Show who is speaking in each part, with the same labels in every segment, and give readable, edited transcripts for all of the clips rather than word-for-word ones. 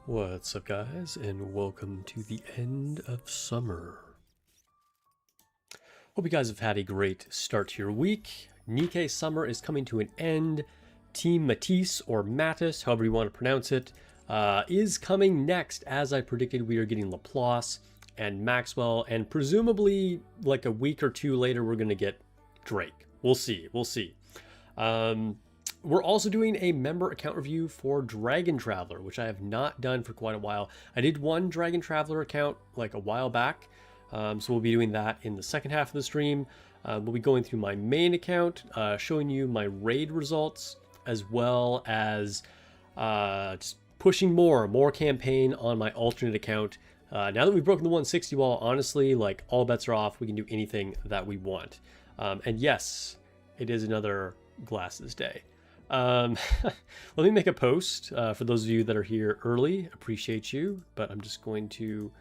Speaker 1: What's up, guys, and welcome to the end of summer. Hope you guys have had a great start to your week. Nikke summer is coming to an end. Team Matisse, or Mattis, however you want to pronounce it, is coming next. As I predicted, we are getting Laplace and Maxwell, and presumably like a week or two later, we're going to get Drake. We'll see. We're also doing a member account review for Dragon Traveler, which I have not done for quite a while. I did one Dragon Traveler account like a while back, so we'll be doing that in the second half of the stream. We'll be going through my main account, showing you my raid results, as well as just pushing more campaign on my alternate account. Now that we've broken the 160 wall, honestly, like all bets are off. We can do anything that we want. And yes, it is another glasses day. Let me make a post for those of you that are here early. Appreciate you, but I'm just going to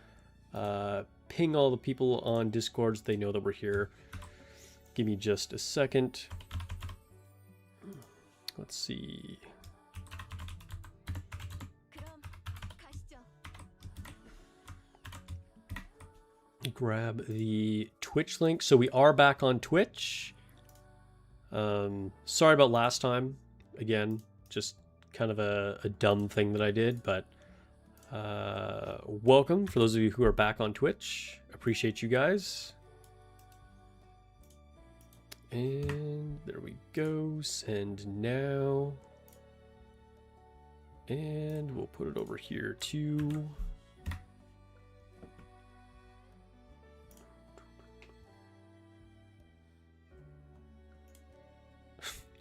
Speaker 1: ping all the people on Discord so they know that we're here. Give me just a second. Let's see. Grab the Twitch link. So we are back on Twitch. Sorry about last time. Again, just kind of a dumb thing that I did, but welcome for those of you who are back on Twitch. Appreciate you guys. And there we go. Send now. And we'll put it over here too.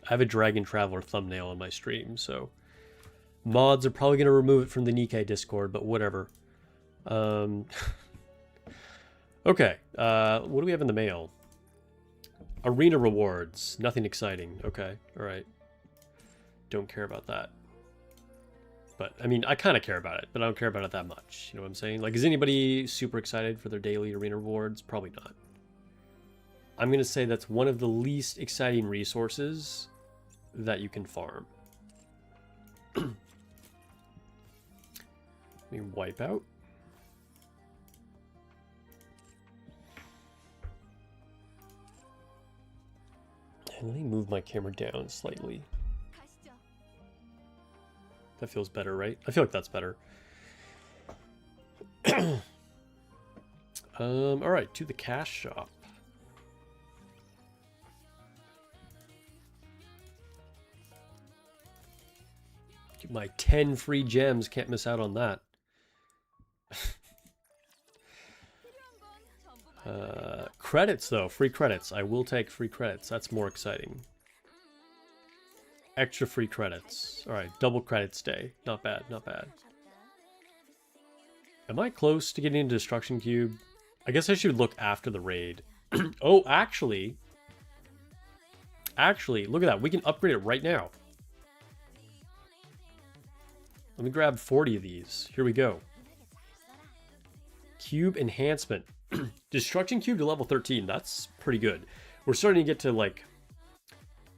Speaker 1: I have a Dragon Traveler thumbnail on my stream, so mods are probably going to remove it from the Nikke Discord, but whatever. Okay, what do we have in the mail? Arena rewards. Nothing exciting. Okay, alright. Don't care about that. But, I mean, I kind of care about it, but I don't care about it that much. You know what I'm saying? Like, is anybody super excited for their daily arena rewards? Probably not. I'm going to say that's one of the least exciting resources that you can farm. Let me wipe out. And let me move my camera down slightly. That feels better, right? I feel like that's better. Alright, to the cash shop. My 10 free gems, can't miss out on that. Credits though, free credits. I will take free credits. That's more exciting. Extra free credits. All right, double credits day. Not bad, not bad. Am I close to getting into Destruction Cube? I guess I should look after the raid. Oh, actually, look at that. We can upgrade it right now. Let me grab 40 of these. Here we go. Cube enhancement. Destruction cube to level 13. That's pretty good. We're starting to get to like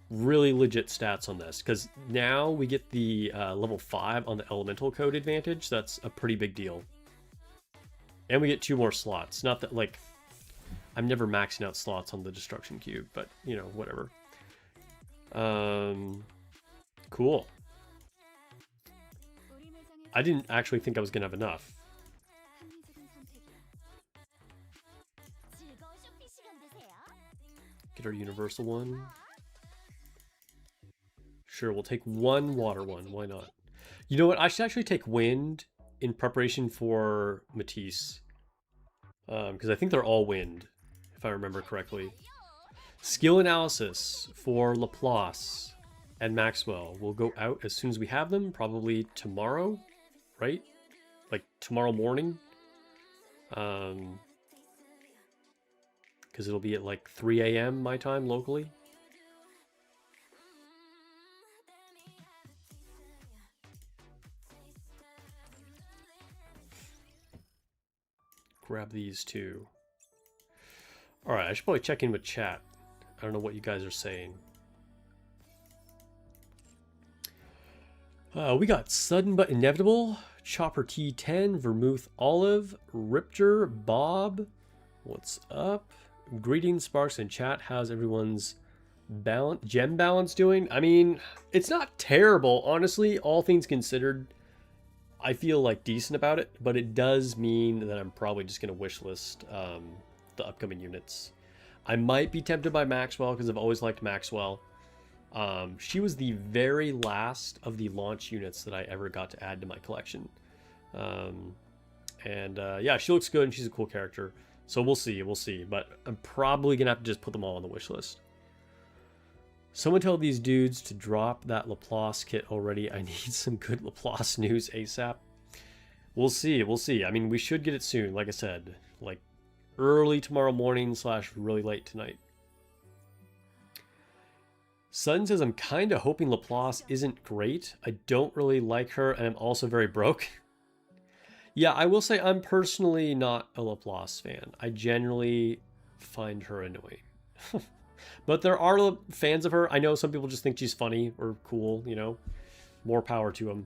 Speaker 1: really legit stats on this, because now we get the level 5 on the elemental code advantage. That's a pretty big deal. And we get 2 more slots. Not that, like, I'm never maxing out slots on the destruction cube, but you know, whatever. Cool. I didn't actually think I was gonna have enough. Get our universal one. Sure, we'll take one water one. Why not? You know what? I should actually take wind in preparation for Matisse. Because I think they're all wind, if I remember correctly. Skill analysis for Laplace and Maxwell will go out as soon as we have them, probably tomorrow. Right? Like tomorrow morning. Because it'll be at like 3 a.m. my time locally. Grab these two. Alright, I should probably check in with chat. I don't know what you guys are saying. We got Sudden But Inevitable, Chopper T10, Vermouth Olive, Ripter, Bob. What's up? Greetings, Sparks and chat. How's everyone's gem balance doing? I mean, it's not terrible, honestly, all things considered. I feel like decent about it, but it does mean that I'm probably just going to wishlist the upcoming units. I might be tempted by Maxwell because I've always liked Maxwell. She was the very last of the launch units that I ever got to add to my collection. Yeah, she looks good and she's a cool character. So we'll see. But I'm probably going to have to just put them all on the wish list. Someone tell these dudes to drop that Laplace kit already. I need some good Laplace news ASAP. We'll see. I mean, we should get it soon. Like I said, like early tomorrow morning / really late tonight. Sun says, I'm kind of hoping Laplace isn't great. I don't really like her, and I'm also very broke. Yeah, I will say I'm personally not a Laplace fan. I generally find her annoying. But there are fans of her. I know some people just think she's funny or cool, you know. More power to them.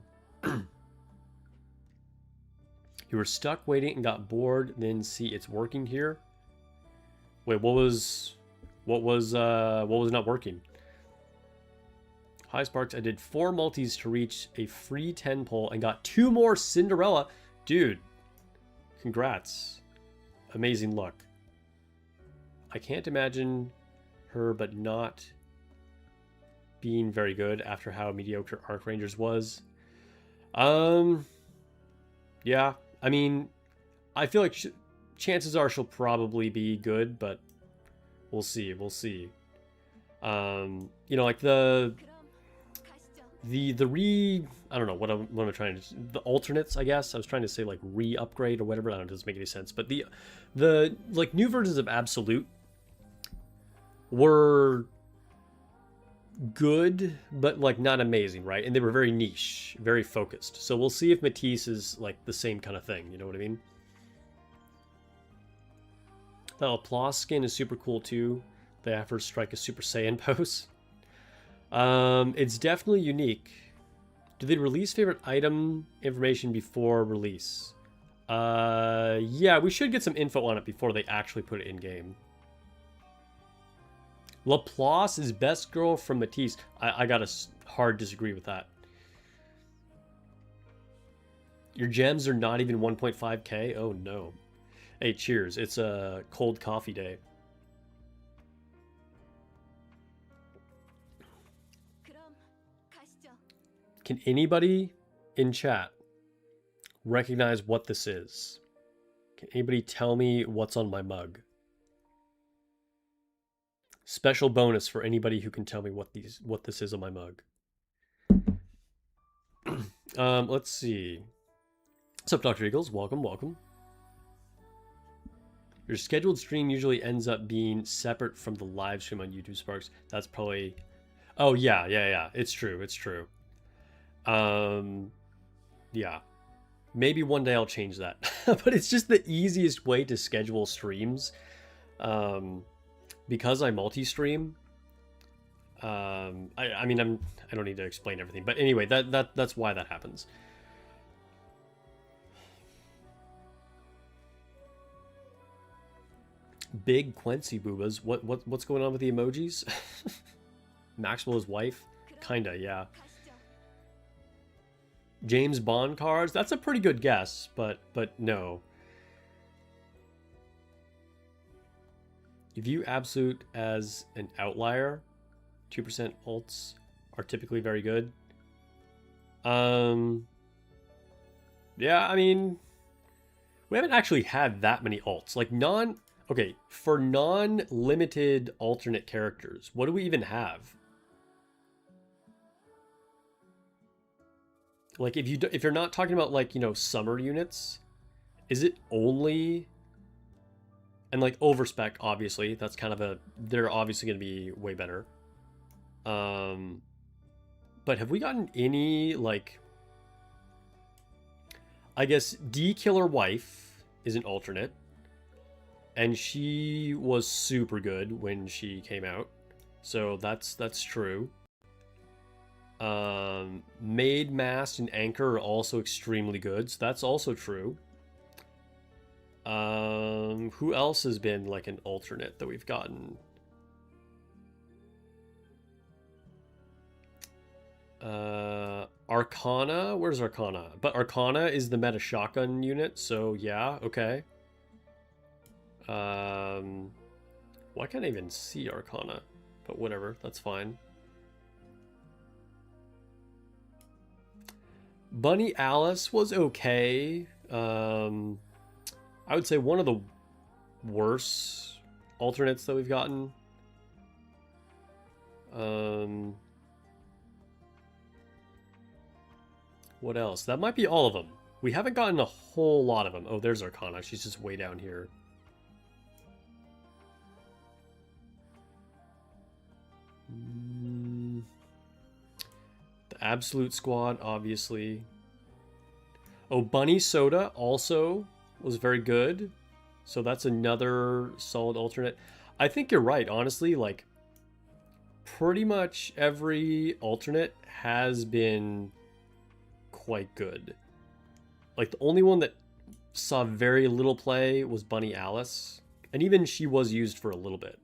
Speaker 1: You were stuck waiting and got bored, then see it's working here. Wait, what was not working? Hi Sparks, I did 4 multis to reach a free 10 pull and got 2 more Cinderella. Dude, congrats. Amazing luck. I can't imagine her but not being very good after how mediocre Arc Rangers was. Yeah, I mean, I feel like chances are she'll probably be good, but we'll see. You know, like the I don't know what am I trying to, the alternates, I guess. I was trying to say like re-upgrade or whatever. I don't know, it doesn't make any sense. But the like new versions of Absolute were good, but like not amazing, right? And they were very niche, very focused. So we'll see if Matisse is like the same kind of thing, you know what I mean? The Laplace skin is super cool too. They have her strike a Super Saiyan pose. It's definitely unique. Do they release favorite item information before release? Yeah, we should get some info on it before they actually put it in game. Laplace is best girl from Matisse. I gotta hard disagree with that. Your gems are not even 1.5k? Oh no. Hey, cheers. It's a cold coffee day. Can anybody in chat recognize what this is? Can anybody tell me what's on my mug? Special bonus for anybody who can tell me what this is on my mug. Let's see. What's up, Dr. Eagles? Welcome. Your scheduled stream usually ends up being separate from the live stream on YouTube, Sparks. That's probably... Oh, yeah. It's true. Yeah. Maybe one day I'll change that. But it's just the easiest way to schedule streams. Because I multi-stream. I mean, I don't need to explain everything. But anyway, that's why that happens. Big Quincy boobas. What's going on with the emojis? Maxwell's wife? Kinda, yeah. James Bond cards? That's a pretty good guess, but no. You view Absolute as an outlier. 2% ults are typically very good. Yeah, I mean, we haven't actually had that many ults. Like okay, for non-limited alternate characters, what do we even have? Like if you're not talking about like, you know, summer units, is it only, and like overspec, obviously, that's kind of they're obviously going to be way better. But have we gotten any, like, I guess D-Killer Wife is an alternate, and she was super good when she came out, so that's true. Maid, Mast, and Anchor are also extremely good, so that's also true. Who else has been like an alternate that we've gotten? Arcana? Where's Arcana? But Arcana is the meta shotgun unit, so yeah, okay. Well, I can't even see Arcana, but whatever, that's fine. Bunny Alice was okay. I would say one of the worse alternates that we've gotten. What else? That might be all of them. We haven't gotten a whole lot of them. Oh, there's Arcana. She's just way down here. The Absolute Squad, obviously. Oh, Bunny Soda also was very good. So that's another solid alternate. I think you're right, honestly. Like, pretty much every alternate has been quite good. Like, the only one that saw very little play was Bunny Alice. And even she was used for a little bit.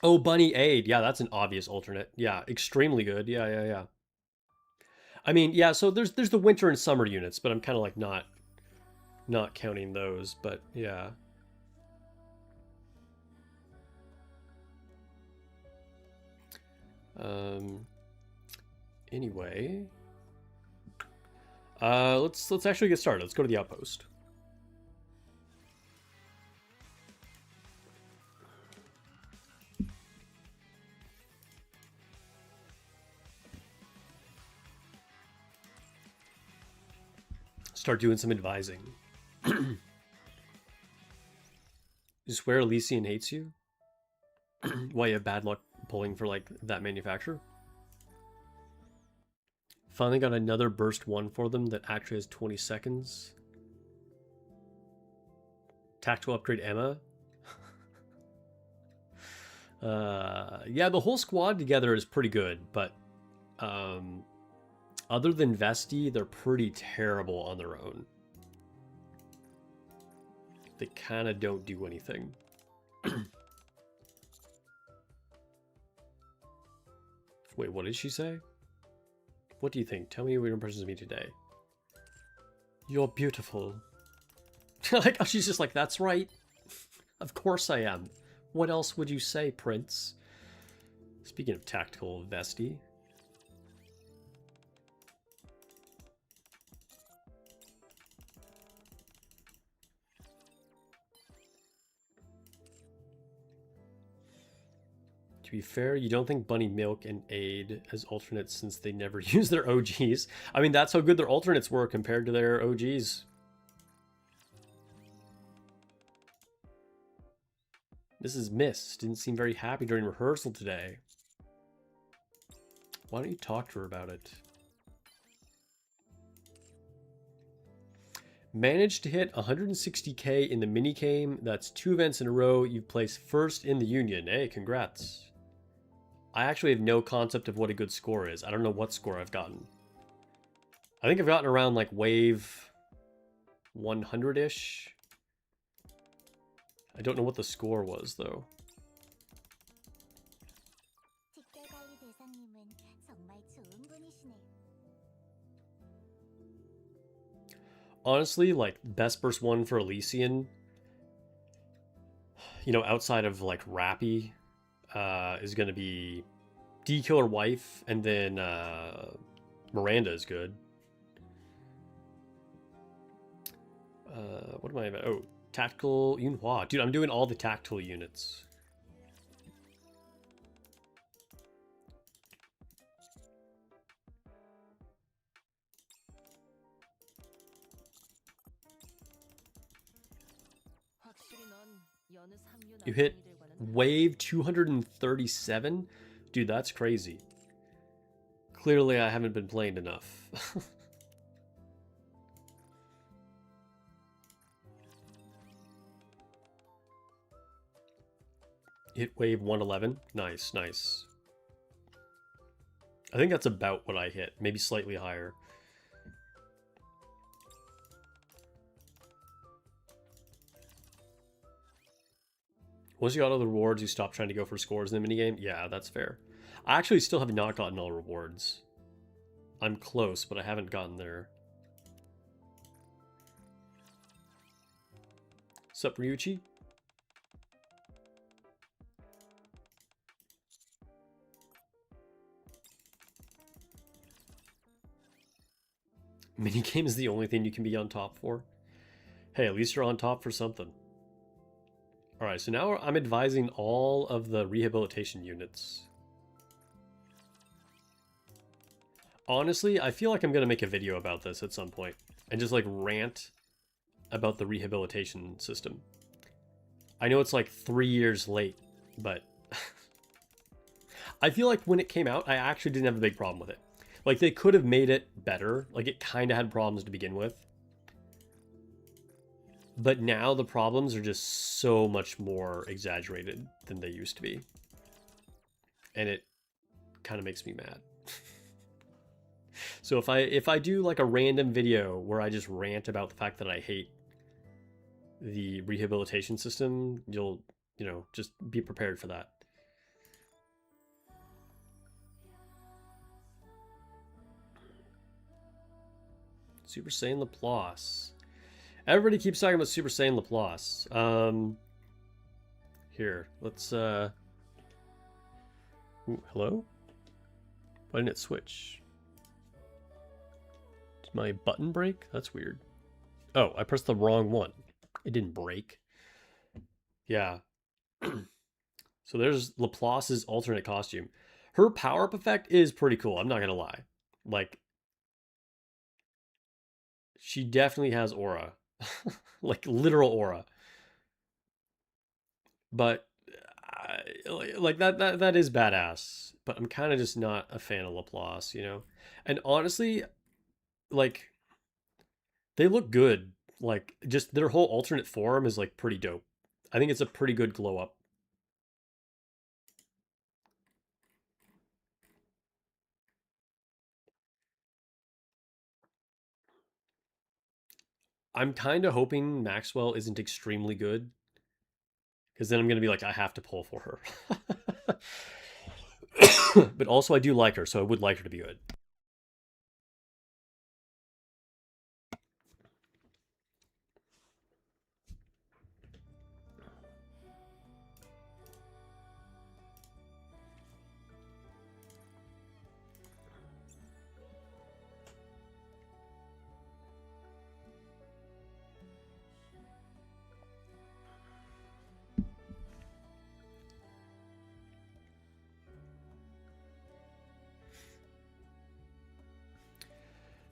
Speaker 1: Oh, Bunny Aid. Yeah, that's an obvious alternate. Yeah, extremely good. Yeah. I mean, yeah, so there's the winter and summer units, but I'm kind of like not counting those, but yeah. Anyway, let's actually get started. Let's go to the outpost. Start doing some advising. You swear Elysian hates you? Why you have bad luck pulling for like that manufacturer? Finally got another burst one for them that actually has 20 seconds. Tactical upgrade Emma. Yeah, the whole squad together is pretty good, but other than Vesti, they're pretty terrible on their own. They kind of don't do anything. Wait, what did she say? What do you think? Tell me your impressions of me today. You're beautiful. Like, oh, she's just like, that's right. Of course I am. What else would you say, Prince? Speaking of tactical Vesti. To be fair, you don't think Bunny Milk and Aid as alternates since they never use their OGs. I mean, that's how good their alternates were compared to their OGs. Mrs. Miss didn't seem very happy during rehearsal today. Why don't you talk to her about it? Managed to hit 160k in the mini-game. That's 2 events in a row. You've placed first in the Union. Hey, congrats. I actually have no concept of what a good score is. I don't know what score I've gotten. I think I've gotten around like wave 100-ish. I don't know what the score was, though. Honestly, like, best burst one for Elysian, you know, outside of, like, Rappy, is going to be D-Killer Wife, and then Miranda is good. What am I about? Oh, Tactical Yunhua. Dude, I'm doing all the tactical units. You hit wave 237? Dude, that's crazy. Clearly, I haven't been playing enough. Hit wave 111. Nice, nice. I think that's about what I hit. Maybe slightly higher. Once you got all the rewards, you stop trying to go for scores in the minigame? Yeah, that's fair. I actually still have not gotten all rewards. I'm close, but I haven't gotten there. Sup, Ryuichi? Minigame is the only thing you can be on top for. Hey, at least you're on top for something. Alright, so now I'm advising all of the rehabilitation units. Honestly, I feel like I'm going to make a video about this at some point. And just like rant about the rehabilitation system. I know it's like 3 years late, but... I feel like when it came out, I actually didn't have a big problem with it. Like, they could have made it better. Like, it kind of had problems to begin with. But now the problems are just so much more exaggerated than they used to be. And it kind of makes me mad. So if I do like a random video where I just rant about the fact that I hate the rehabilitation system, you'll, you know, just be prepared for that. Super Saiyan Laplace. Everybody keeps talking about Super Saiyan Laplace. Here, let's ooh, hello? Why didn't it switch? Did my button break? That's weird. Oh, I pressed the wrong one. It didn't break. Yeah. So there's Laplace's alternate costume. Her power-up effect is pretty cool, I'm not gonna lie. Like, she definitely has aura. Like, literal aura. But, like, that is badass. But I'm kind of just not a fan of Laplace, you know? And honestly, like, they look good. Like, just their whole alternate form is, like, pretty dope. I think it's a pretty good glow up. I'm kind of hoping Maxwell isn't extremely good. Because then I'm going to be like, I have to pull for her. But also, I do like her, so I would like her to be good.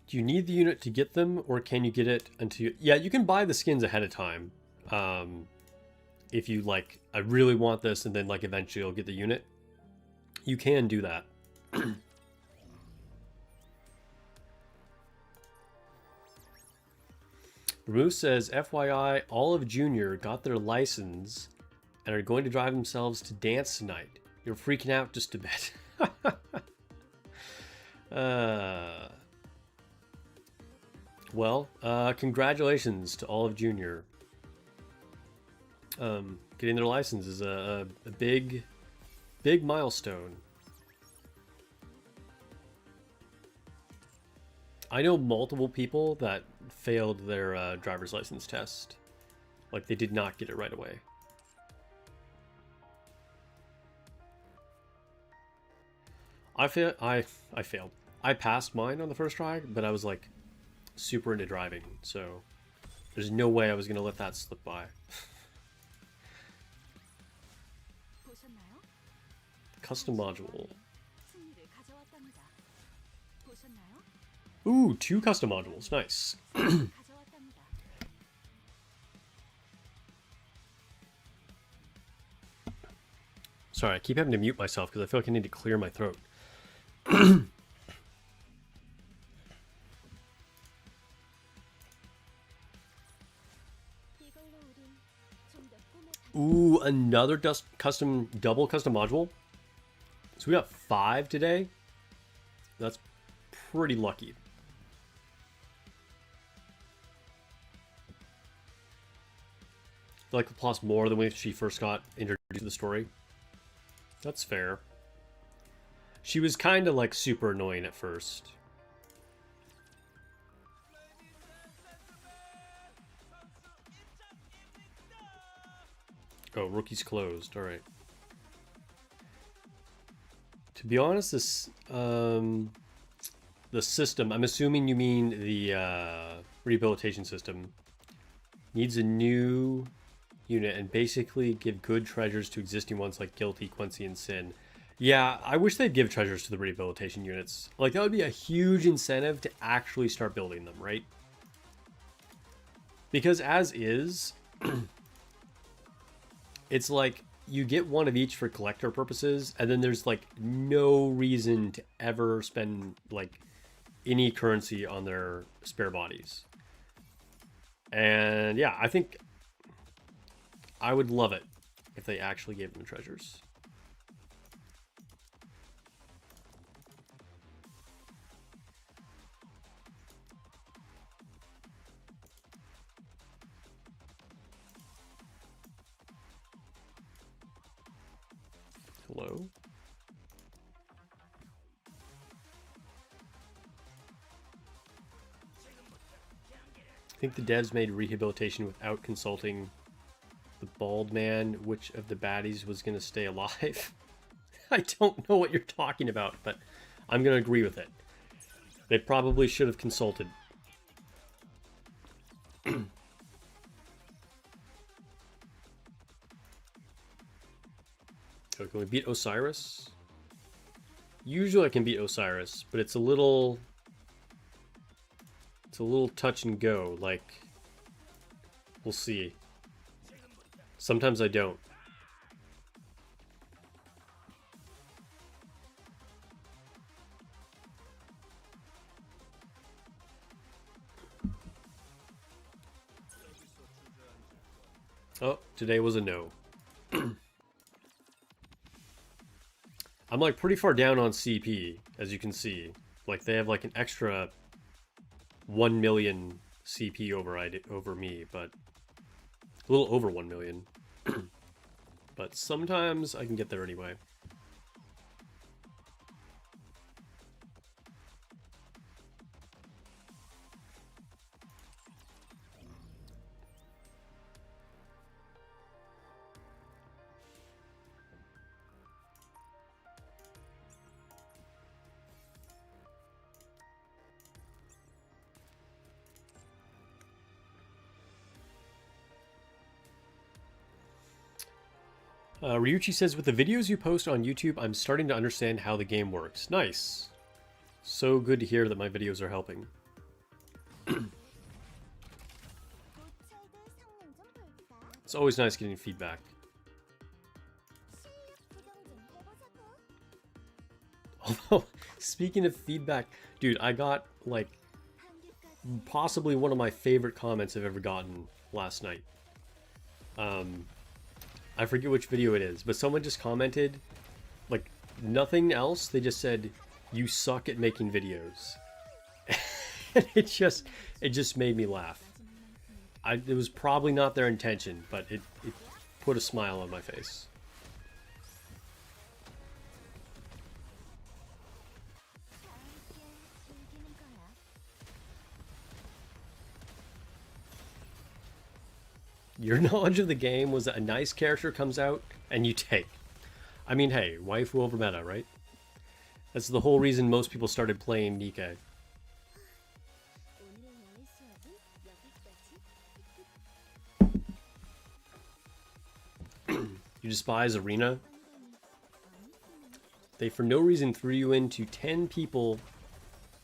Speaker 1: Do you need the unit to get them, or can you get it until... Yeah, you can buy the skins ahead of time. If you, like, I really want this, and then, like, eventually you'll get the unit. You can do that. Remus says, FYI, all of Junior got their license and are going to drive themselves to dance tonight. You're freaking out just a bit. Well, congratulations to all of Junior. Getting their license is a big milestone. I know multiple people that failed their driver's license test. Like, they did not get it right away. I failed. I passed mine on the first try, but I was like super into driving, so there's no way I was gonna let that slip by. Custom module. Ooh, 2 custom modules. Nice. Sorry, I keep having to mute myself because I feel like I need to clear my throat. Ooh, Ooh, another double custom module. So we got 5 today. That's pretty lucky. Like plus more than when she first got introduced to the story. That's fair. She was kind of like super annoying at first. Oh, rookie's closed. All right. To be honest, this the system, I'm assuming you mean the rehabilitation system, needs a new unit and basically give good treasures to existing ones like Guilty, Quincy, and Sin. Yeah, I wish they'd give treasures to the rehabilitation units. Like, that would be a huge incentive to actually start building them, right? Because as is, it's like you get one of each for collector purposes, and then there's like no reason to ever spend like any currency on their spare bodies. And yeah, I think I would love it if they actually gave them the treasures. Hello? I think the devs made rehabilitation without consulting the bald man. Which of the baddies was going to stay alive? I don't know what you're talking about, but I'm going to agree with it. They probably should have consulted. So can we beat Osiris? Usually I can beat Osiris, but it's a little touch and go. Like, we'll see. Sometimes I don't. Oh, today was a no. I'm like pretty far down on CP, as you can see. Like, they have like an extra 1 million CP over me, but a little over 1 million. But sometimes I can get there anyway. Ryuchi says, with the videos you post on YouTube, I'm starting to understand how the game works. Nice. So good to hear that my videos are helping. It's always nice getting feedback. Although, speaking of feedback, dude, I got like possibly one of my favorite comments I've ever gotten last night. I forget which video it is, but someone just commented, like, nothing else. They just said, "You suck at making videos." And it just made me laugh. It was probably not their intention, but it put a smile on my face. Your knowledge of the game was that a nice character comes out and you take. I mean, hey, waifu over meta, right? That's the whole reason most people started playing Nikke. You despise Arena? They for no reason threw you into 10 people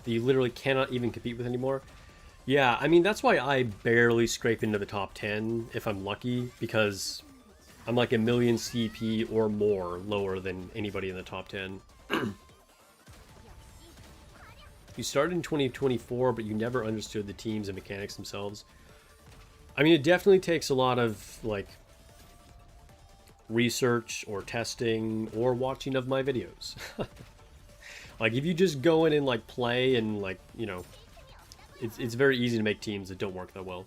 Speaker 1: that you literally cannot even compete with anymore. Yeah, I mean, that's why I barely scrape into the top 10 if I'm lucky, because I'm like 1 million CP or more lower than anybody in the top 10. You started in 2024, but you never understood the teams and mechanics themselves. I mean, it definitely takes a lot of, like, research or testing or watching of my videos. Like if you just go in and like play and like, you know, it's very easy to make teams that don't work that well.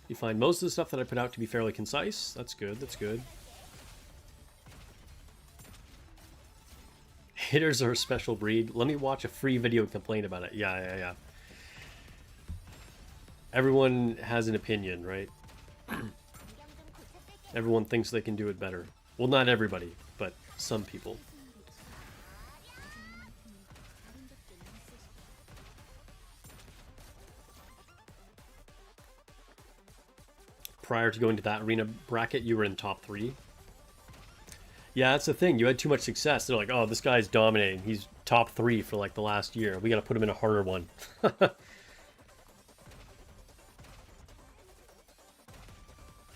Speaker 1: You find most of the stuff that I put out to be fairly concise. That's good, that's good. Hitters are a special breed. Let me watch a free video and complain about it. Yeah. Everyone has an opinion, right? Everyone thinks they can do it better. Well, not everybody, but some people. Prior to going to that arena bracket, you were in top 3. Yeah, that's the thing. You had too much success. They're like, oh, this guy's dominating. He's top 3 for like the last year. We got to put him in a harder one.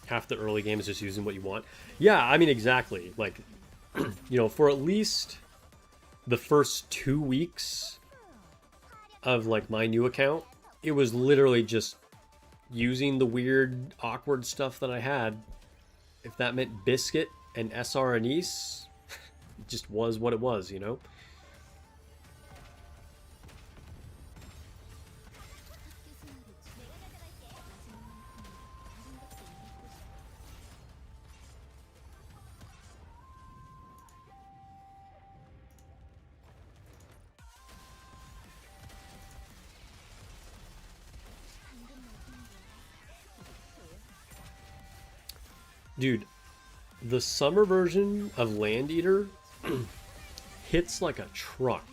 Speaker 1: Half the early game is just using what you want. Yeah, I mean, exactly. Like, you know, for at least the first 2 weeks of like my new account, it was literally just using the weird, awkward stuff that I had. If that meant Biscuit and SR Anise, it just was what it was, you know? Dude, the summer version of Land Eater hits like a truck.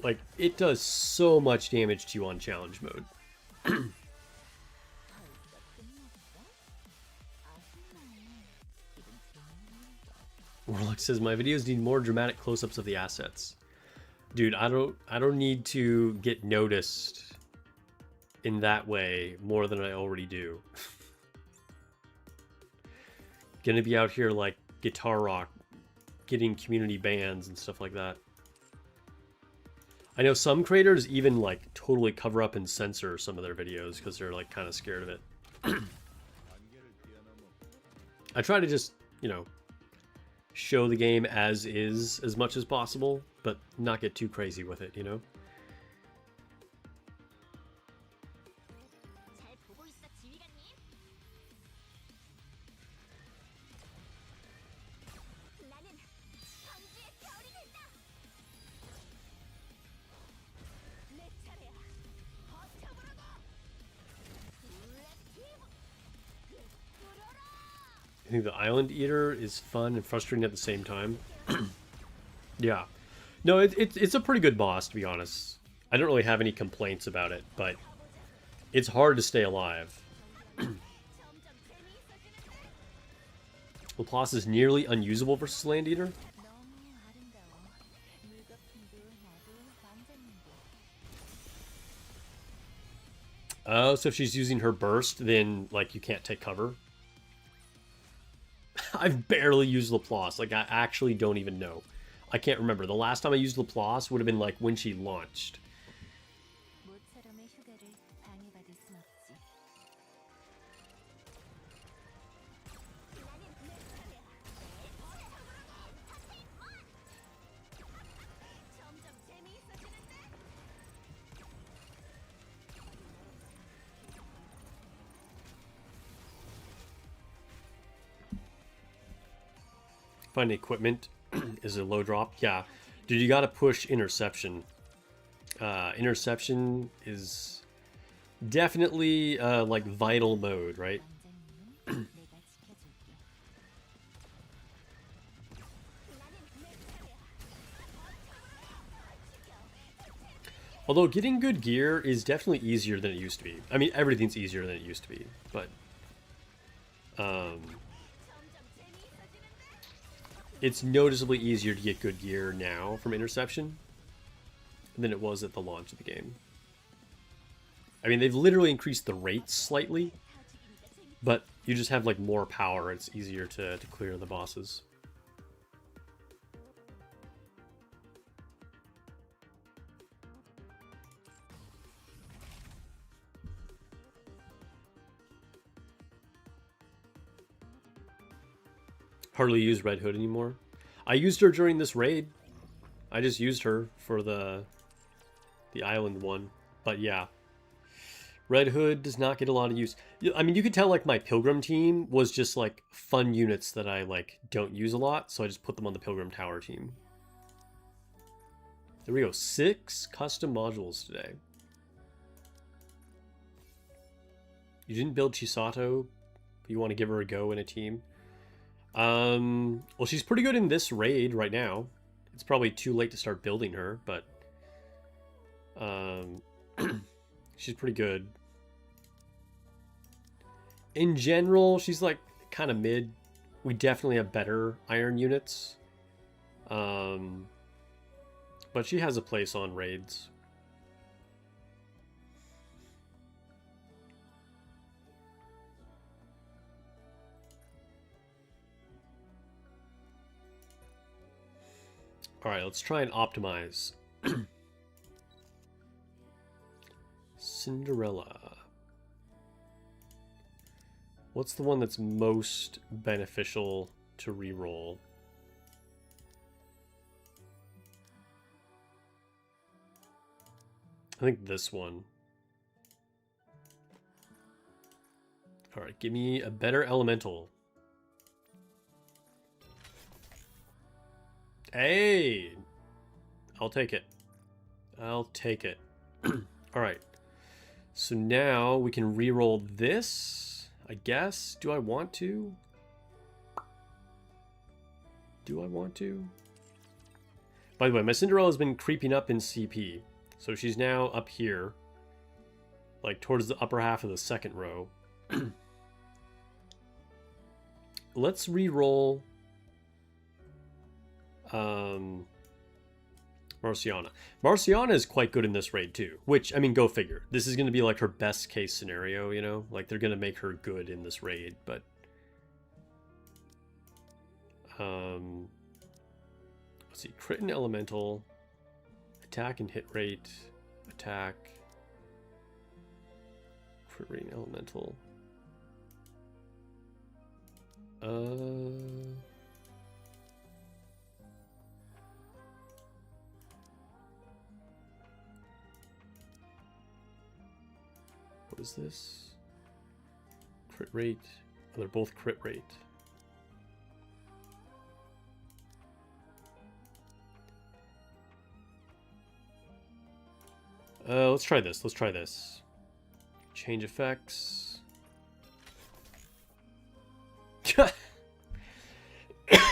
Speaker 1: Like, it does so much damage to you on challenge mode. Warlock says, my videos need more dramatic close-ups of the assets. Dude, I don't need to get noticed in that way more than I already do. Gonna be out here like Guitar Rock, getting community bans and stuff like that. I know some creators even like totally cover up and censor some of their videos because they're like kind of scared of it. I try to just, you know, show the game as is as much as possible, but not get too crazy with it, you know? I think the Island Eater is fun and frustrating at the same time. Yeah. No, it's a pretty good boss, to be honest. I don't really have any complaints about it, but it's hard to stay alive. Laplace is nearly unusable versus Land Eater. Oh, so if she's using her burst, then, like, you can't take cover. I've barely used Laplace. Like, I actually don't even know. I can't remember. The last time I used Laplace would have been, like, when she launched. Find equipment is a low drop. Yeah. Dude, you gotta push interception. Interception is definitely like vital mode, right? Although getting good gear is definitely easier than it used to be. I mean, everything's easier than it used to be, but it's noticeably easier to get good gear now from interception than it was at the launch of the game. I mean, they've literally increased the rates slightly, but you just have like more power. It's easier to clear the bosses. Hardly use Red Hood anymore. I used her during this raid. I just used her for the island one. But yeah. Red Hood does not get a lot of use. I mean, you could tell like my Pilgrim team was just like fun units that I like don't use a lot. So I just put them on the Pilgrim Tower team. There we go. 6 custom modules today. You didn't build Chisato, but you want to give her a go in a team. Well, she's pretty good in this raid right now. It's probably too late to start building her, but she's pretty good. In general, she's like kind of mid. We definitely have better iron units. But she has a place on raids. All right, let's try and optimize. Cinderella. What's the one that's most beneficial to reroll? I think this one. All right, give me a better elemental. Hey! I'll take it. I'll take it. All right. So now we can reroll this, I guess. Do I want to? Do I want to? By the way, my Cinderella has been creeping up in CP. So she's now up here, like towards the upper half of the second row. Let's re-roll Marciana. Marciana is quite good in this raid too, which, I mean, go figure. This is going to be like her best case scenario, you know? Like, they're going to make her good in this raid, but... let's see, crit and elemental... Attack and hit rate, attack, crit rate and elemental. What is this? Crit rate. Oh, they're both crit rate. Let's try this. Let's try this. Change effects.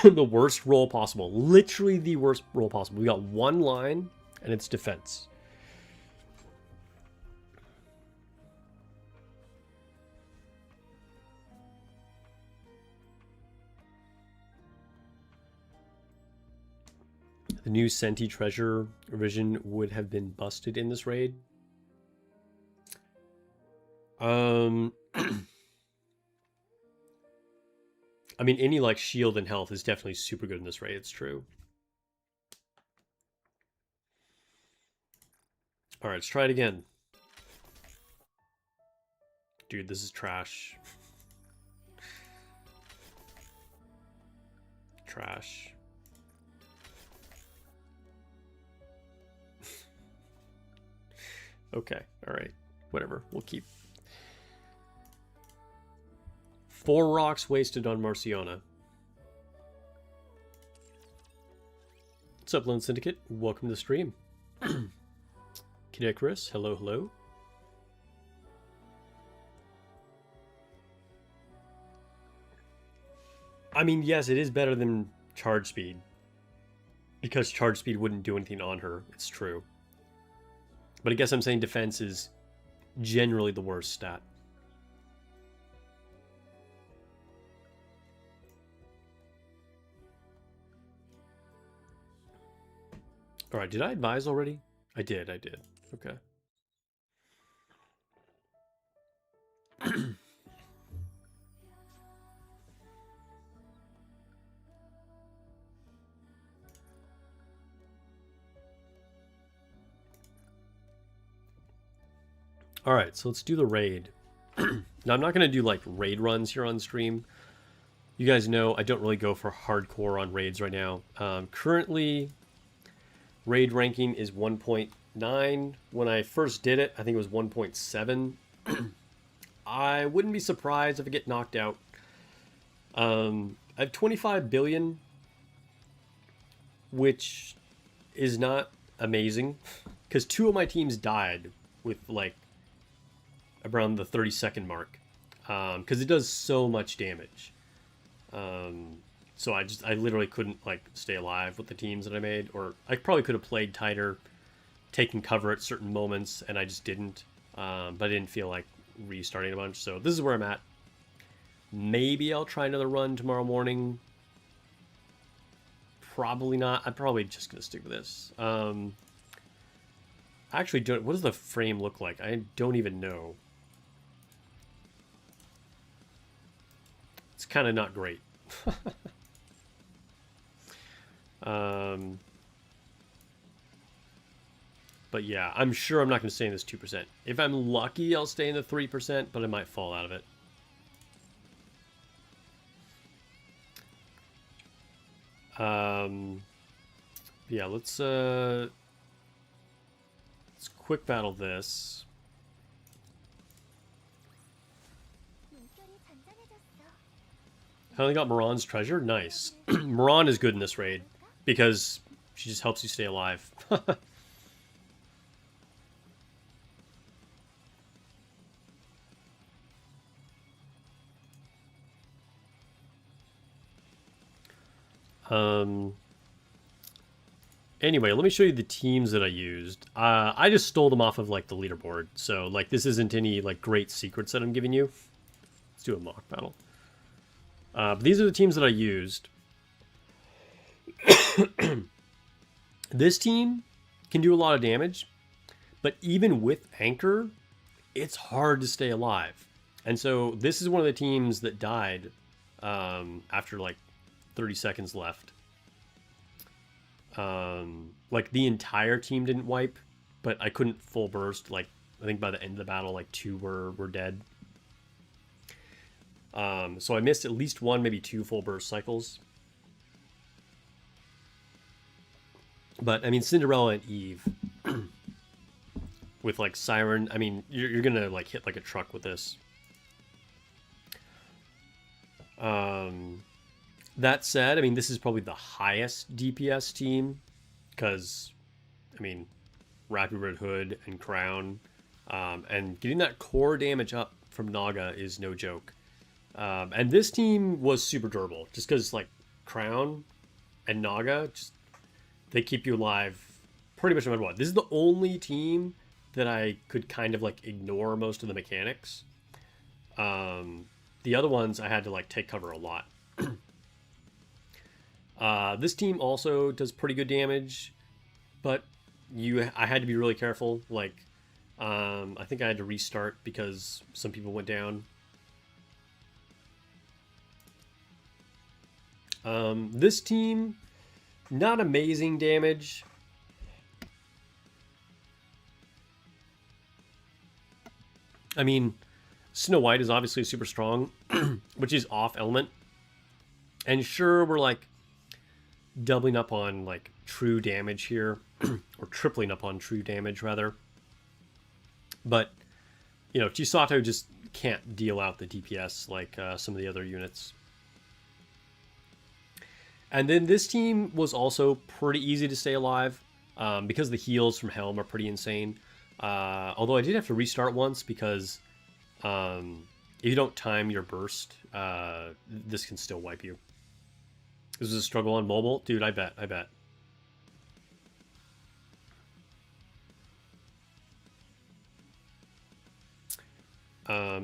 Speaker 1: The worst roll possible. Literally the worst roll possible. We got one line, and it's defense. The new Senti treasure revision would have been busted in this raid. I mean, any like shield and health is definitely super good in this raid. It's true. All right, let's try it again. Dude, this is trash. Trash. Okay, all right. Whatever, we'll keep. 4 rocks wasted on Marciana. What's up, Lone Syndicate? Welcome to the stream. Kinecriss, hello, hello. I mean, yes, it is better than charge speed. Because charge speed wouldn't do anything on her, it's true. But I guess I'm saying defense is generally the worst stat. Alright, did I advise already? I did. Okay. Alright, so let's do the raid. Now, I'm not going to do, like, raid runs here on stream. You guys know I don't really go for hardcore on raids right now. Currently, raid ranking is 1.9. When I first did it, I think it was 1.7. I wouldn't be surprised if I get knocked out. I have 25 billion, which is not amazing, because 2 of my teams died with like around the 30-second mark, because it does so much damage. So I literally couldn't like stay alive with the teams that I made, or I probably could have played tighter, taken cover at certain moments, and I just didn't. But I didn't feel like restarting a bunch, so this is where I'm at. Maybe I'll try another run tomorrow morning. Probably not. I'm probably just gonna stick with this. I actually don't. What does the frame look like? I don't even know. It's kind of not great. But yeah, I'm sure I'm not going to stay in this 2%. If I'm lucky, I'll stay in the 3%, but I might fall out of it. Yeah, let's quick battle this. I only got Moran's treasure. Nice. Moran is good in this raid because she just helps you stay alive. Anyway, let me show you the teams that I used. I just stole them off of like the leaderboard, so like this isn't any like great secrets that I'm giving you. Let's do a mock battle. But these are the teams that I used. This team can do a lot of damage, but even with Anchor, it's hard to stay alive. And so this is one of the teams that died after like 30 seconds left. Like the entire team didn't wipe, but I couldn't full burst. Like I think by the end of the battle, like 2 were dead. So I missed at least 1, maybe 2 full burst cycles. But I mean, Cinderella and Eve with like Siren. I mean, you're gonna like hit like a truck with this. That said, I mean, this is probably the highest DPS team because, I mean, Rapid Red Hood and Crown, and getting that core damage up from Naga is no joke. And this team was super durable just because, like, Crown and Naga, just they keep you alive pretty much no matter what. This is the only team that I could kind of, like, ignore most of the mechanics. The other ones I had to, like, take cover a lot. This team also does pretty good damage, but I had to be really careful. Like, I think I had to restart because some people went down. This team, not amazing damage. I mean, Snow White is obviously super strong, which is off element. And sure, we're like doubling up on like true damage here, or tripling up on true damage rather. But, you know, Chisato just can't deal out the DPS like some of the other units. And then this team was also pretty easy to stay alive because the heals from Helm are pretty insane. Although I did have to restart once because if you don't time your burst, this can still wipe you. This is a struggle on mobile? Dude, I bet.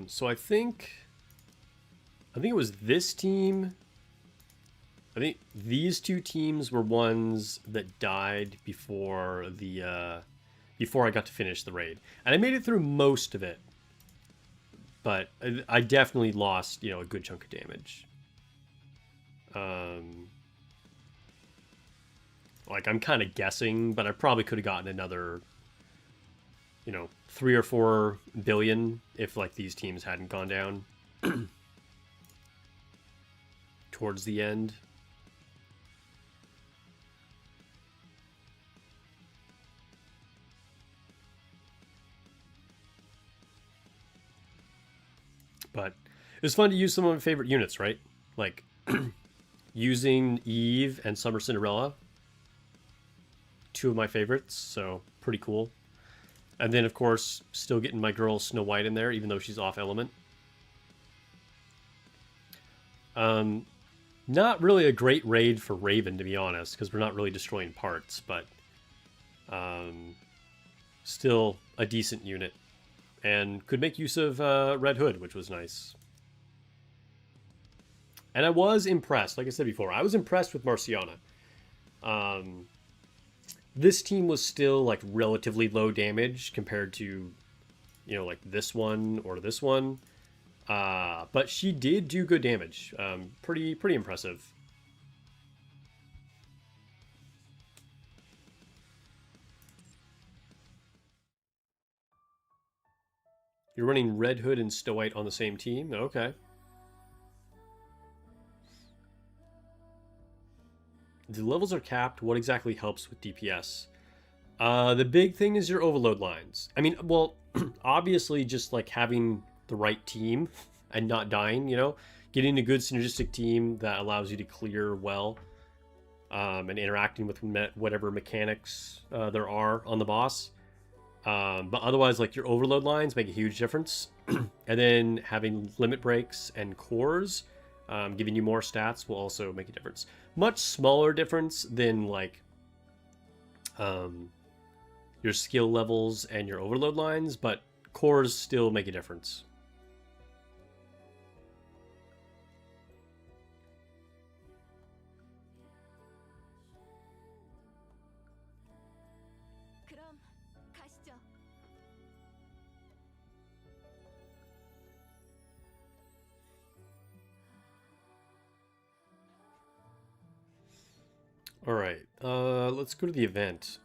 Speaker 1: So I think it was this team. I think these 2 teams were ones that died before before I got to finish the raid. And I made it through most of it. But I definitely lost, you know, a good chunk of damage. Like, I'm kind of guessing, but I probably could have gotten another, you know, 3 or 4 billion if, like, these teams hadn't gone down. towards the end. But it was fun to use some of my favorite units, right? Like using Eve and Summer Cinderella, two of my favorites, so pretty cool. And then, of course, still getting my girl Snow White in there, even though she's off element. Not really a great raid for Raven, to be honest, because we're not really destroying parts, but still a decent unit. And could make use of Red Hood, which was nice. And I was impressed, like I said before, I was impressed with Marciana. This team was still like relatively low damage compared to, you know, like this one or this one. But she did do good damage. Pretty impressive. You're running Red Hood and Snow White on the same team? Okay. The levels are capped. What exactly helps with DPS? The big thing is your overload lines. I mean, well, obviously just like having the right team and not dying, you know? Getting a good synergistic team that allows you to clear well, and interacting with whatever mechanics there are on the boss. But otherwise, like your overload lines make a huge difference. And then having limit breaks and cores, giving you more stats will also make a difference. Much smaller difference than like your skill levels and your overload lines, but cores still make a difference. All right, let's go to the event.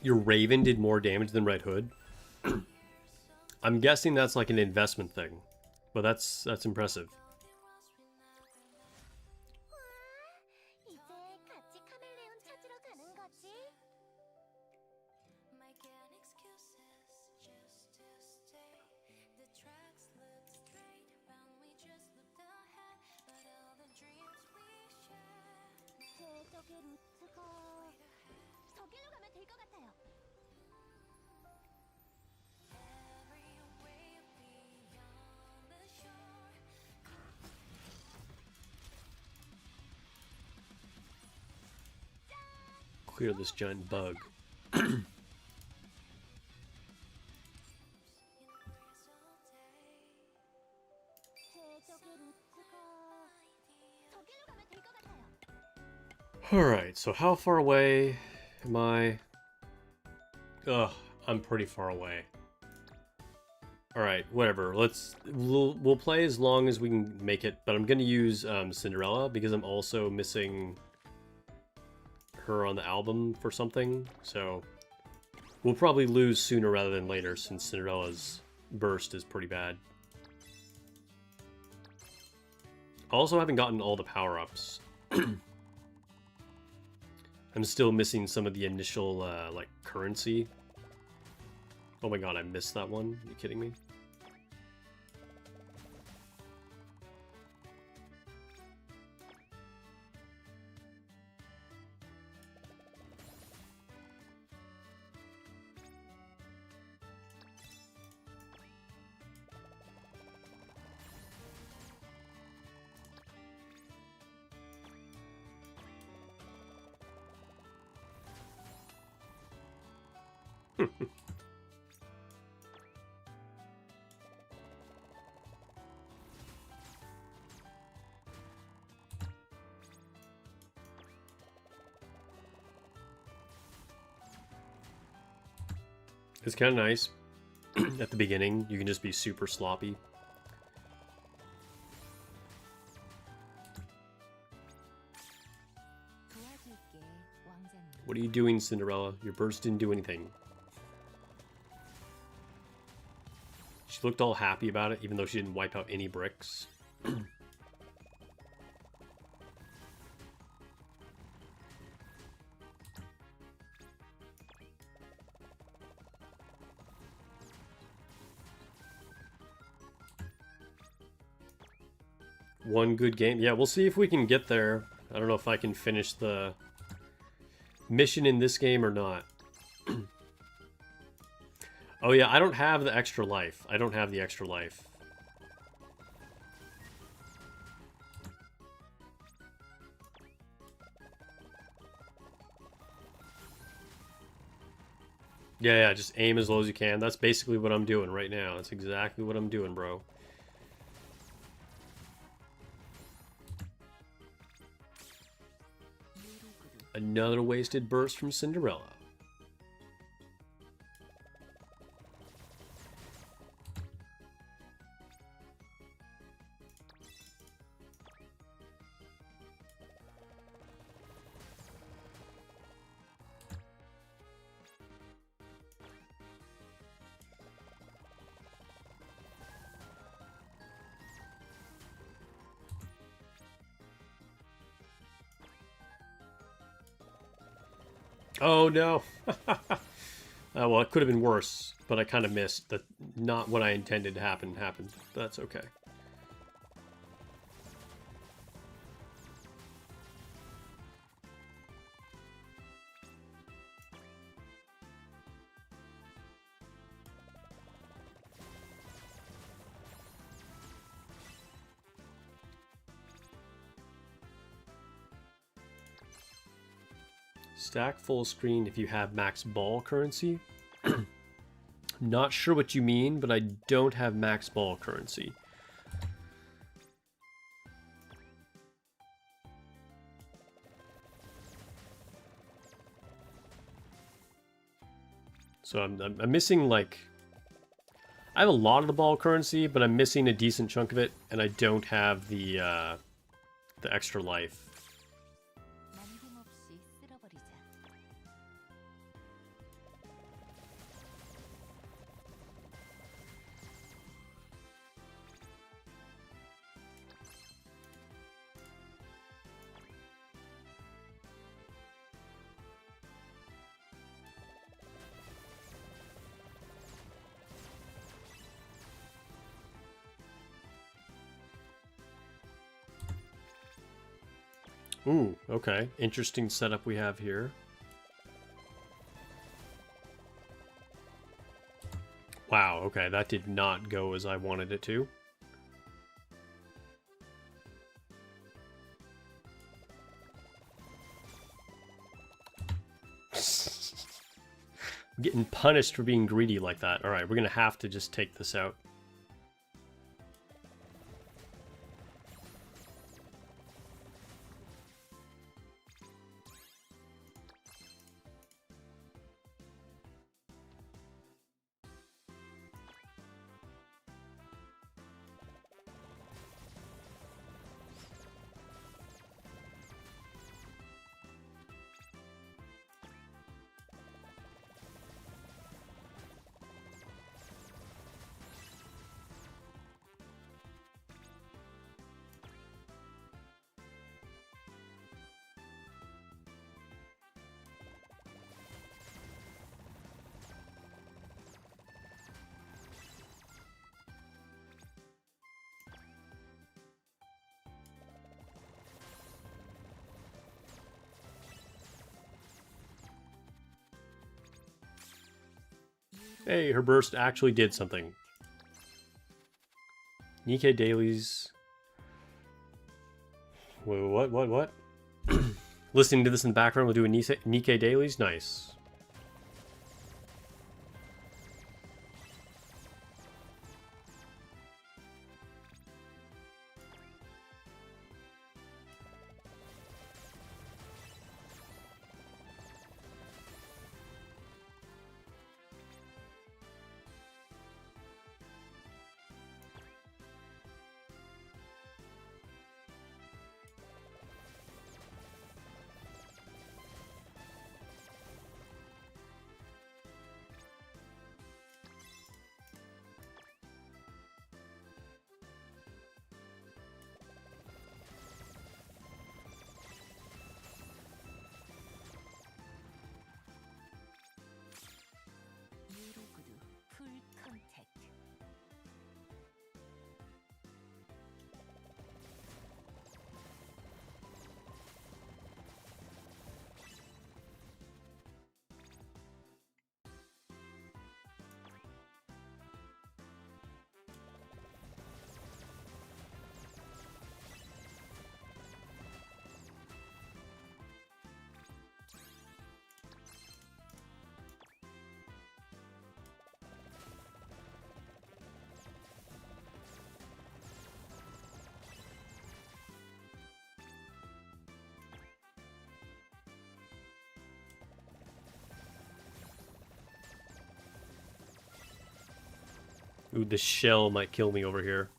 Speaker 1: Your Raven did more damage than Red Hood. I'm guessing that's like an investment thing, but that's impressive. Clear this giant bug. Alright, so how far away am I? Ugh, I'm pretty far away. Alright, whatever. We'll play as long as we can make it, but I'm gonna use Cinderella because I'm also missing her on the album for something, so we'll probably lose sooner rather than later since Cinderella's burst is pretty bad. I also haven't gotten all the power-ups. I'm still missing some of the initial, like, currency. Oh my god, I missed that one. Are you kidding me? It's kind of nice. At the beginning, you can just be super sloppy. What are you doing, Cinderella? Your burst didn't do anything. She looked all happy about it, even though she didn't wipe out any bricks. One good game. Yeah, we'll see if we can get there. I don't know if I can finish the mission in this game or not. Oh yeah, I don't have the extra life. I don't have the extra life. Yeah, just aim as low as you can. That's basically what I'm doing right now. That's exactly what I'm doing, bro. Another wasted burst from Cinderella. Oh no. Well, it could have been worse, but I kind of missed that. Not what I intended to happen happened. But that's okay. Stack full screen if you have max ball currency. Not sure what you mean, but I don't have max ball currency. So I'm missing, like... I have a lot of the ball currency, but I'm missing a decent chunk of it, and I don't have the extra life. Ooh, okay. Interesting setup we have here. Wow, okay, that did not go as I wanted it to. I'm getting punished for being greedy like that. Alright, we're gonna have to just take this out. Hey, her burst actually did something. Nikke dailies. Wait, what? Listening to this in the background, we'll do a Nikke dailies? Nice. Ooh, this shell might kill me over here.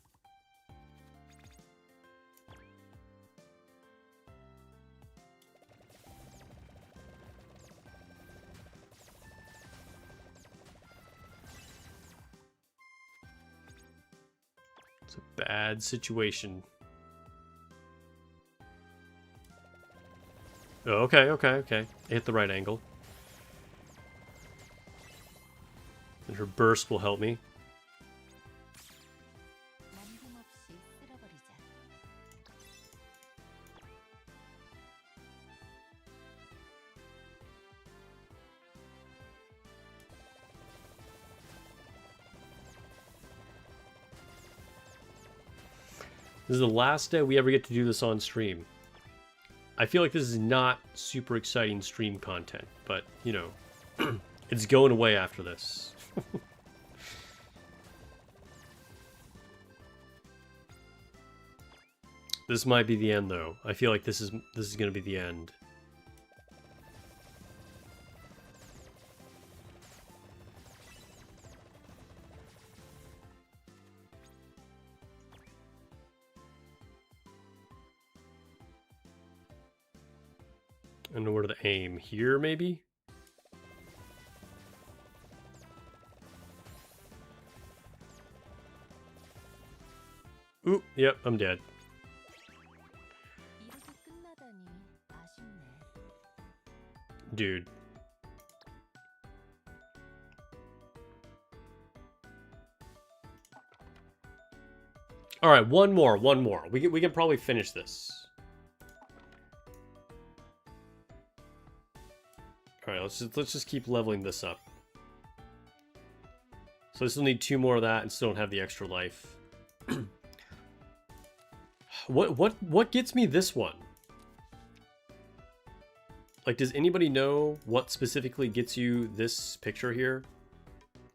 Speaker 1: It's a bad situation. Oh, okay. I hit the right angle. And her burst will help me. This is the last day we ever get to do this on stream. I feel like this is not super exciting stream content, but, you know, it's going away after this. This might be the end, though. I feel like this is going to be the end. I don't know where to aim. Here, maybe? Oop, yep, I'm dead. Dude. Alright, one more. We can probably finish this. Alright, let's just keep leveling this up. So I still need 2 more of that and still don't have the extra life. What gets me this one? Like, does anybody know what specifically gets you this picture here?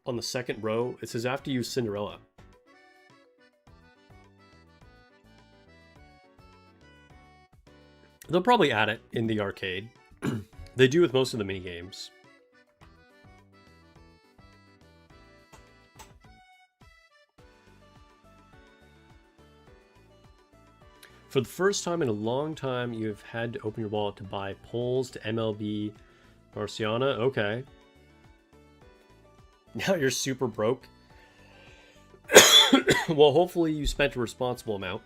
Speaker 1: On the second row, it says after you Cinderella. They'll probably add it in the arcade. They do with most of the minigames. For the first time in a long time, you have had to open your wallet to buy polls to MLB Marciana. Okay. Now you're super broke. Well, hopefully you spent a responsible amount.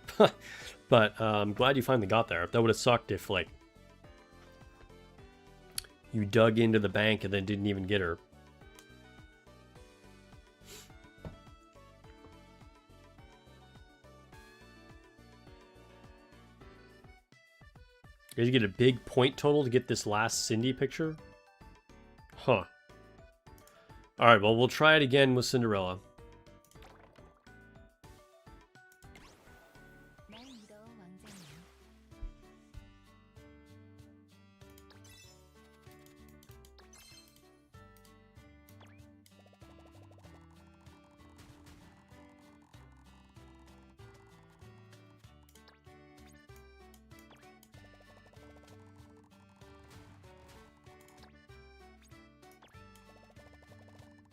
Speaker 1: But I'm glad you finally got there. That would have sucked if, like, you dug into the bank and then didn't even get her. You guys get a big point total to get this last Cindy picture? Huh. Alright, well, we'll try it again with Cinderella.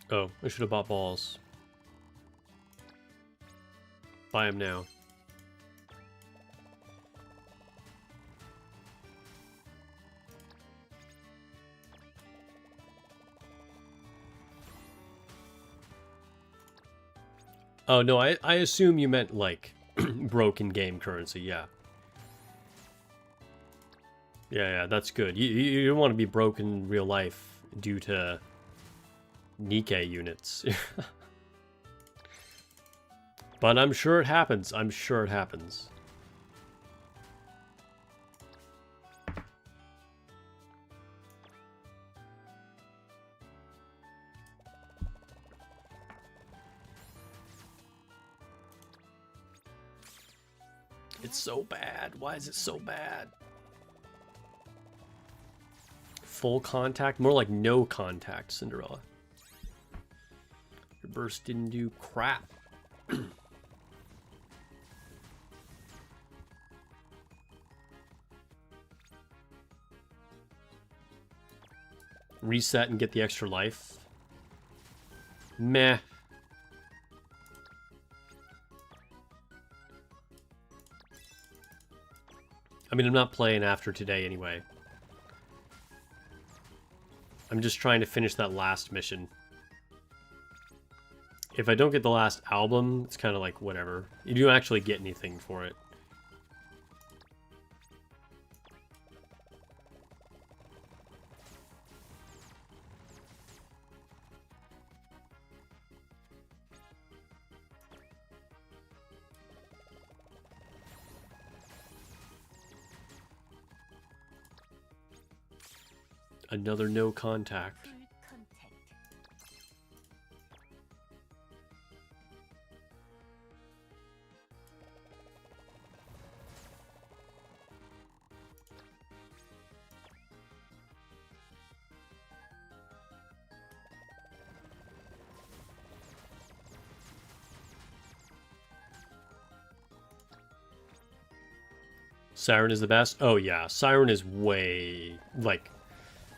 Speaker 1: Oh, I should have bought balls. Buy them now. Oh, no, I assume you meant, like, broken game currency, yeah. Yeah, that's good. You don't want to be broke in real life due to Nikke units. But I'm sure it happens. I'm sure it happens. It's so bad. Why is it so bad? Full contact? More like no contact, Cinderella. Your burst didn't do crap. Reset and get the extra life. Meh. I mean, I'm not playing after today anyway. I'm just trying to finish that last mission. If I don't get the last album, it's kind of like whatever. You don't actually get anything for it. Another no contact. Siren is the best? Oh yeah, Siren is way, like,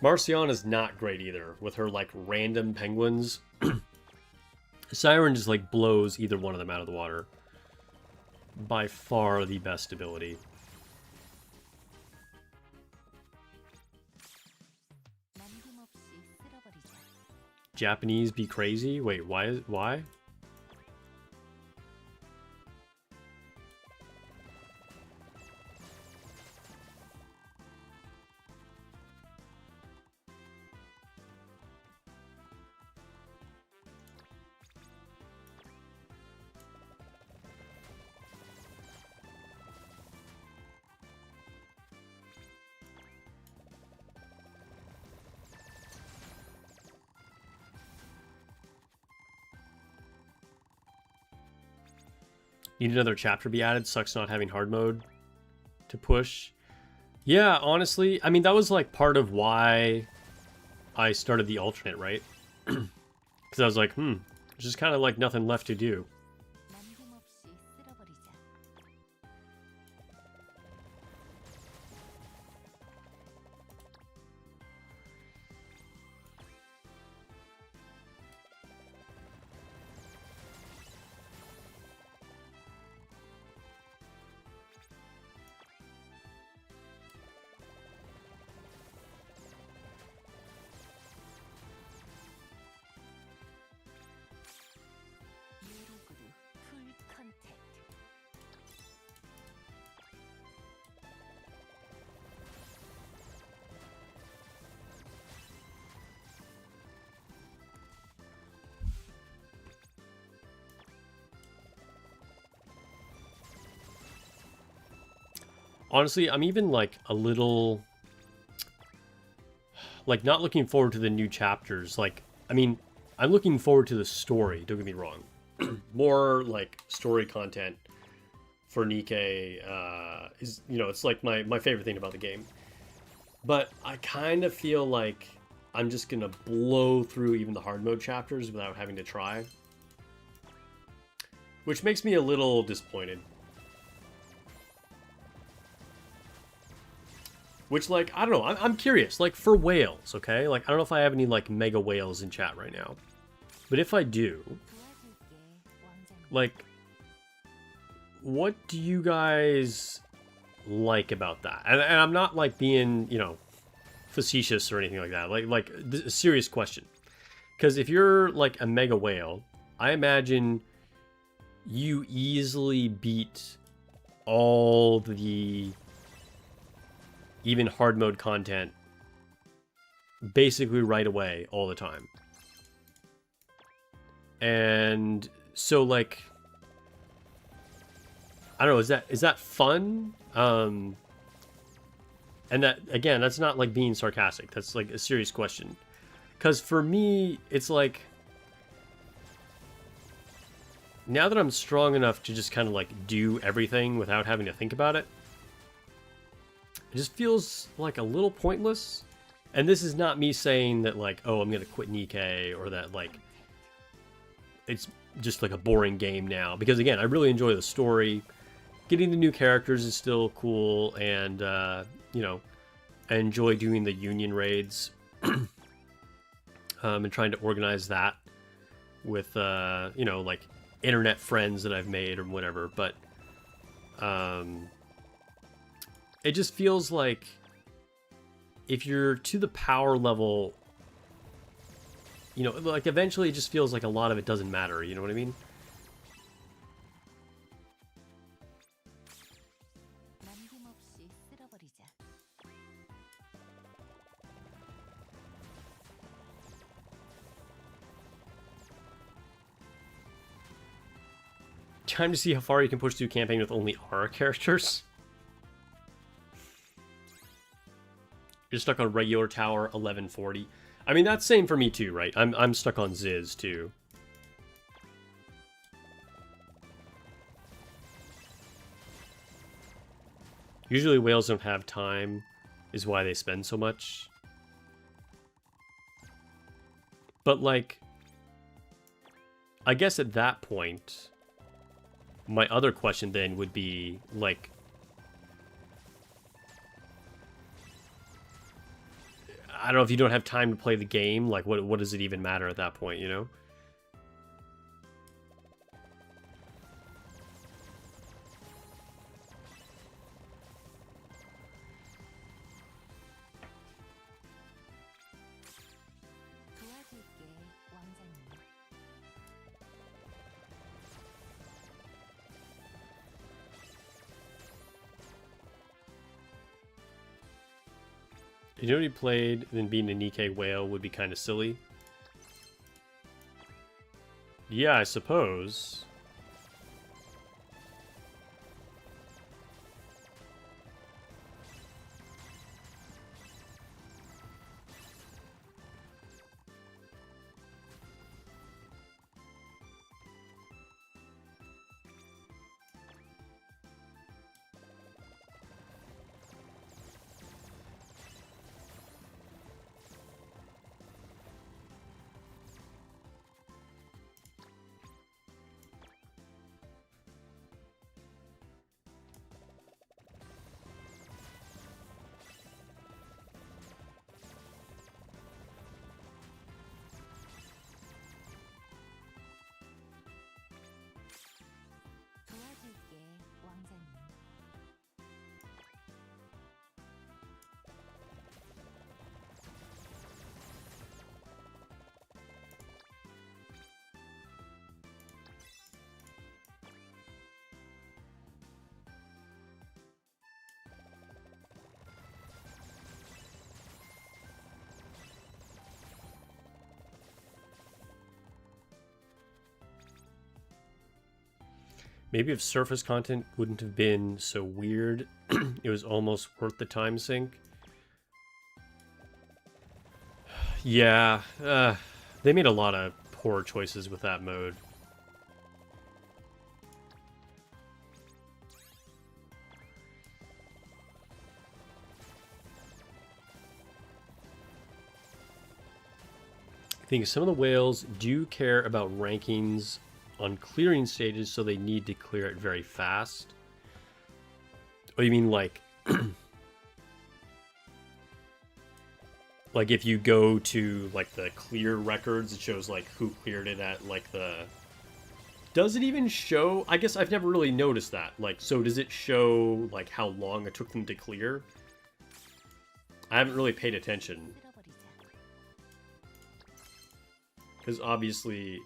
Speaker 1: Marcion is not great either, with her, like, random penguins. Siren just, like, blows either one of them out of the water. By far the best ability. Japanese be crazy? Wait, why? Need another chapter be added. Sucks not having hard mode to push. Yeah, honestly, I mean, that was like part of why I started the alternate, right? Because I was like, there's just kind of like nothing left to do. Honestly, I'm even like a little like not looking forward to the new chapters. Like, I mean, I'm looking forward to the story, don't get me wrong. More like story content for Nikke is, you know, it's like my favorite thing about the game. But I kind of feel like I'm just gonna blow through even the hard mode chapters without having to try. Which makes me a little disappointed. Which, like, I don't know, I'm curious, like, for whales, okay? Like, I don't know if I have any, like, mega whales in chat right now. But if I do, like, what do you guys like about that? And I'm not, like, being, you know, facetious or anything like that. Like a serious question. Because if you're, like, a mega whale, I imagine you easily beat all the even hard mode content basically right away all the time. And so, like, I don't know, is that fun? And that, again, that's not like being sarcastic, that's like a serious question. Because for me, it's like, now that I'm strong enough to just kind of like do everything without having to think about it, it just feels like a little pointless. And this is not me saying that, like, oh, I'm going to quit Nikke, or that, like, it's just, like, a boring game now. Because, again, I really enjoy the story. Getting the new characters is still cool, and, you know, I enjoy doing the Union raids. And trying to organize that with, you know, like, internet friends that I've made or whatever. But, it just feels like if you're to the power level, you know, like eventually it just feels like a lot of it doesn't matter, you know what I mean? Time to see how far you can push through campaign with only Aura characters. You're stuck on regular tower 1140. I mean, that's same for me too, right? I'm stuck on Ziz too. Usually whales don't have time, is why they spend so much. But like, I guess at that point, my other question then would be like, I don't know, if you don't have time to play the game, like what does it even matter at that point, you know? If you already played, then being a Nikke whale would be kind of silly. Yeah, I suppose. Maybe if surface content wouldn't have been so weird, it was almost worth the time sink. Yeah, they made a lot of poor choices with that mode. I think some of the whales do care about rankings on clearing stages, so they need to clear it very fast. Oh, you mean like... like if you go to like the clear records, it shows like who cleared it at like the... Does it even show? I guess I've never really noticed that. Like, so does it show like how long it took them to clear? I haven't really paid attention. Because obviously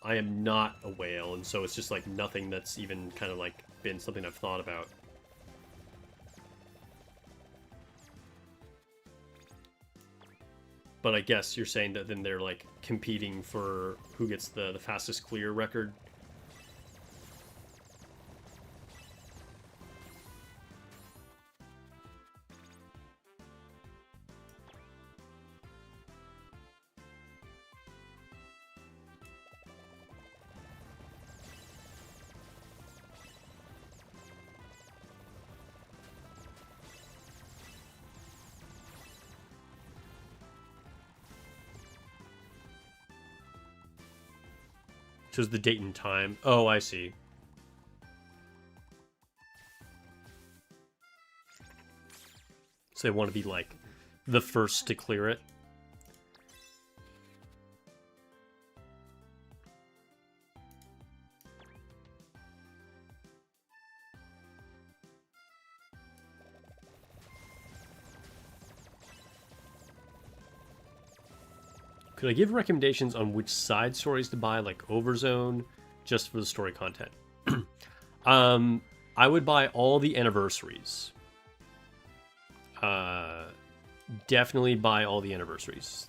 Speaker 1: I am not a whale, and so it's just like nothing that's even kind of like been something I've thought about. But I guess you're saying that then they're like competing for who gets the fastest clear record. Shows the date and time. Oh, I see. So they want to be like the first to clear it. Could I give recommendations on which side stories to buy, like Overzone, just for the story content? I would buy all the anniversaries. Definitely buy all the anniversaries.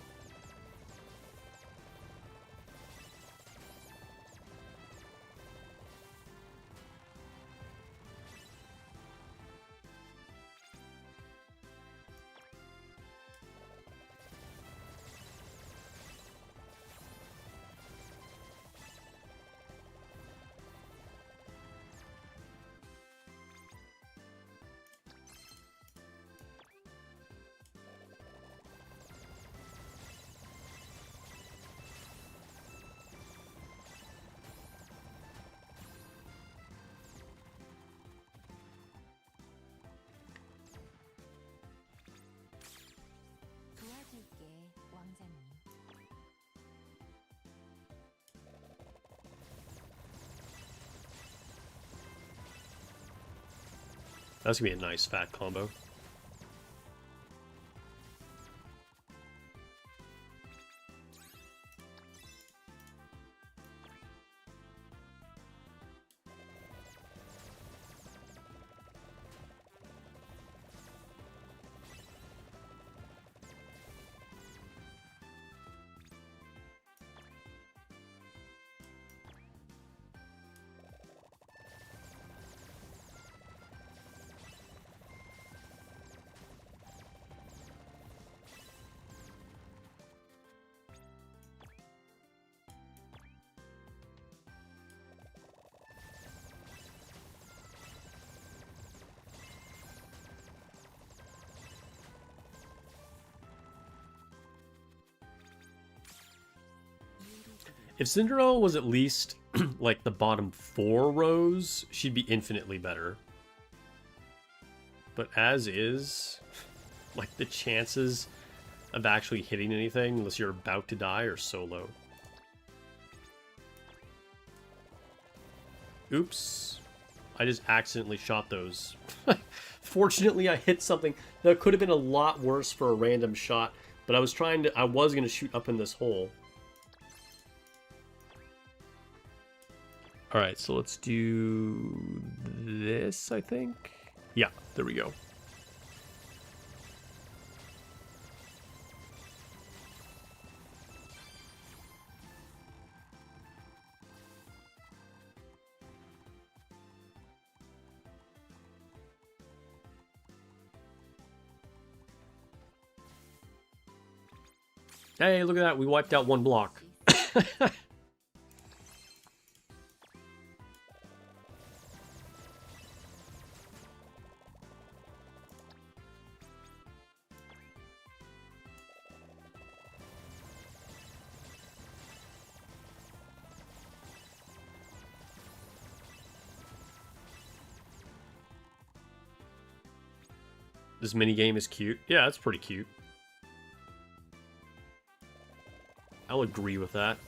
Speaker 1: That's gonna be a nice fat combo. If Cinderella was at least like the bottom 4 rows, she'd be infinitely better. But as is, like the chances of actually hitting anything, unless you're about to die, are so low. Oops. I just accidentally shot those. Fortunately, I hit something that could have been a lot worse for a random shot, but I was going to shoot up in this hole. Alright, so let's do this, I think. Yeah, there we go. Hey, look at that. We wiped out one block. This minigame is cute. Yeah, it's pretty cute. I'll agree with that.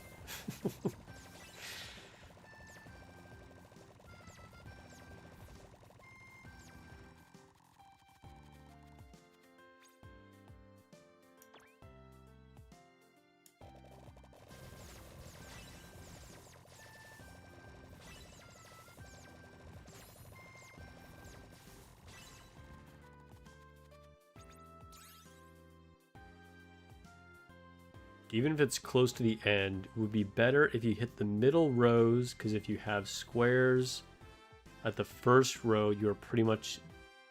Speaker 1: Even if it's close to the end, it would be better if you hit the middle rows, because if you have squares at the first row, you're pretty much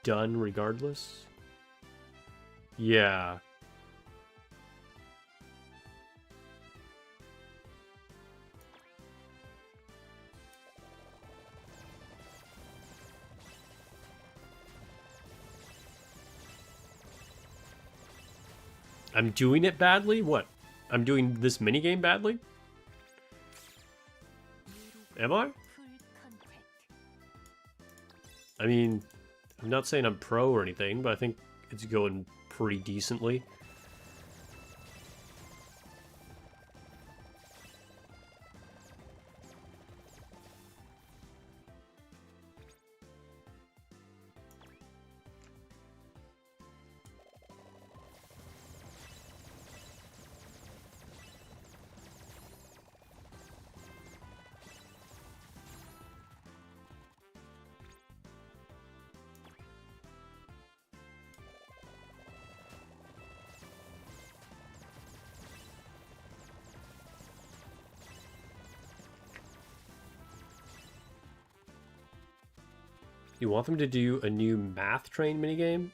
Speaker 1: done regardless. Yeah. I'm doing it badly? What? I'm doing this minigame badly? Am I? I mean, I'm not saying I'm pro or anything, but I think it's going pretty decently. You want them to do a new math train minigame?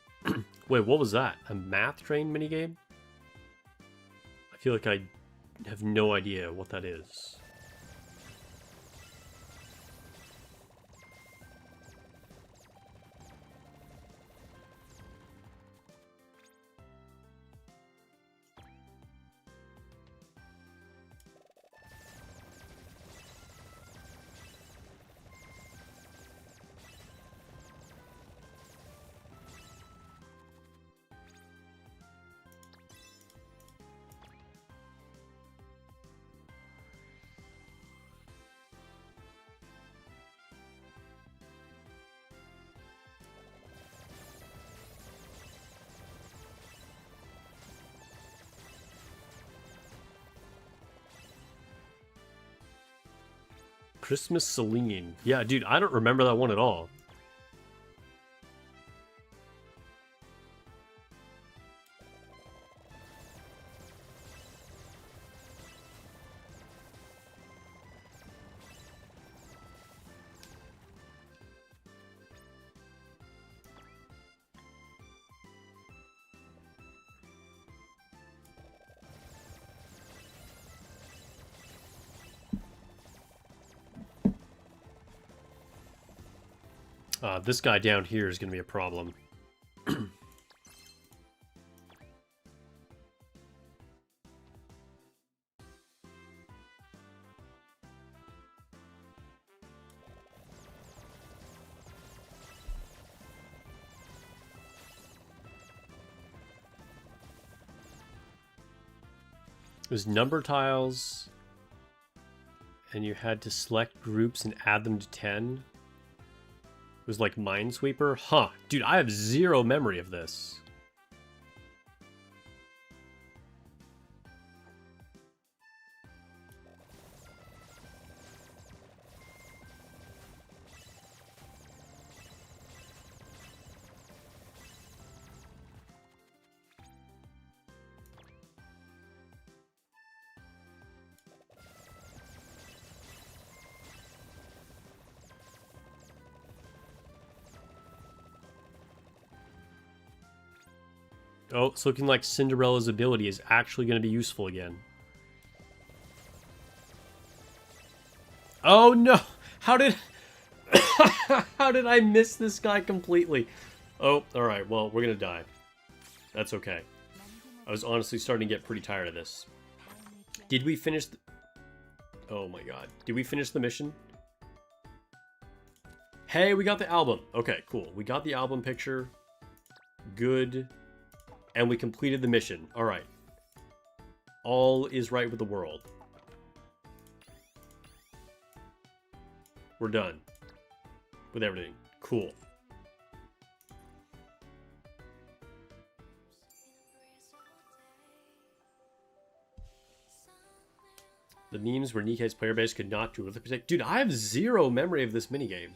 Speaker 1: Wait, what was that? A math train minigame? I feel like I have no idea what that is. Christmas Celine. Yeah, dude, I don't remember that one at all. This guy down here is going to be a problem. There's number tiles, and you had to select groups and add them to 10. It was like Minesweeper? Huh. Dude, I have zero memory of this. Oh, it's looking like Cinderella's ability is actually going to be useful again. Oh no! How did... How did I miss this guy completely? Oh, alright, well, we're going to die. That's okay. I was honestly starting to get pretty tired of this. Did we finish... Oh my god. Did we finish the mission? Hey, we got the album. Okay, cool. We got the album picture. Good. And we completed the mission. Alright. All is right with the world. We're done. With everything. Cool. The memes where Nikke's player base could not do with the protect. Dude, I have zero memory of this minigame.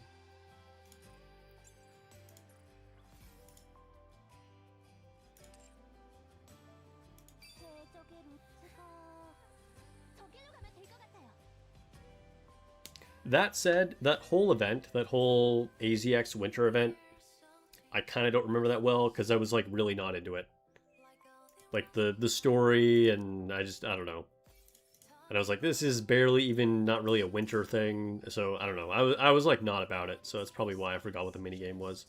Speaker 1: That said, that whole event, that whole AZX winter event, I kind of don't remember that well because I was like really not into it. Like the story, and I don't know. And I was like, this is barely even not really a winter thing, so I don't know. I was like not about it, so that's probably why I forgot what the minigame was.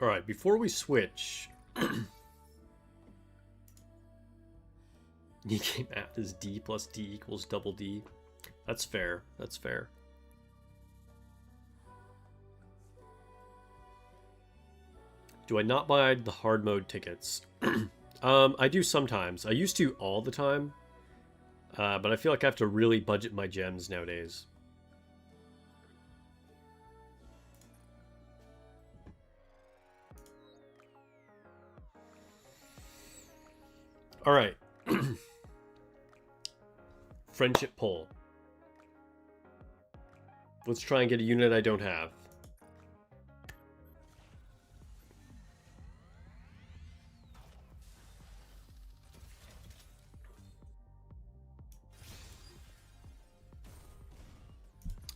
Speaker 1: Alright, before we switch... Nikke math is D plus D equals double D. That's fair. That's fair. Do I not buy the hard mode tickets? I do sometimes. I used to all the time. But I feel like I have to really budget my gems nowadays. Alright. Friendship pull. Let's try and get a unit I don't have.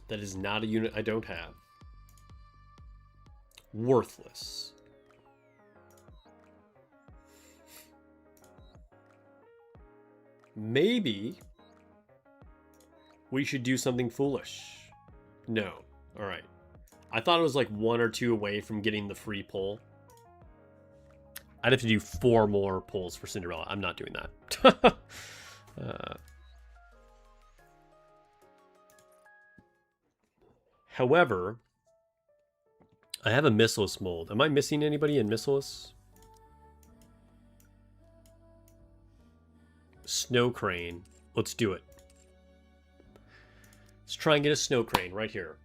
Speaker 1: That is not a unit I don't have. Worthless. Maybe we should do something foolish. No. All right. I thought it was like 1 or 2 away from getting the free pull. I'd have to do 4 more pulls for Cinderella. I'm not doing that. However, I have a Missilus mold. Am I missing anybody in Missilus? Snow Crane. Let's do it. Let's try and get a Snow Crane right here.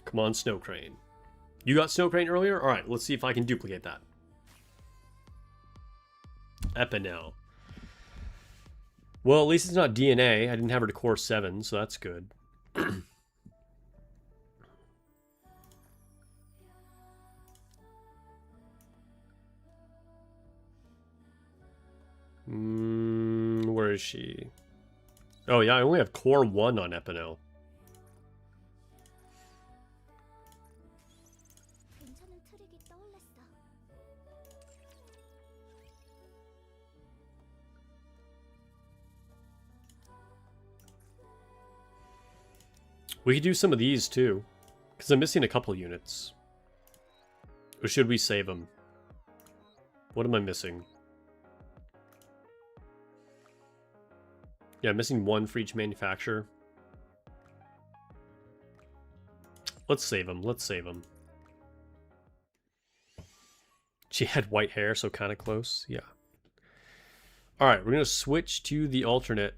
Speaker 1: Come on, Snow Crane. You got Snow Crane earlier? All right, let's see if I can duplicate that. Epinel. Well, at least it's not DNA. I didn't have her to core 7, so that's good. Where is she? Oh yeah, I only have core 1 on Epinel. We could do some of these too, because I'm missing a couple units. Or should we save them? What am I missing? Yeah, I'm missing 1 for each manufacturer. Let's save them. Let's save them. She had white hair, so kind of close. Yeah. All right, we're going to switch to the alternate.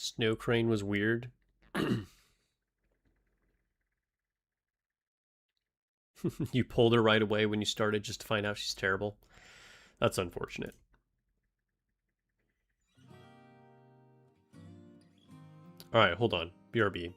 Speaker 1: Snow Crane was weird. You pulled her right away when you started just to find out she's terrible. That's unfortunate. All right, hold on. BRB.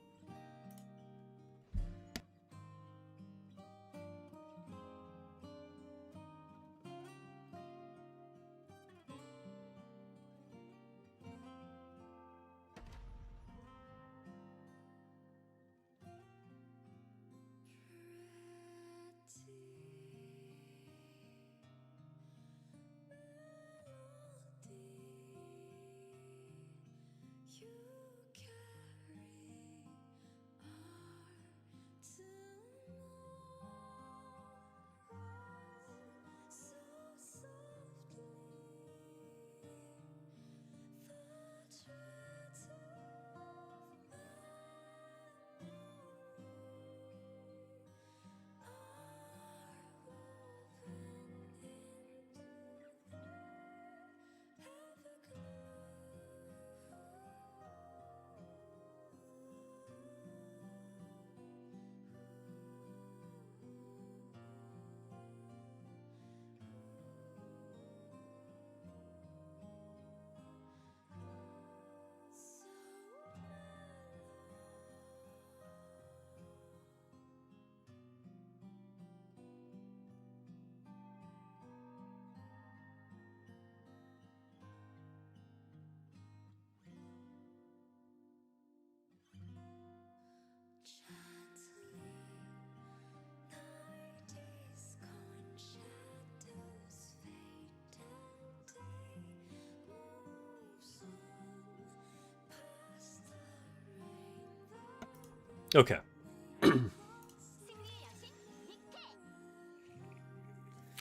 Speaker 1: Okay.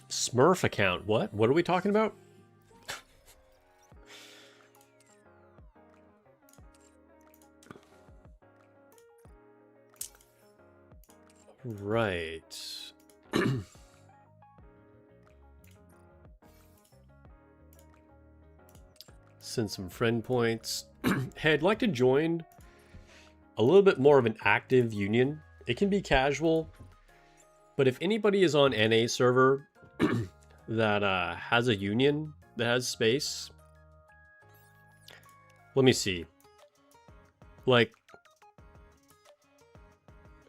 Speaker 1: Smurf account. What? What are we talking about? Right. Send some friend points. Hey, I'd like to join a little bit more of an active union. It can be casual, but if anybody is on NA server that has a union that has space, let me see. Like,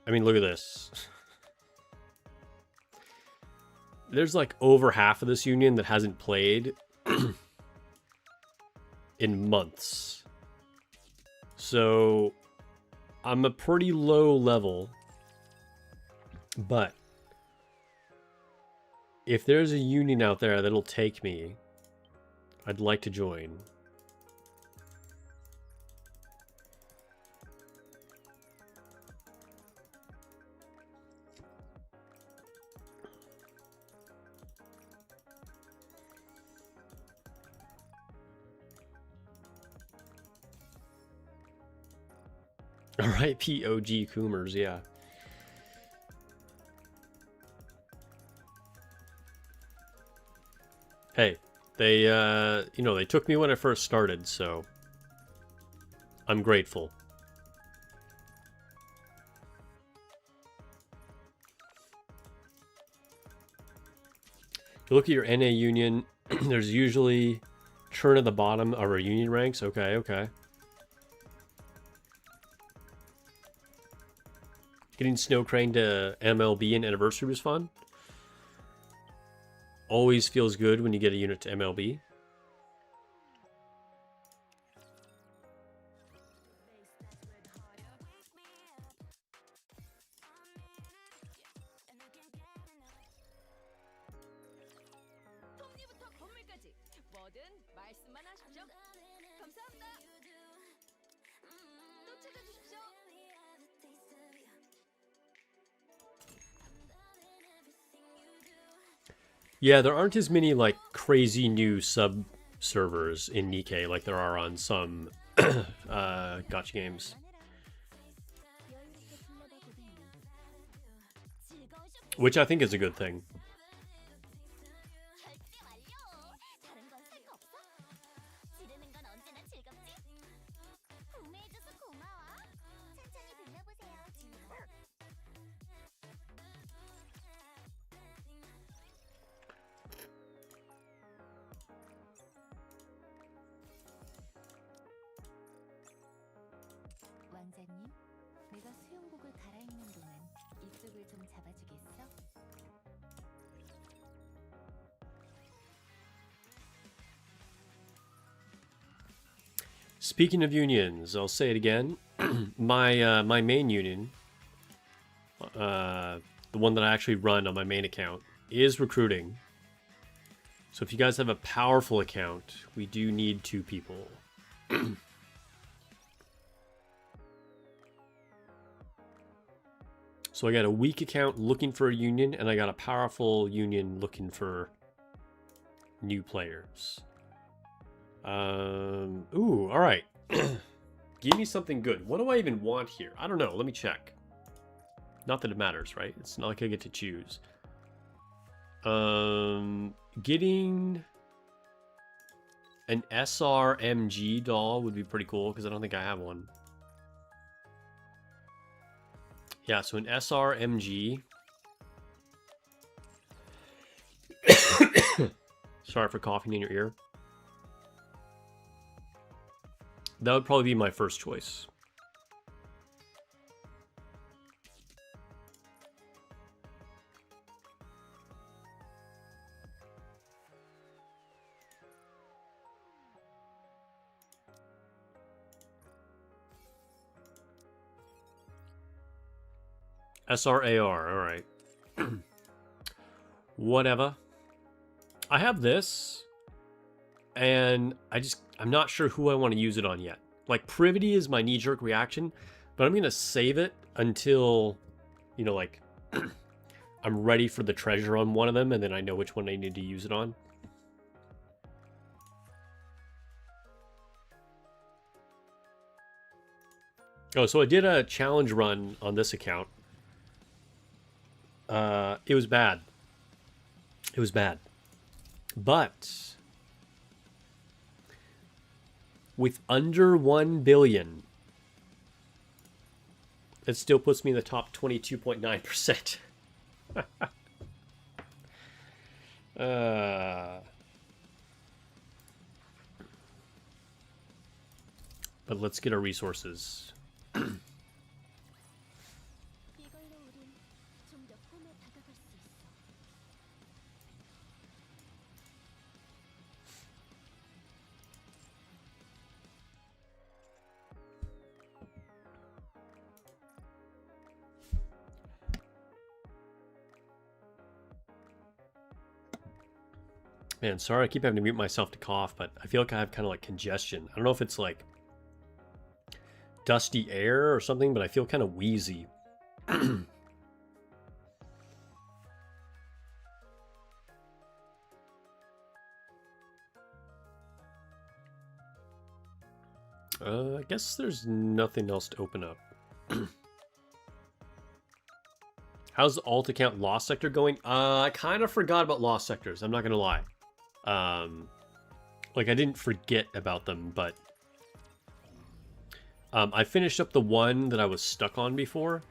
Speaker 1: I mean, look at this. There's like over half of this union that hasn't played in months. So I'm a pretty low level, but if there's a union out there that'll take me, I'd like to join. R.I.P. OG Coomers, yeah. Hey, they, you know, they took me when I first started, so I'm grateful. If you look at your NA union, there's usually churn at the bottom of our union ranks. Okay, okay. Getting Snow Crane to MLB and Anniversary was fun. Always feels good when you get a unit to MLB. Yeah, there aren't as many like crazy new sub servers in Nikke like there are on some gacha games. Which I think is a good thing.
Speaker 2: 왕자님, 내가 수영복을 갈아입는 동안 이쪽을 좀 잡아주겠어?
Speaker 1: Speaking of unions, I'll say it again. My main union, the one that I actually run on my main account, is recruiting. So if you guys have a powerful account, we do need 2 people. So I got a weak account looking for a union, and I got a powerful union looking for new players. Ooh, all right. Give me something good. What do I even want here? I don't know. Let me check. Not that it matters, right? It's not like I get to choose. Getting an SRMG doll would be pretty cool because I don't think I have one. Yeah, so an SRMG. Sorry for coughing in your ear. That would probably be my first choice. SRAR, alright. Whatever. I have this, and I'm not sure who I want to use it on yet. Like, Privity is my knee-jerk reaction, but I'm going to save it until, you know, like I'm ready for the treasure on one of them, and then I know which one I need to use it on. Oh, so I did a challenge run on this account. It was bad. It was bad. But with under 1 billion, it still puts me in the top 22.9%. But let's get our resources.
Speaker 2: 이걸로 우린 좀 더 꿈에 다가갈 수 있어.
Speaker 1: Man, sorry I keep having to mute myself to cough, but I feel like I have kind of like congestion. I don't know if it's like dusty air or something, but I feel kind of wheezy. I guess there's nothing else to open up. How's the alt account Lost Sector going? I kind of forgot about Lost Sectors, I'm not gonna lie. Like I didn't forget about them, but I finished up the one that I was stuck on before.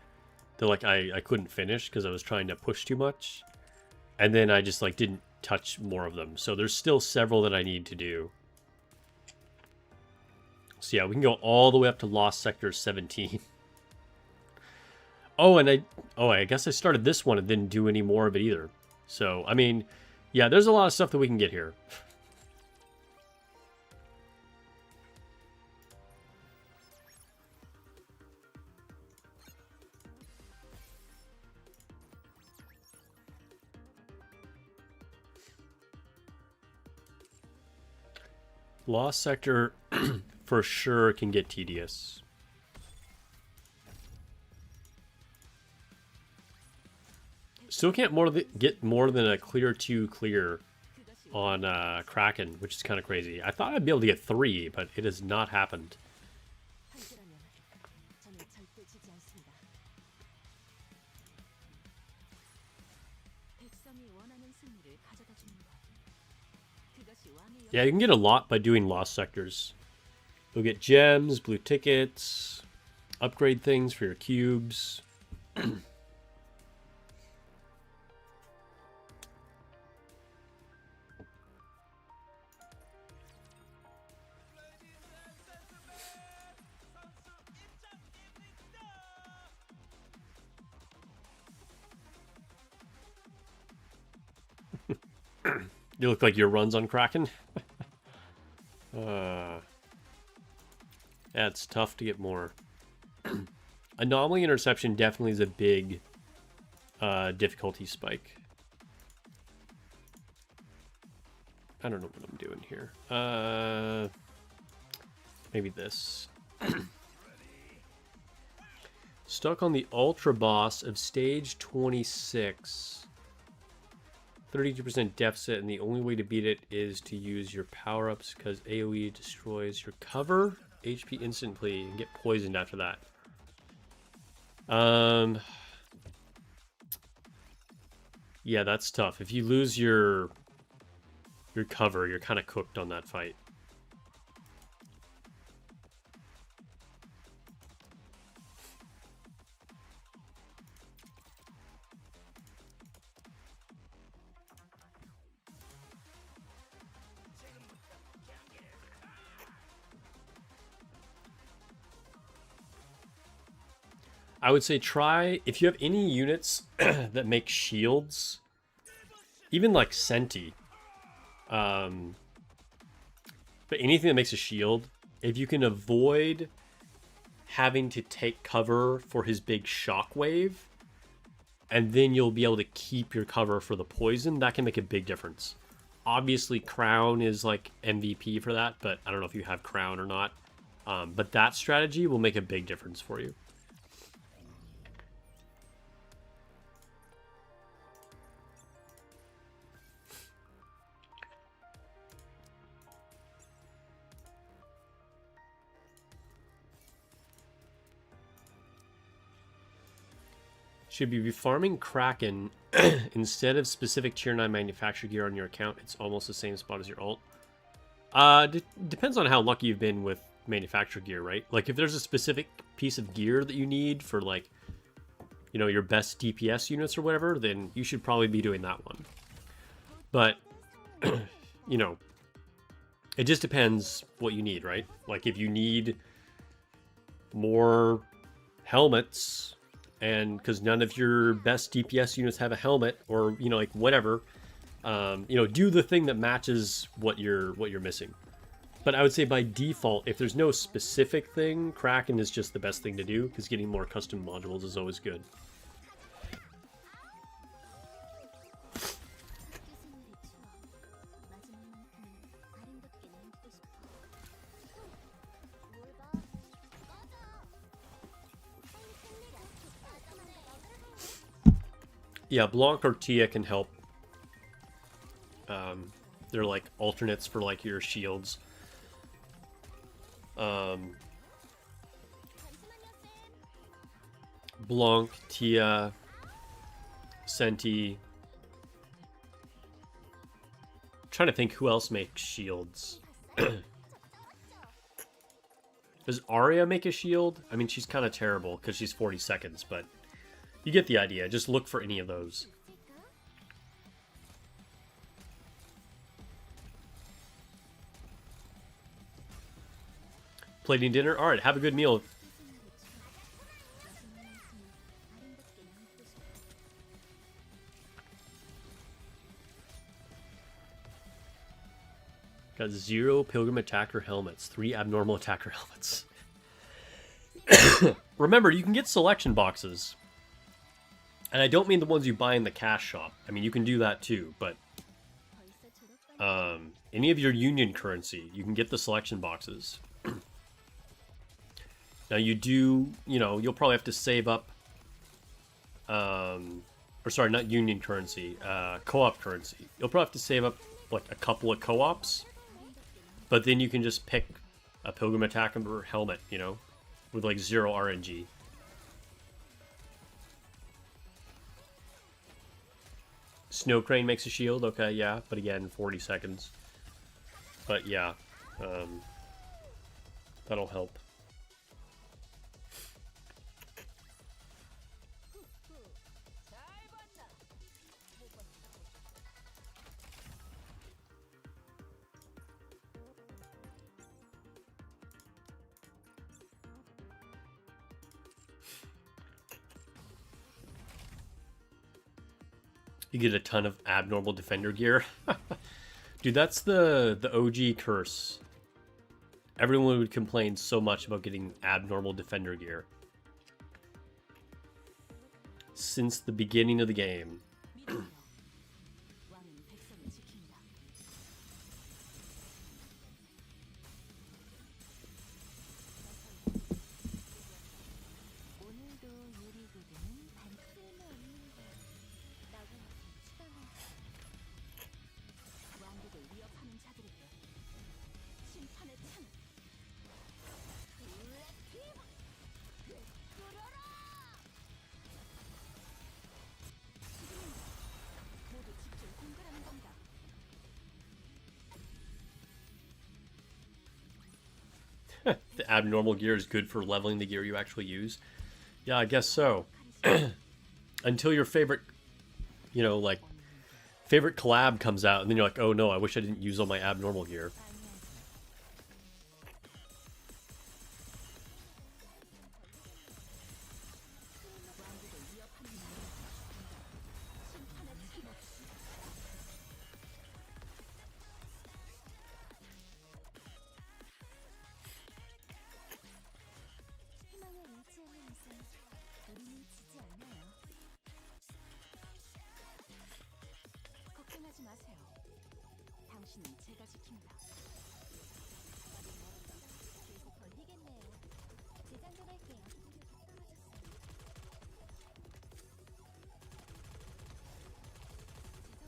Speaker 1: That like I couldn't finish because I was trying to push too much. And then I just like didn't touch more of them. So there's still several that I need to do. So yeah, we can go all the way up to Lost Sector 17. Oh, and I guess I started this one and didn't do any more of it either. So, I mean, yeah, there's a lot of stuff that we can get here. Lost Sector for sure can get tedious. Still can't get more than a clear 2 clear on Kraken, which is kind of crazy. I thought I'd be able to get 3, but it has not happened.
Speaker 2: 저는 절대 지지 않습니다. 백성이 원하는 승리를 가져다 주는 것. 그것이 왕의
Speaker 1: Yeah, you can get a lot by doing Lost Sectors. You'll get gems, blue tickets, upgrade things for your cubes. You look like your runs on Kraken. Yeah, it's tough to get more. Anomaly Interception definitely is a big difficulty spike. I don't know what I'm doing here. Maybe this. Stuck on the Ultra Boss of Stage 26. 32% deficit, and the only way to beat it is to use your power-ups because AoE destroys your cover, HP instantly, and get poisoned after that. Yeah, that's tough. If you lose your cover, you're kind of cooked on that fight. I would say try, if you have any units that make shields, even like Senti, but anything that makes a shield, if you can avoid having to take cover for his big shockwave, and then you'll be able to keep your cover for the poison, that can make a big difference. Obviously, Crown is like MVP for that, but I don't know if you have Crown or not. But that strategy will make a big difference for you. Should you be farming Kraken instead of specific tier 9 manufacturer gear on your account? It's almost the same spot as your alt. Depends on how lucky you've been with manufacturer gear, right? Like if there's a specific piece of gear that you need for like, you know, your best DPS units or whatever, then you should probably be doing that one. But, you know, it just depends what you need, right? Like if you need more helmets, and because none of your best DPS units have a helmet, or you know, like whatever, you know, do the thing that matches what you're missing. But I would say by default, if there's no specific thing, Kraken is just the best thing to do, because getting more custom modules is always good. Yeah, Blanc or Tia can help. They're like alternates for like your shields. Blanc, Tia, Senti. Trying to think who else makes shields. Does Arya make a shield? I mean, she's kind of terrible because she's 40 seconds, but you get the idea. Just look for any of those. Plating dinner? Alright, have a good meal. Got 0 Pilgrim Attacker helmets, 3 Abnormal Attacker helmets. Remember, you can get selection boxes. And I don't mean the ones you buy in the cash shop. I mean, you can do that too, but any of your union currency, you can get the selection boxes. Now you do, you know, you'll probably have to save up, or sorry, not union currency, co-op currency. You'll probably have to save up like a couple of co-ops, but then you can just pick a Pilgrim Attacker helmet, you know, with like 0 RNG. Snow Crane makes a shield, okay, yeah, but again, 40 seconds. But yeah, that'll help. You get a ton of abnormal defender gear. Dude, that's the OG curse. Everyone would complain so much about getting abnormal defender gear. Since the beginning of the game. The abnormal gear is good for leveling the gear you actually use. Yeah, I guess so. Until your favorite, you know, like, favorite collab comes out, and then you're like, oh no, I wish I didn't use all my abnormal gear.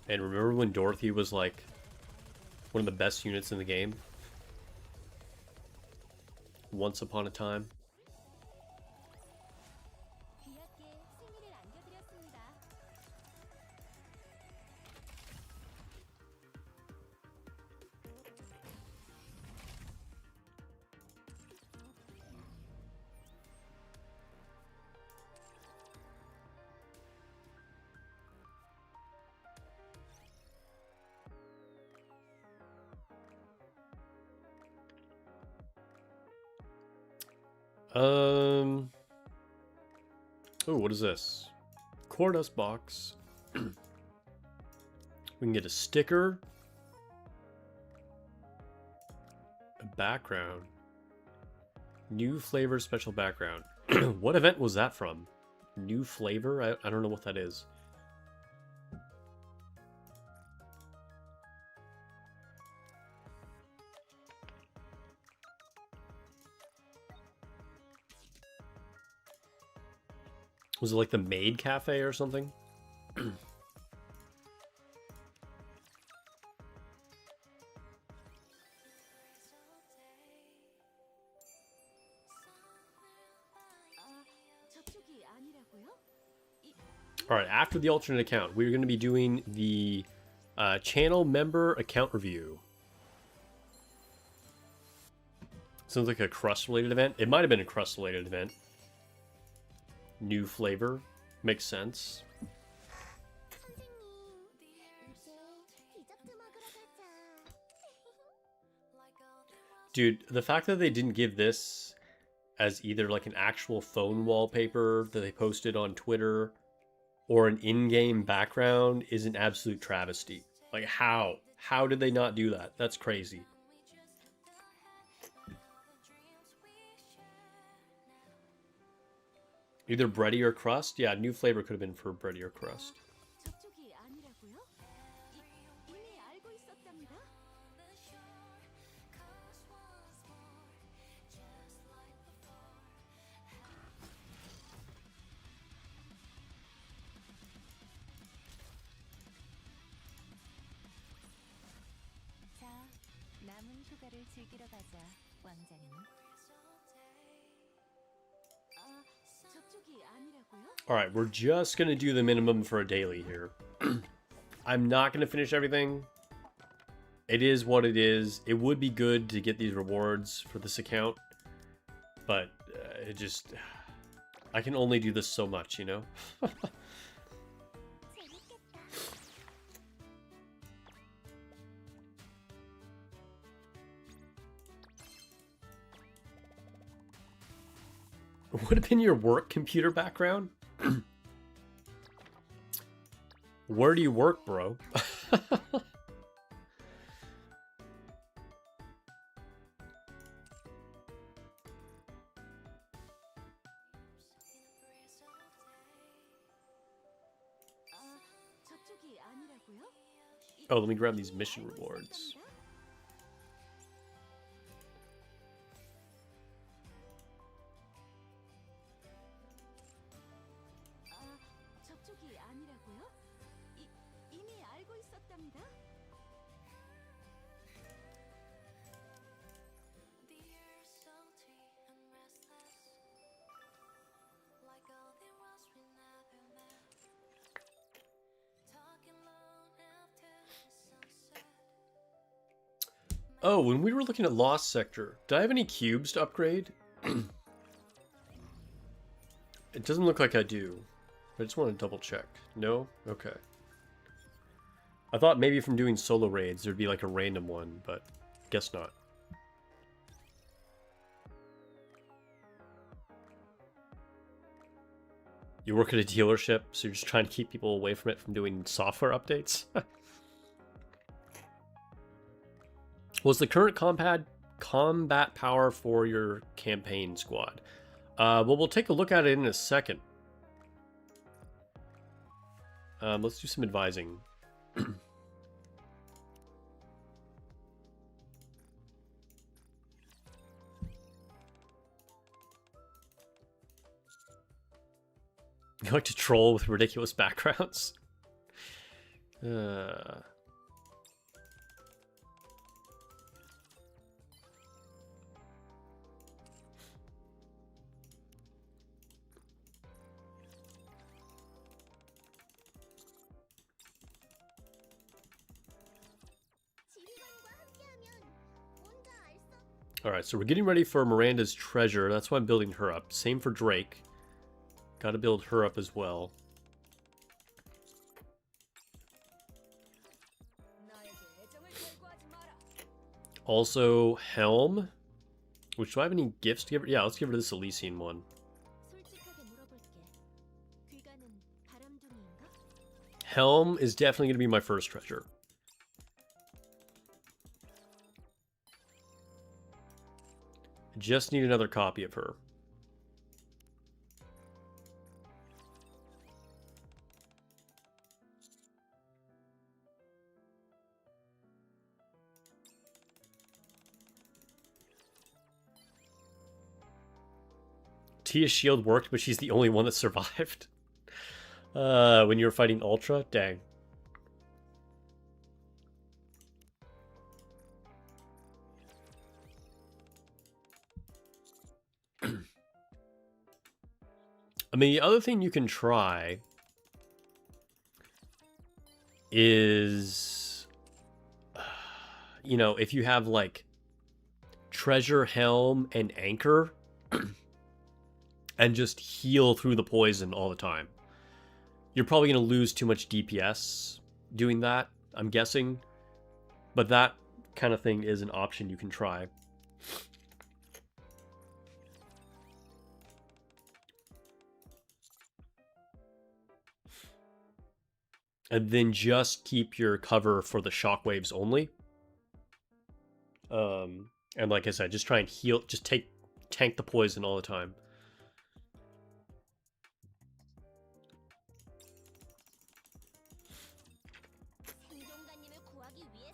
Speaker 1: And remember when Dorothy was like one of the best units in the game? Once upon a time. Oh, what is this? Cordus box. We can get a sticker. A background. New flavor special background. What event was that from? New flavor? I don't know what that is. Was it like the Maid Cafe or something? Alright, after the alternate account, we're going to be doing the channel member account review. Sounds like a crust-related event. It might have been a crust-related event. New flavor. Makes sense. Dude, the fact that they didn't give this as either like an actual phone wallpaper that they posted on Twitter or an in-game background is an absolute travesty. Like, how? How did they not do that? That's crazy. Either bready or crust? Yeah, new flavor could have been for bready or crust. Alright, we're just going to do the minimum for a daily here. I'm not going to finish everything. It is what it is. It would be good to get these rewards for this account. But it just... I can only do this so much, you know? Would have been your work computer background? Where do you work, bro? Oh, let me grab these mission rewards. Oh, when we were looking at Lost Sector, do I have any cubes to upgrade? It doesn't look like I do. I just want to double check. No? Okay. I thought maybe from doing solo raids there'd be like a random one, but guess not. You work at a dealership, so you're just trying to keep people away from it from doing software updates? What's the current combat power for your campaign squad? Well, we'll take a look at it in a second. Let's do some advising. You like to troll with ridiculous backgrounds? Alright, so we're getting ready for Miranda's treasure. That's why I'm building her up. Same for Drake. Gotta build her up as well. Also, Helm. Which, do I have any gifts to give her? Yeah, let's give her this Elysian one.
Speaker 2: 솔직하게 물어볼게. 귀가는 바람둥이인가?
Speaker 1: Helm is definitely going to be my first treasure. I just need another copy of her. Tia's shield worked, but she's the only one that survived. When you were fighting Ultra? Dang. I mean, the other thing you can try is, you know, if you have, like, Treasure, Helm, and Anchor, and just heal through the poison all the time. You're probably going to lose too much DPS doing that, I'm guessing. But that kind of thing is an option you can try. And then just keep your cover for the shockwaves only. And like I said, just try and heal, just tank the poison all the time.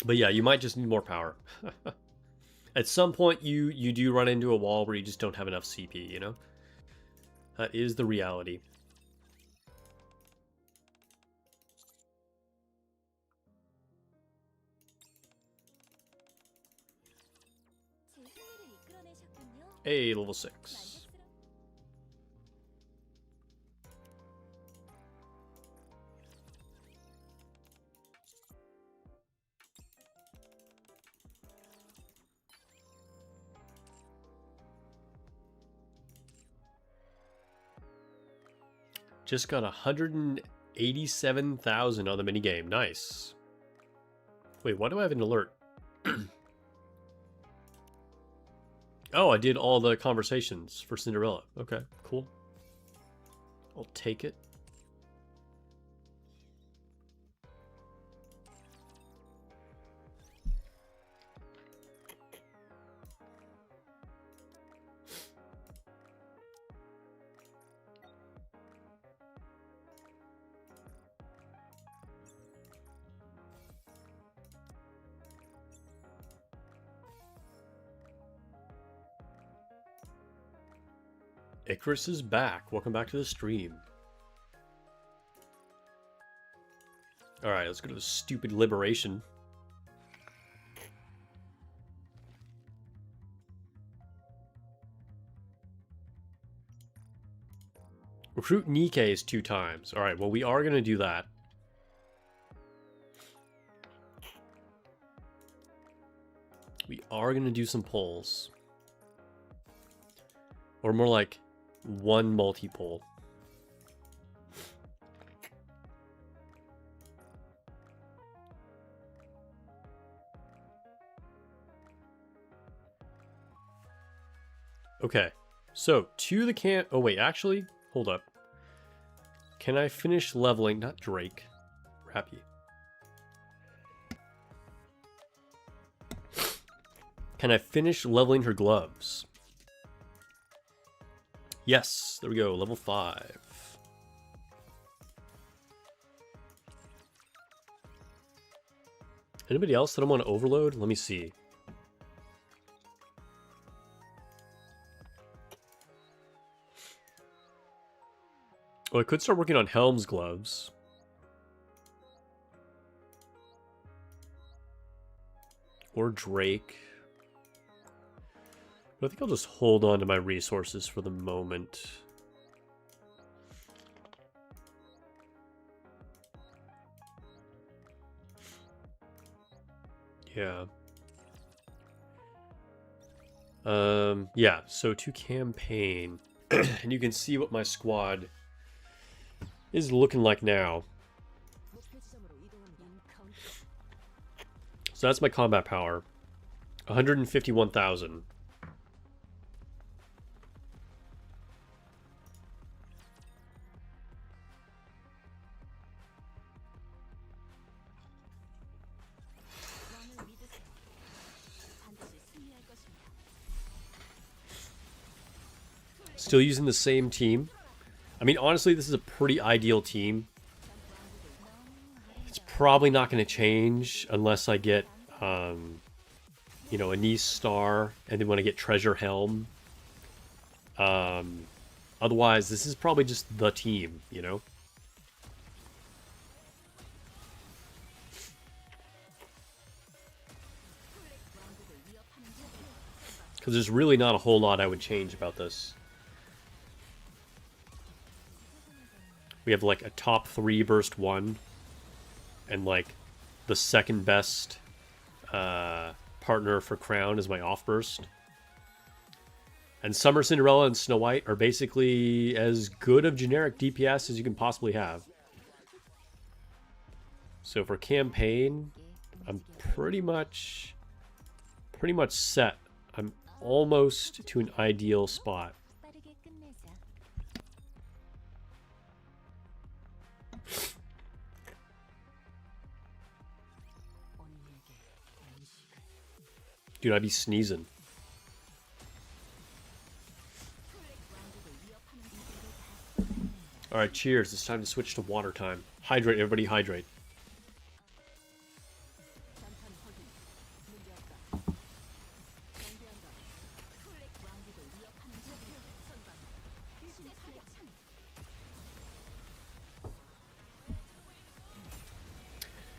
Speaker 1: But yeah, you might just need more power. At some point, you do run into a wall where you just don't have enough CP, you know? That is the reality. Hey, level 6. Just got 187,000 on the minigame. Nice. Wait, why do I have an alert? Oh, I did all the conversations for Cinderella. Okay, cool. I'll take it. Icarus is back. Welcome back to the stream. Alright, let's go to the stupid liberation. Recruit Nikke is 2 times. Alright, well, we are going to do that. We are going to do some polls. Or more like 1 multi-poll. Okay, so to the camp. Oh wait, actually, hold up. Can I finish leveling? Not Drake. Rappy. Can I finish leveling her gloves? Yes, there we go, level 5. Anybody else that I want to overload? Let me see. Oh, I could start working on Helm's gloves. Or Drake. But I think I'll just hold on to my resources for the moment. Yeah. Yeah, so to campaign. And you can see what my squad is looking like now. So that's my combat power. 151,000. Still using the same team. I mean, honestly, this is a pretty ideal team. It's probably not going to change unless I get, you know, a Nice Star, and then when I get Treasure Helm. Otherwise, this is probably just the team, you know? Because there's really not a whole lot I would change about this. We have like a top 3 burst 1, and like the second best partner for Crown is my off burst. And Summer Cinderella and Snow White are basically as good of generic DPS as you can possibly have. So for campaign, I'm pretty much set. I'm almost to an ideal spot. Dude, I'd be sneezing. Alright, cheers. It's time to switch to water time. Hydrate, everybody, hydrate.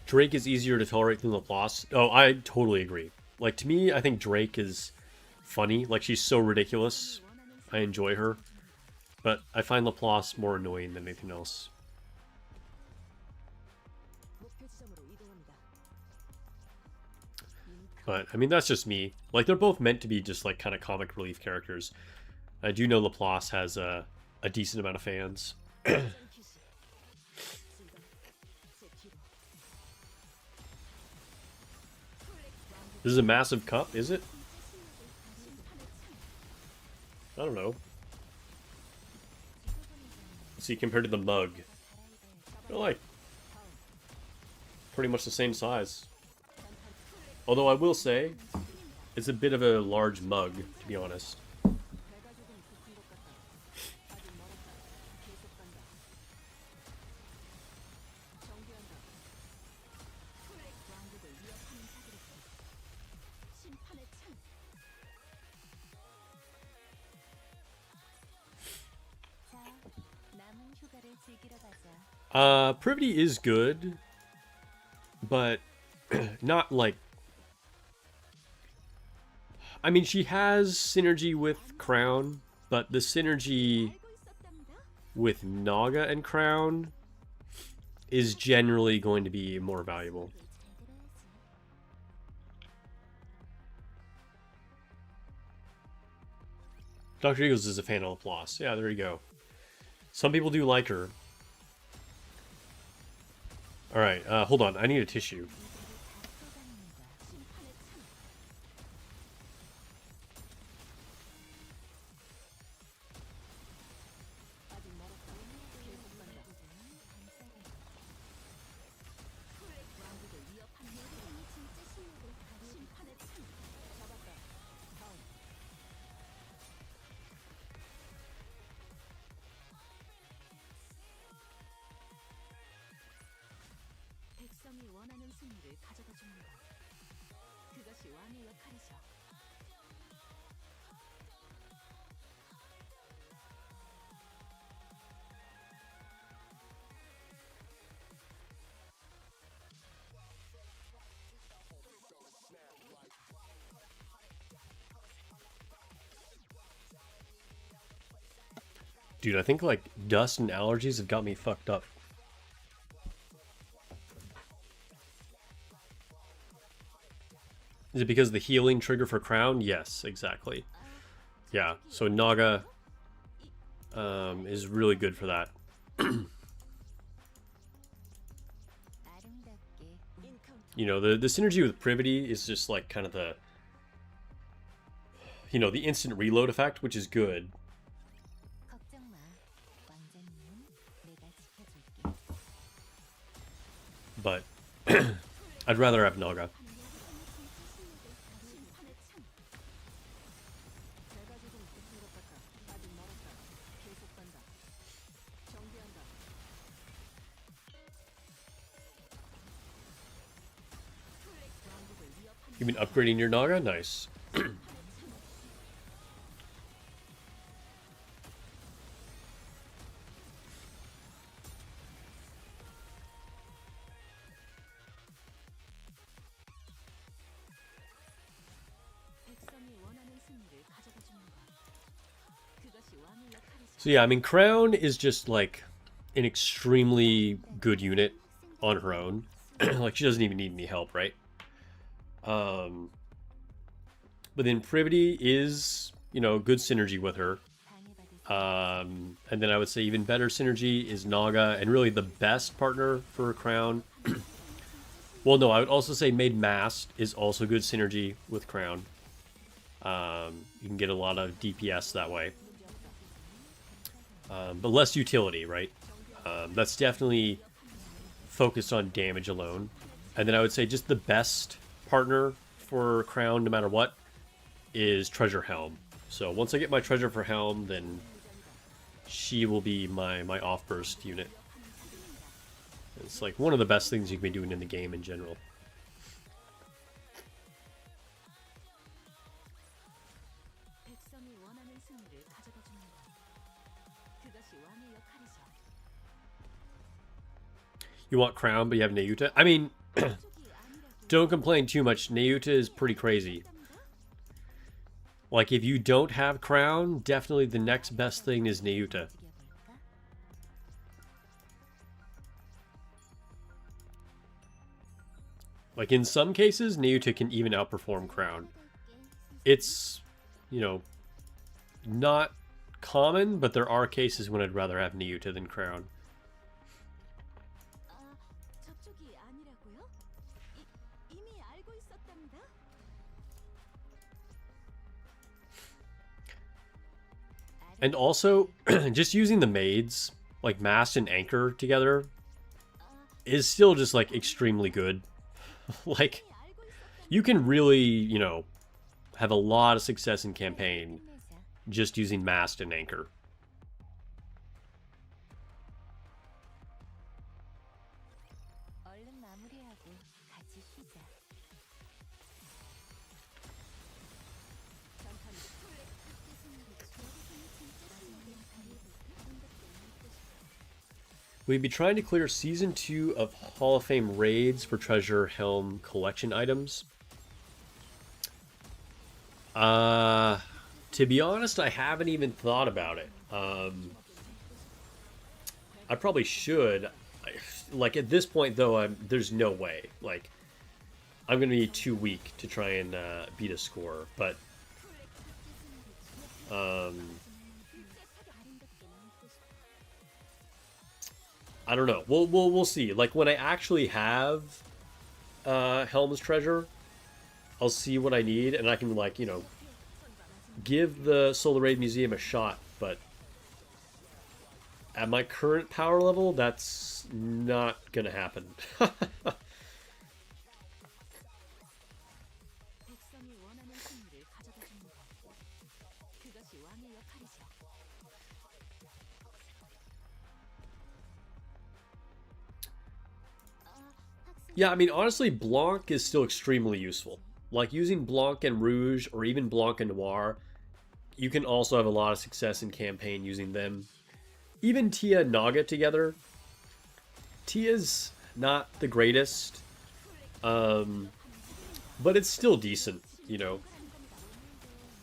Speaker 1: Drake is easier to tolerate than Laplace. Oh, I totally agree. Like, to me, I think Drake is funny. Like, she's so ridiculous. I enjoy her. But I find Laplace more annoying than anything else. But, I mean, that's just me. Like, they're both meant to be just, like, kind of comic relief characters. I do know Laplace has a decent amount of fans. This is a massive cup, is it? I don't know. Let's see, compared to the mug. They're like pretty much the same size. Although I will say, it's a bit of a large mug, to be honest. Privity is good, but not like... I mean, she has synergy with Crown, but the synergy with Naga and Crown is generally going to be more valuable. Dr. Eagles is a fan of Laplace. Yeah, there you go. Some people do like her. Alright, hold on. I need a tissue. Dude, I think, like, dust and allergies have got me fucked up. Is it because of the healing trigger for Crown? Yes, exactly. Yeah, so Naga is really good for that. You know, the synergy with Privity is just, like, kind of the... You know, the instant reload effect, which is good. But I'd rather have Naga. You've been upgrading your Naga? Nice. So yeah, I mean, Crown is just like an extremely good unit on her own. Like she doesn't even need any help, right? Um, but then Privity is, you know, good synergy with her. And then I would say even better synergy is Naga, and really the best partner for Crown. Well, no, I would also say Maid Mast is also good synergy with Crown. You can get a lot of DPS that way. But less utility, right? That's definitely focused on damage alone. And then I would say just the best partner for Crown, no matter what, is Treasure Helm. So once I get my treasure for Helm, then she will be my off-burst unit. It's like one of the best things you can be doing in the game in general. You want Crown, but you have Nayuta? I mean, don't complain too much. Nayuta is pretty crazy. Like, if you don't have Crown, definitely the next best thing is Nayuta. Like, in some cases, Nayuta can even outperform Crown. It's, you know, not common, but there are cases when I'd rather have Nayuta than Crown. And also, just using the maids, like Mast and Anchor together, is still just, like, extremely good. Like, you can really, you know, have a lot of success in campaign just using Mast and Anchor. We'd be trying to clear Season 2 of Hall of Fame raids for Treasure Helm collection items. To be honest, I haven't even thought about it. I probably should. Like, at this point, though, there's no way. Like, I'm going to be too weak to try and beat a score. But, I don't know. We'll see. Like, when I actually have Helm's Treasure, I'll see what I need, and I can, like, you know, give the Solar Raid Museum a shot, but at my current power level, that's not gonna happen. Yeah, I mean, honestly, Blanc is still extremely useful. Like, using Blanc and Rouge, or even Blanc and Noir, you can also have a lot of success in campaign using them. Even Tia and Naga together. Tia's not the greatest, but it's still decent, you know.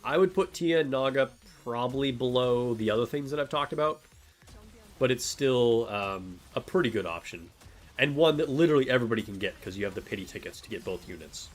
Speaker 1: I would put Tia and Naga probably below the other things that I've talked about, but it's still a pretty good option. And one that literally everybody can get, because you have the pity tickets to get both units.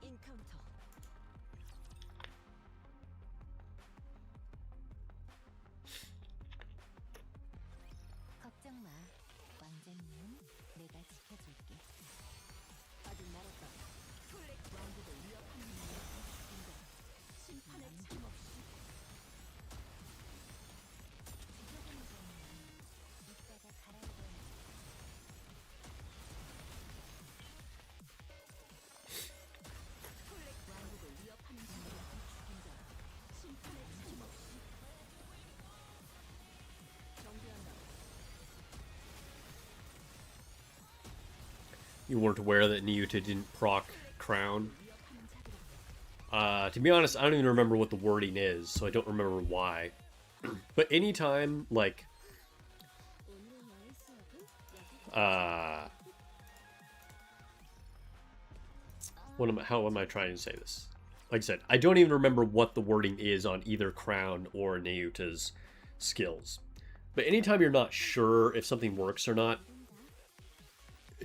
Speaker 2: 인카운터. 걱정 마. 왕자님은 내가 지켜줄게. 아직 멀었다. 플렉 왕국을 위협하는 놈은 심판의 참 없이. 죽여보는 거는 이따가 갈아입어야지. 플렉 왕국을 위협하는 놈은 심판의 참 없이. 정비한다.
Speaker 1: You weren't aware that Niuta didn't proc Crown. To be honest, I don't even remember what the wording is, so I don't remember why. But anytime, like, how am I trying to say this? Like I said, I don't even remember what the wording is on either Crown or Niuta's skills. But anytime you're not sure if something works or not,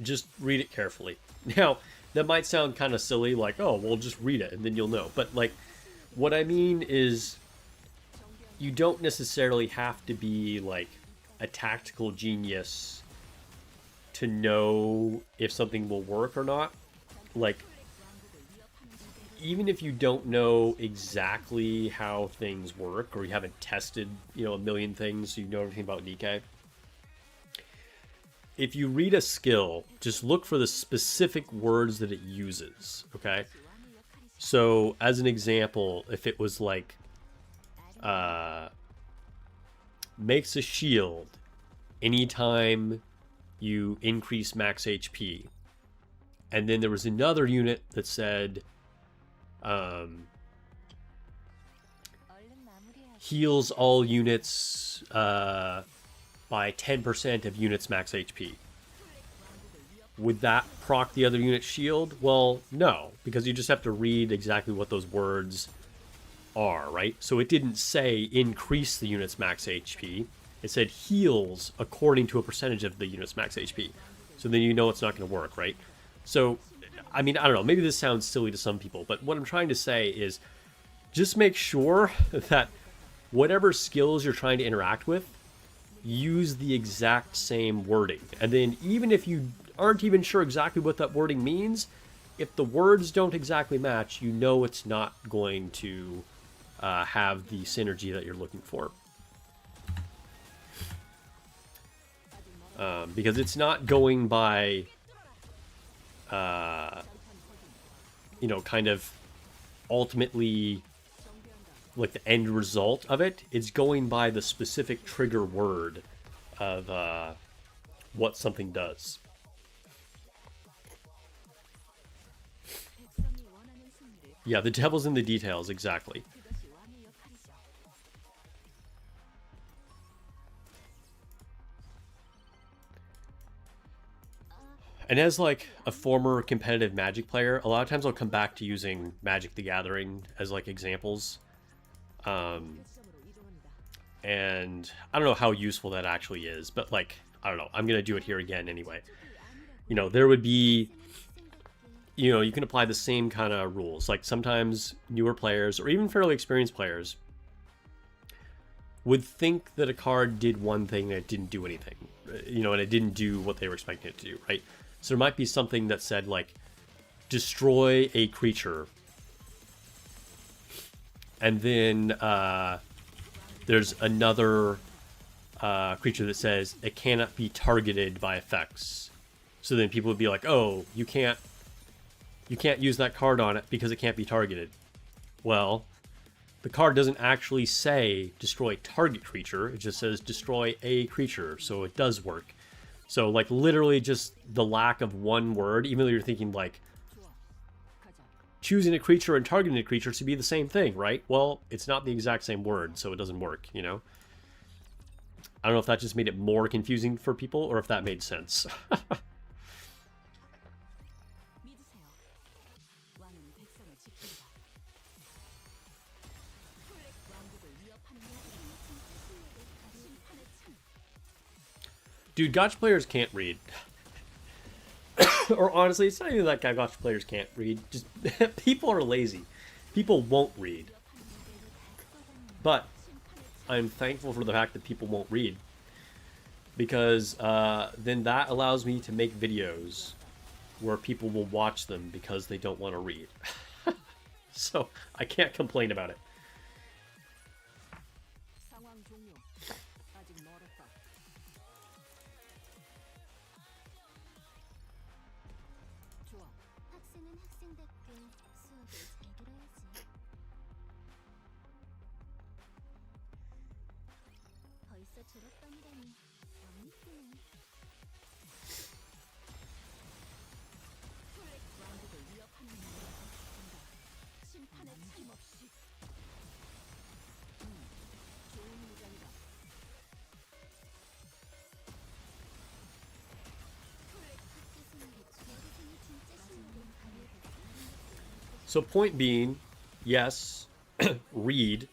Speaker 1: just read it carefully. Now, that might sound kind of silly, like, oh, well, just read it and then you'll know. But, like, what I mean is, you don't necessarily have to be, like, a tactical genius to know if something will work or not. Like, even if you don't know exactly how things work, or you haven't tested, you know, a million things, so you know everything about Nikke, if you read a skill, just look for the specific words that it uses, okay? So, as an example, if it was like, makes a shield anytime you increase max HP, and then there was another unit that said, heals all units, by 10% of units max HP. Would that proc the other unit's shield? Well, no, because you just have to read exactly what those words are, right? So it didn't say increase the unit's max HP. It said heals according to a percentage of the unit's max HP. So then you know it's not going to work, right? So, I mean, I don't know, maybe this sounds silly to some people, but what I'm trying to say is just make sure that whatever skills you're trying to interact with, use the exact same wording. And then even if you aren't even sure exactly what that wording means, if the words don't exactly match, you know it's not going to have the synergy that you're looking for. Because it's not going by, you know, kind of ultimately like the end result of it. It's going by the specific trigger word of what something does. Yeah, the devil's in the details, exactly. And as like a former competitive Magic player, a lot of times I'll come back to using Magic the Gathering as like examples. And I don't know how useful that actually is, but like, I don't know, I'm going to do it here again anyway. You know, there would be, you know, you can apply the same kind of rules. Like sometimes newer players or even fairly experienced players would think that a card did one thing that it didn't do anything, you know, and it didn't do what they were expecting it to do, right? So there might be something that said like, destroy a creature. And then there's another creature that says it cannot be targeted by effects. So then people would be like, oh, you can't use that card on it because it can't be targeted. Well, the card doesn't actually say destroy target creature. It just says destroy a creature. So it does work. So like literally just the lack of one word, even though you're thinking like, choosing a creature and targeting a creature to be the same thing, right? Well, it's not the exact same word, so it doesn't work, you know? I don't know if that just made it more confusing for people or if that made sense. Dude, gotcha players can't read. Or honestly, it's not even that gacha players can't read. Just people are lazy. People won't read. But I'm thankful for the fact that people won't read, because then that allows me to make videos where people will watch them because they don't want to read. So I can't complain about it.
Speaker 2: 학생은 학생답게 수업을 잘 들어야지. 벌써 졸업반이라니 너무 이쁘네. 왕국을 위협하는 뭔가 심판의 틀림없이. 좋은 무장이다.
Speaker 1: So point being, yes, read.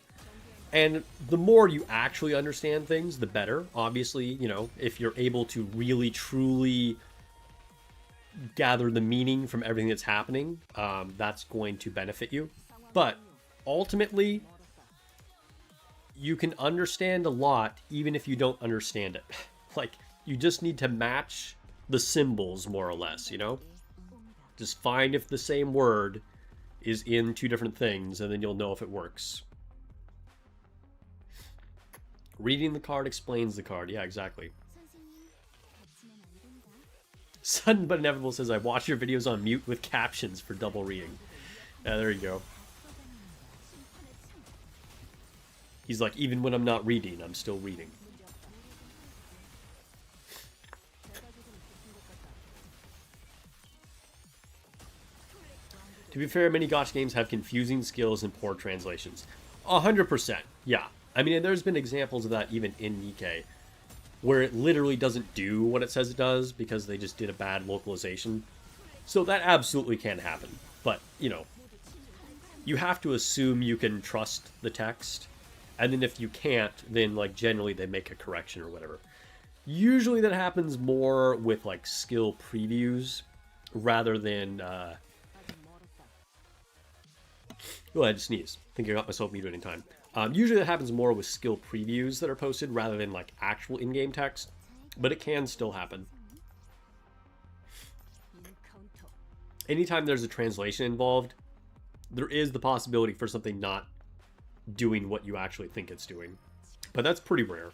Speaker 1: And the more you actually understand things, the better. Obviously, you know, if you're able to really, truly gather the meaning from everything that's happening, that's going to benefit you. But ultimately, you can understand a lot even if you don't understand it. Like, you just need to match the symbols, more or less, you know? Just find if the same word is in two different things, and then you'll know if it works. Reading the card explains the card. Yeah, exactly. Sudden but Inevitable says, I watch your videos on mute with captions for double reading. Yeah, there you go. He's like, even when I'm not reading, I'm still reading. To be fair, many gacha games have confusing skills and poor translations. 100%, yeah. I mean, there's been examples of that even in Nikke, where it literally doesn't do what it says it does because they just did a bad localization. So that absolutely can happen. But, you know, you have to assume you can trust the text, and then if you can't, then, like, generally they make a correction or whatever. Usually that happens more with, like, skill previews rather than, Oh, I had to sneeze. I think I got myself muted in time. Usually that happens more with skill previews that are posted rather than like actual in-game text, but it can still happen. Anytime there's a translation involved, there is the possibility for something not doing what you actually think it's doing, but that's pretty rare.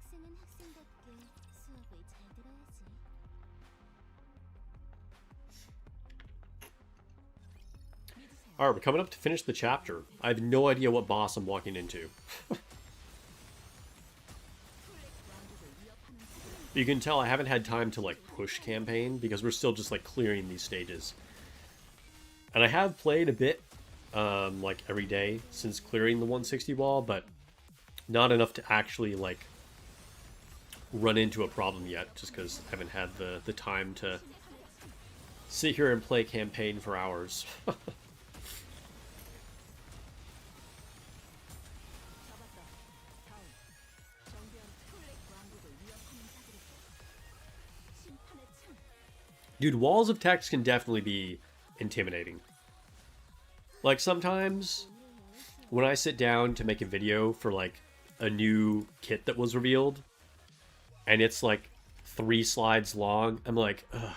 Speaker 2: 학생은 학생답게 수업을 잘 들어야지.
Speaker 1: Alright, we're coming up to finish the chapter. I have no idea what boss I'm walking into. You can tell I haven't had time to, like, push campaign, because we're still just, like, clearing these stages. And I have played a bit, like, every day since clearing the 160 wall, but not enough to actually, like, run into a problem yet, just because I haven't had the time to sit here and play campaign for hours. Dude, walls of text can definitely be intimidating. Like, sometimes when I sit down to make a video for, like, a new kit that was revealed, and it's, like, 3 slides long, I'm like, ugh.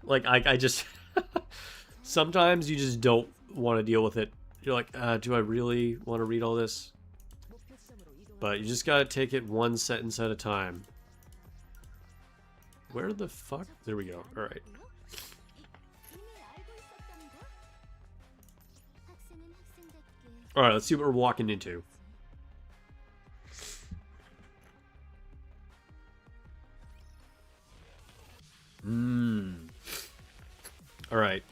Speaker 1: Like, I just... Sometimes you just don't want to deal with it. You're like, do I really want to read all this? But you just gotta take it one sentence at a time. Where the fuck? There we go. All right. All right, let's see what we're walking into. All right.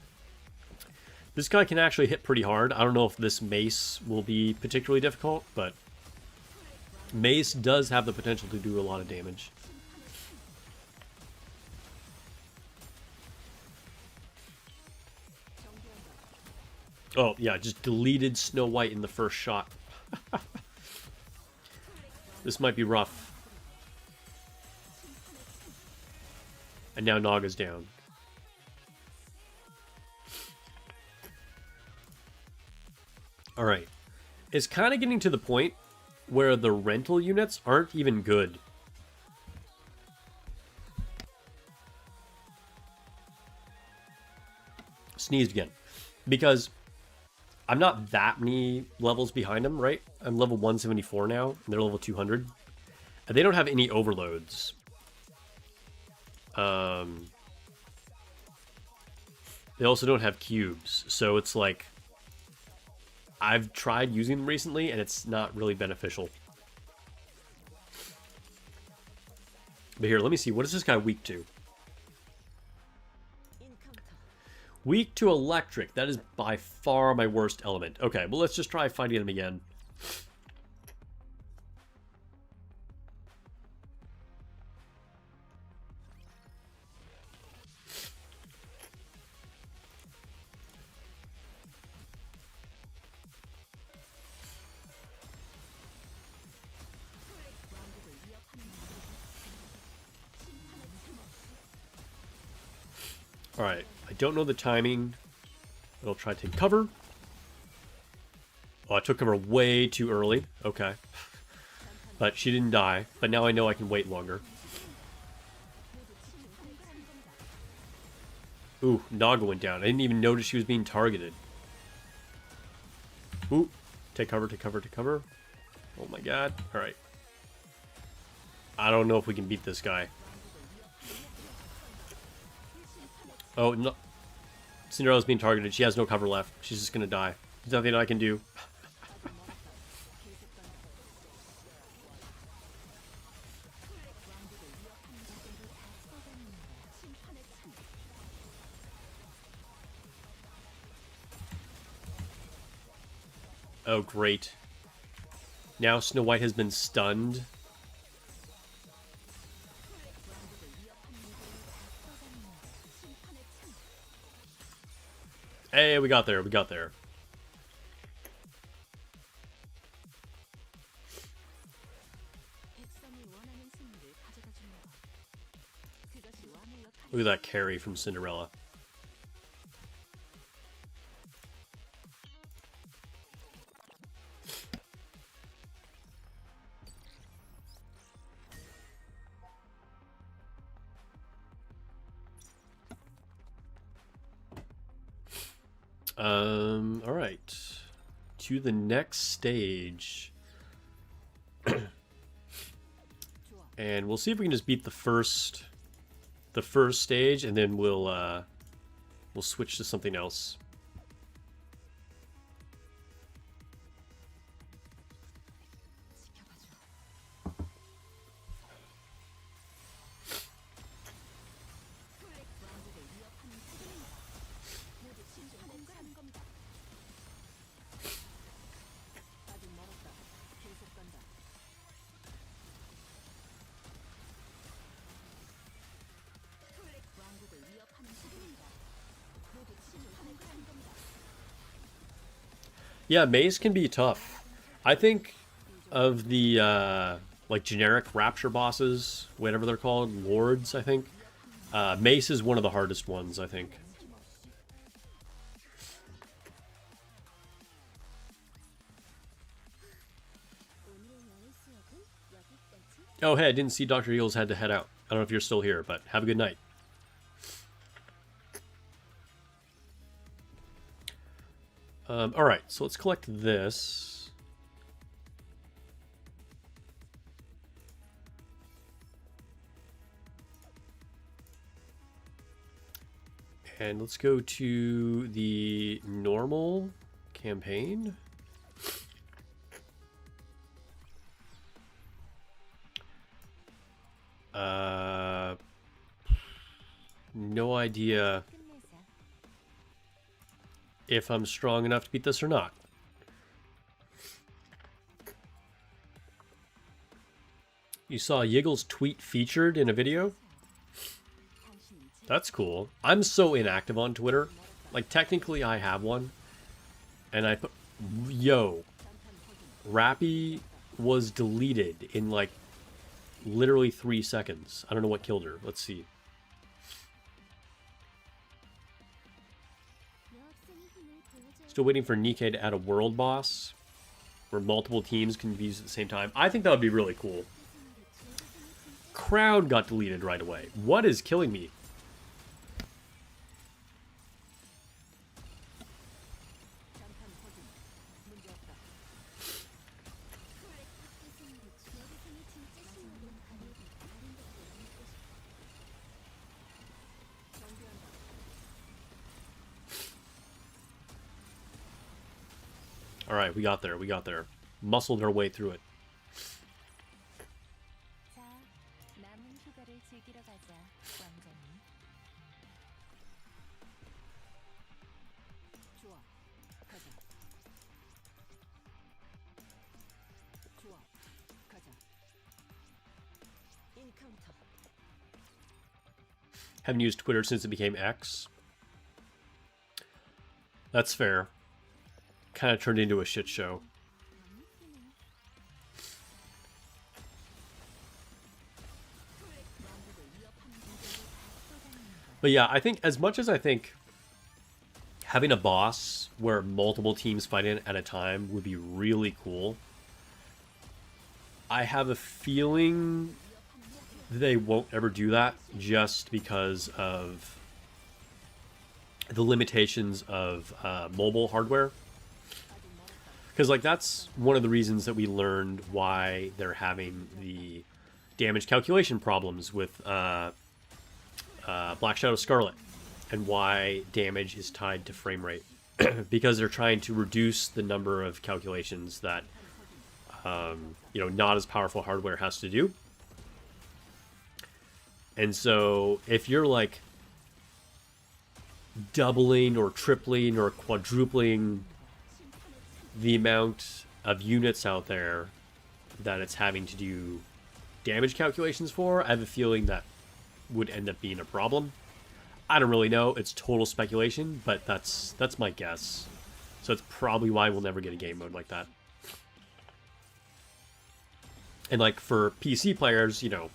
Speaker 1: This guy can actually hit pretty hard. I don't know if this mace will be particularly difficult, but mace does have the potential to do a lot of damage. Oh, yeah, just deleted Snow White in the first shot. This might be rough. And now Naga's down. Alright. It's kind of getting to the point where the rental units aren't even good. Sneezed again. Because I'm not that many levels behind them, right? I'm level 174 now, and they're level 200. And they don't have any overloads. They also don't have cubes, so it's like I've tried using them recently, and it's not really beneficial. But here, let me see. What is this guy weak to? Weak to electric. That is by far my worst element. Okay, well, let's just try fighting him again. Alright, I don't know the timing. I'll try to take cover. Oh, I took cover way too early. Okay. But she didn't die. But now I know I can wait longer. Ooh, Naga went down. I didn't even notice she was being targeted. Ooh, take cover, take cover, take cover. Oh my god. Alright. I don't know if we can beat this guy. Oh, no. Cinderella's being targeted. She has no cover left. She's just gonna die. There's nothing I can do. Oh, great. Now Snow White has been stunned. Hey, we got there, we got there. Look at that carry from Cinderella. All right, to the next stage, and we'll see if we can just beat the first stage, and then we'll switch to something else. Yeah, maze can be tough. I think of the like generic rapture bosses, whatever they're called, lords, I think. Mace is one of the hardest ones, I think. Oh, hey, I didn't see Dr. Eels had to head out. I don't know if you're still here, but have a good night. Alright, so let's collect this. And let's go to the normal campaign. No idea if I'm strong enough to beat this or not. You saw Yiggle's tweet featured in a video? That's cool. I'm so inactive on Twitter. Like, technically I have one. And I put... Yo. Rappy was deleted in, like, literally 3 seconds. I don't know what killed her. Let's see. Still waiting for Nikke to add a world boss where multiple teams can be used at the same time. I think that would be really cool. Crowd got deleted right away. What is killing me? All right, we got there. We got there. Muscled our way through it. Haven't used Twitter since it became X. That's fair. Kind of turned into a shit show. But yeah, I think as much as I think having a boss where multiple teams fight in at a time would be really cool, I have a feeling they won't ever do that just because of the limitations of mobile hardware. Because, like, that's one of the reasons that we learned why they're having the damage calculation problems with Black Shadow Scarlet, and why damage is tied to frame rate. Because they're trying to reduce the number of calculations that, you know, not as powerful hardware has to do. And so, if you're, like, doubling or tripling or quadrupling the amount of units out there that it's having to do damage calculations for, I have a feeling that would end up being a problem. I don't really know. It's total speculation, but that's my guess. So it's probably why we'll never get a game mode like that. And, like, for PC players, you know,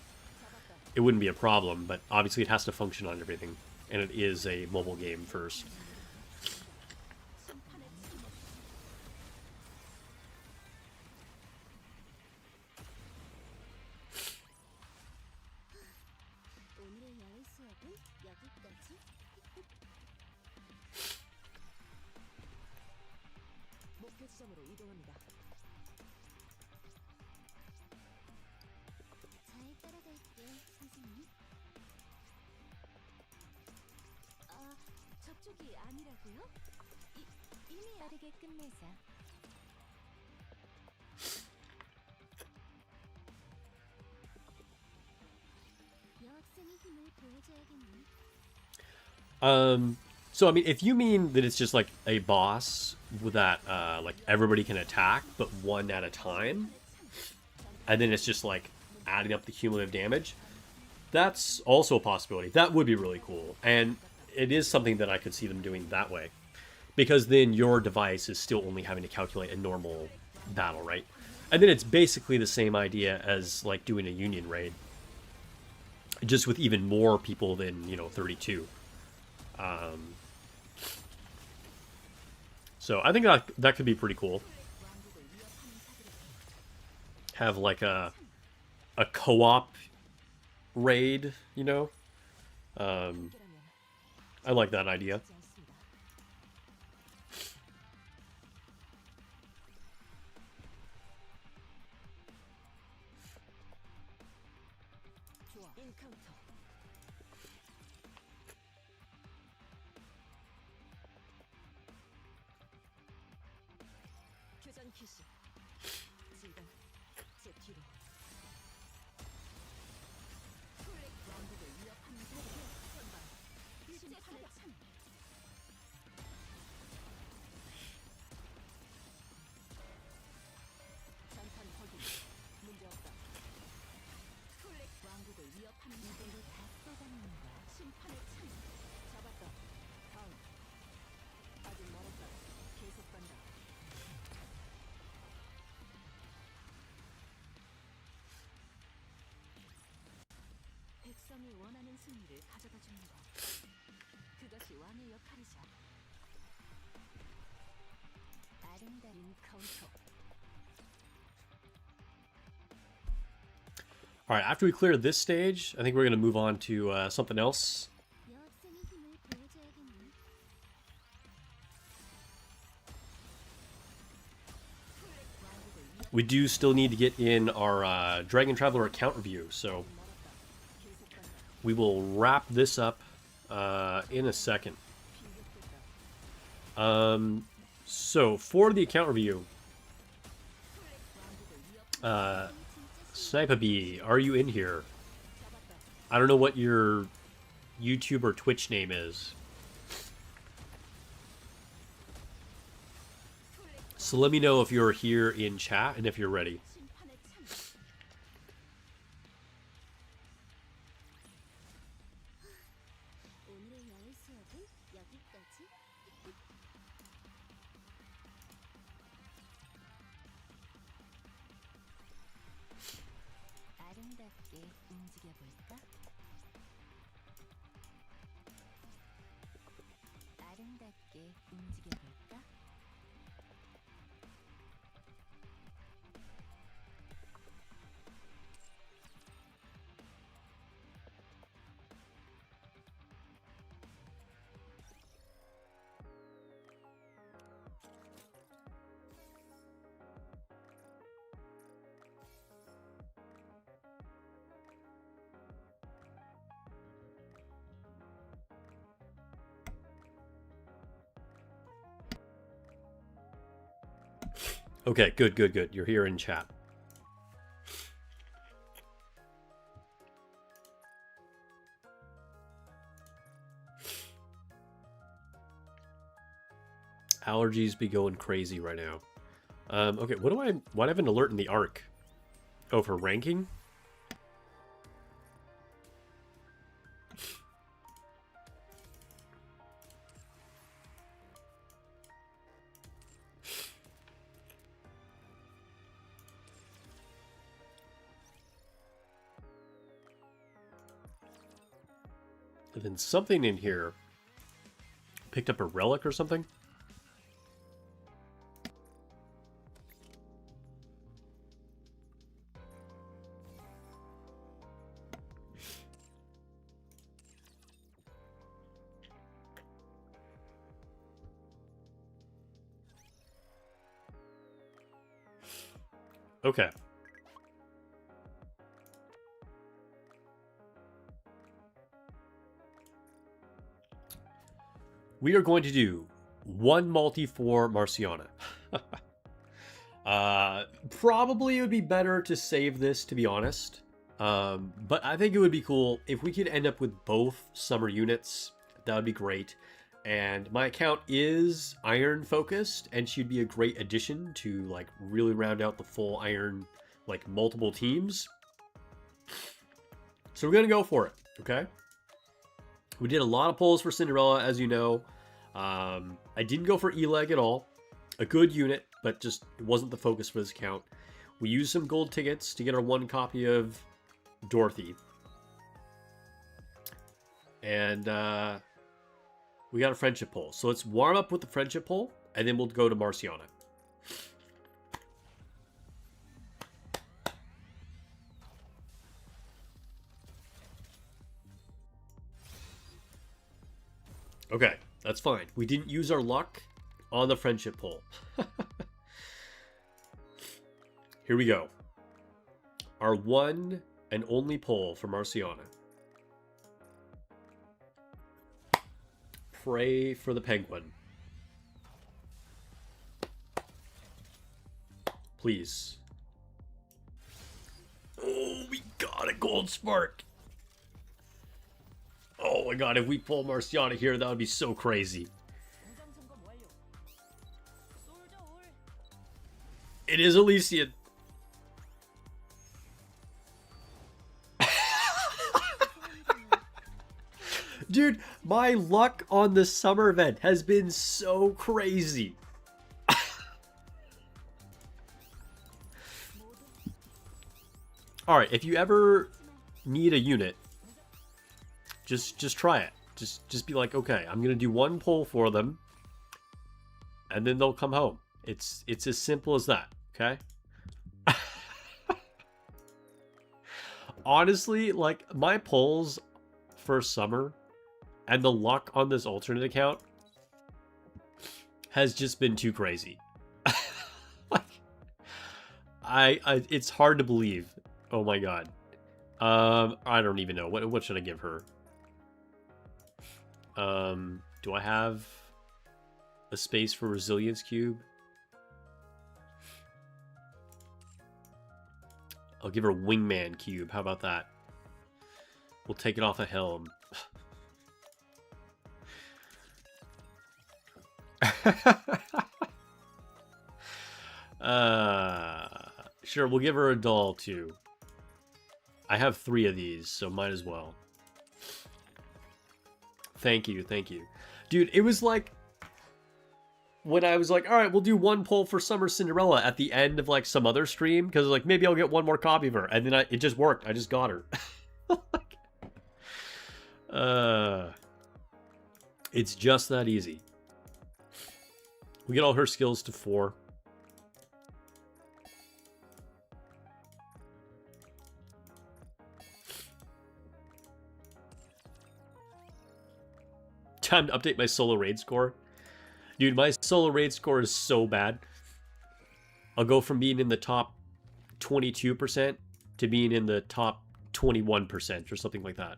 Speaker 1: it wouldn't be a problem, but obviously it has to function on everything. And it is a mobile game first. So I mean, if you mean that it's just like a boss that like everybody can attack, but one at a time, and then it's just like adding up the cumulative damage, that's also a possibility. That would be really cool, and it is something that I could see them doing that way, because then your device is still only having to calculate a normal battle, right? And then it's basically the same idea as like doing a union raid, just with even more people than, you know, 32. So I think that could be pretty cool. Have like a co-op raid, you know? I like that idea.
Speaker 2: 백성이 원하는 승리를 가져다 주는 것. 그것이 왕의 역할이죠. 아름다운 카운터.
Speaker 1: All right, after we clear this stage, I think we're going to move on to something else.
Speaker 2: 여학생의 힘을 보여줘야겠네.
Speaker 1: We do still need to get in our Dragon Traveler account review, so we will wrap this up in a second. So for the account review, Sniper B, are you in here? I don't know what your YouTube or Twitch name is. So let me know if you're here in chat and if you're ready.
Speaker 2: 오늘의 야외 수업은 여기까지. 아름답게 움직여 볼까? 아름답게 움직여 볼까?
Speaker 1: Okay, good, good, good. You're here in chat. Allergies be going crazy right now. Okay, why do I have an alert in the ARC? Oh, for ranking? And then something in here picked up a relic or something. Okay. We are going to do one multi for Marciana. Probably it would be better to save this, to be honest. But I think it would be cool if we could end up with both summer units. That would be great. And my account is iron focused, and she'd be a great addition to like really round out the full iron, like multiple teams. So we're gonna go for it, okay? We did a lot of polls for Cinderella, as you know. I didn't go for E-Leg at all. A good unit, but just it wasn't the focus for this account. We used some gold tickets to get our one copy of Dorothy. And we got a friendship poll. So let's warm up with the friendship poll, and then we'll go to Marciana. Okay, that's fine. We didn't use our luck on the friendship poll. Here we go. Our one and only poll for Marciana. Pray for the penguin. please. Oh, we got a gold spark. Oh my god, if we pull Marciana here, that would be so crazy. It is Elysian. Dude, my luck on the summer event has been so crazy. All right, if you ever need a unit, just try it. Just be like, okay, I'm gonna do one pull for them, and then they'll come home. It's as simple as that. Okay. Honestly, like my pulls for summer and the luck on this alternate account has just been too crazy. Like, I it's hard to believe. Oh my god. I don't even know. What should I give her? Do I have a space for resilience cube? I'll give her wingman cube. How about that? We'll take it off a helm. Sure, we'll give her a doll too. I have 3 of these, so might as well. Thank you, thank you. Dude, it was like when I was like, all right, we'll do one pull for Summer Cinderella at the end of like some other stream, because like maybe I'll get one more copy of her, and then it just worked. I just got her. It's just that easy. We get all her skills to 4. Time to update my solo raid score. Dude, my solo raid score is so bad. I'll go from being in the top 22% to being in the top 21% or something like that.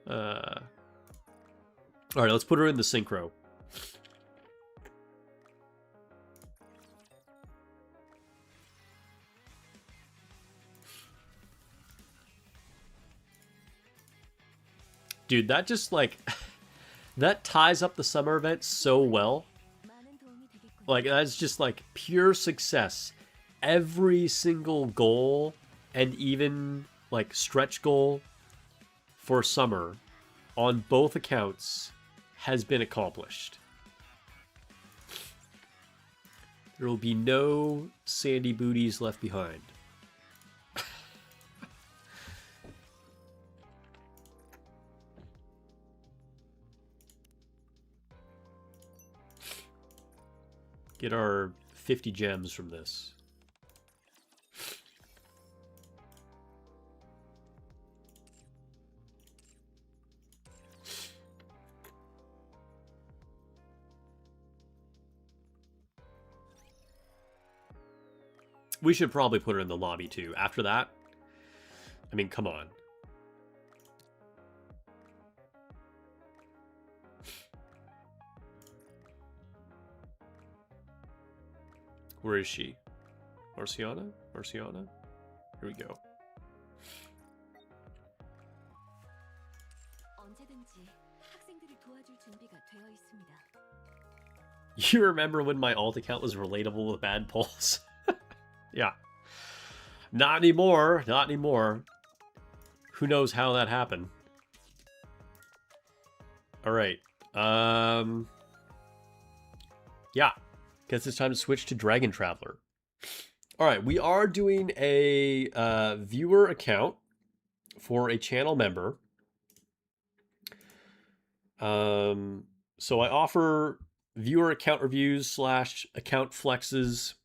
Speaker 1: All right, let's put her in the synchro. Dude, that just like that ties up the summer event so well. Like that's just like pure success. Every single goal and even like stretch goal for summer on both accounts has been accomplished. There will be no sandy booties left behind. Get our 50 gems from this. We should probably put her in the lobby too. After that, I mean, come on. Where is she? Marciana? Marciana? Here we go. You remember when my alt account was relatable with bad pulls? Yeah. Not anymore. Not anymore. Who knows how that happened? All right. Yeah. Guess it's time to switch to Dragon Traveler. All right, we are doing a viewer account for a channel member. So I offer viewer account reviews / account flexes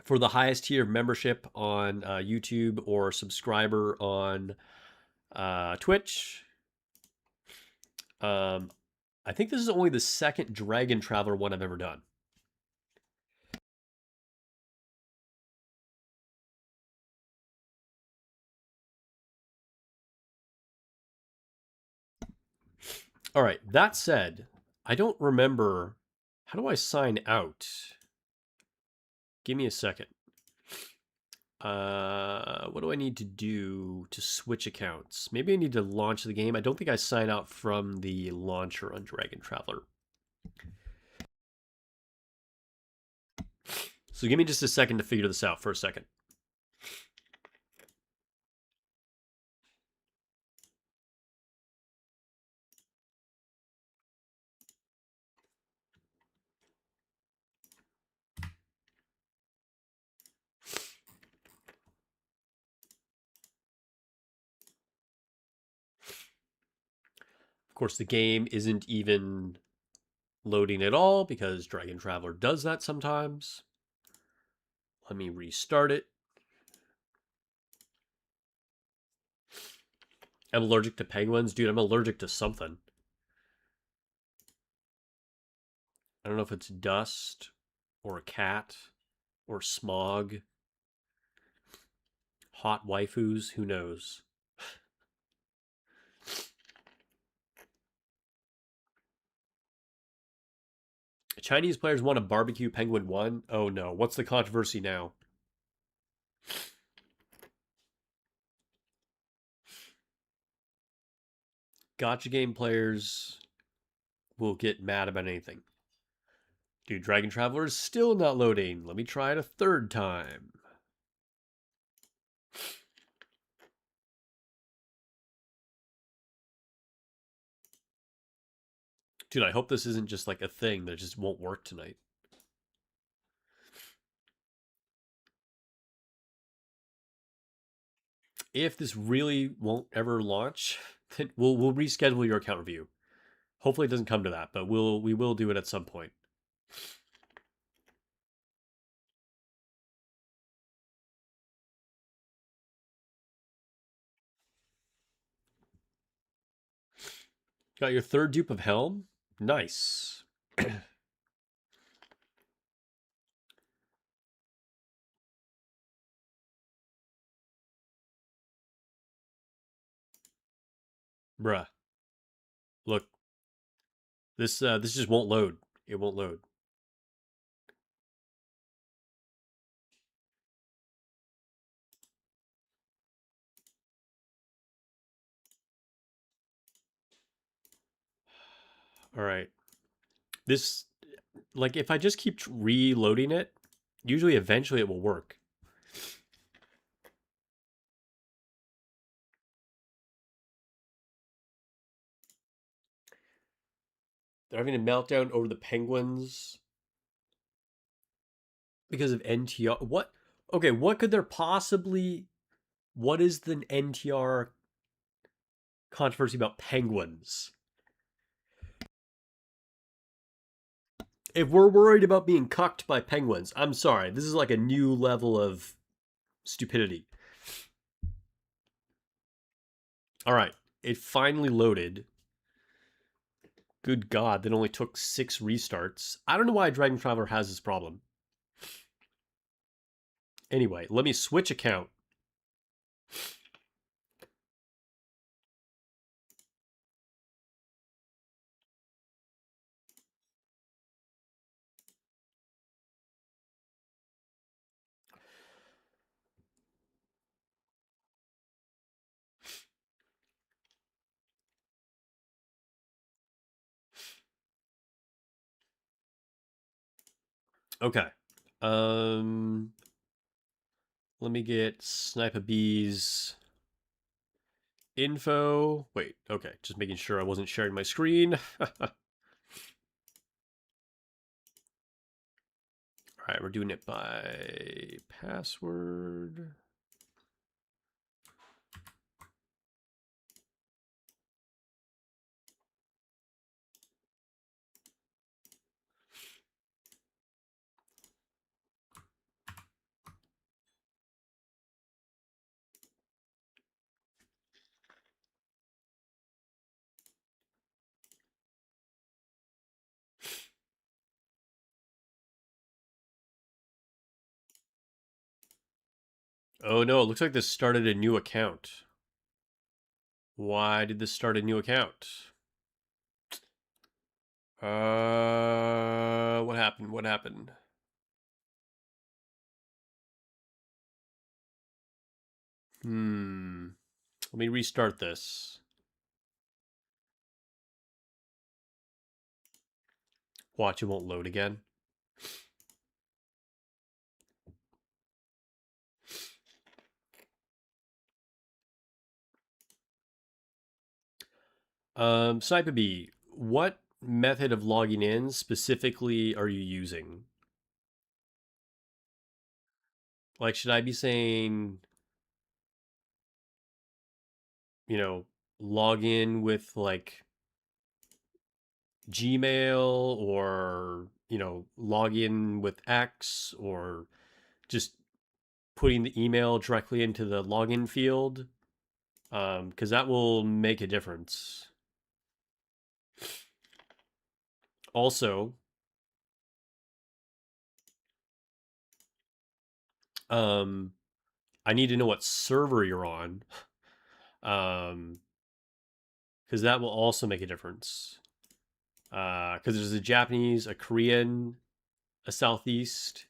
Speaker 1: for the highest tier of membership on YouTube or subscriber on Twitch. I think this is only the second Dragon Traveler one I've ever done. All right, that said, I don't remember, how do I sign out? Give me a second. What do I need to do to switch accounts? Maybe I need to launch the game. I don't think I sign out from the launcher on Dragon Traveler. So give me just a second to figure this out for a second. Of course, the game isn't even loading at all because Dragon Traveler does that sometimes. Let me restart it. I'm allergic to penguins. Dude, I'm allergic to something. I don't know if it's dust or a cat or smog. Hot waifus, who knows? Chinese players want a barbecue penguin 1? Oh no, what's the controversy now? Gotcha game players will get mad about anything. Dude, Dragon Traveler is still not loading. Let me try it a third time. Dude, I hope this isn't just like a thing that just won't work tonight. If this really won't ever launch, then we'll reschedule your account review. Hopefully it doesn't come to that, but we will do it at some point. Got your third dupe of Helm? Nice. Bruh. Look. This just won't load. It won't load. All right. This, like, if I just keep reloading it, usually eventually it will work. They're having a meltdown over the penguins because of NTR. What? Okay, what could there possibly. What is the NTR controversy about penguins? If we're worried about being cucked by penguins, I'm sorry. This is like a new level of stupidity. All right, it finally loaded. Good God, that only took 6 restarts. I don't know why Dragon Traveler has this problem. Anyway, let me switch account. Okay. Let me get Sniper Bee's info. Wait, okay. Just making sure I wasn't sharing my screen. All right, we're doing it by password. Oh no, it looks like this started a new account. Why did this start a new account? What happened? What happened? Let me restart this. Watch, it won't load again. Sniper B, what method of logging in specifically are you using? Like, should I be saying, log in with like Gmail, or, log in with X, or just putting the email directly into the login field? Because that will make a difference. Also, I need to know what server you're on, because that will also make a difference. Because there's a Japanese, a Korean, a Southeast.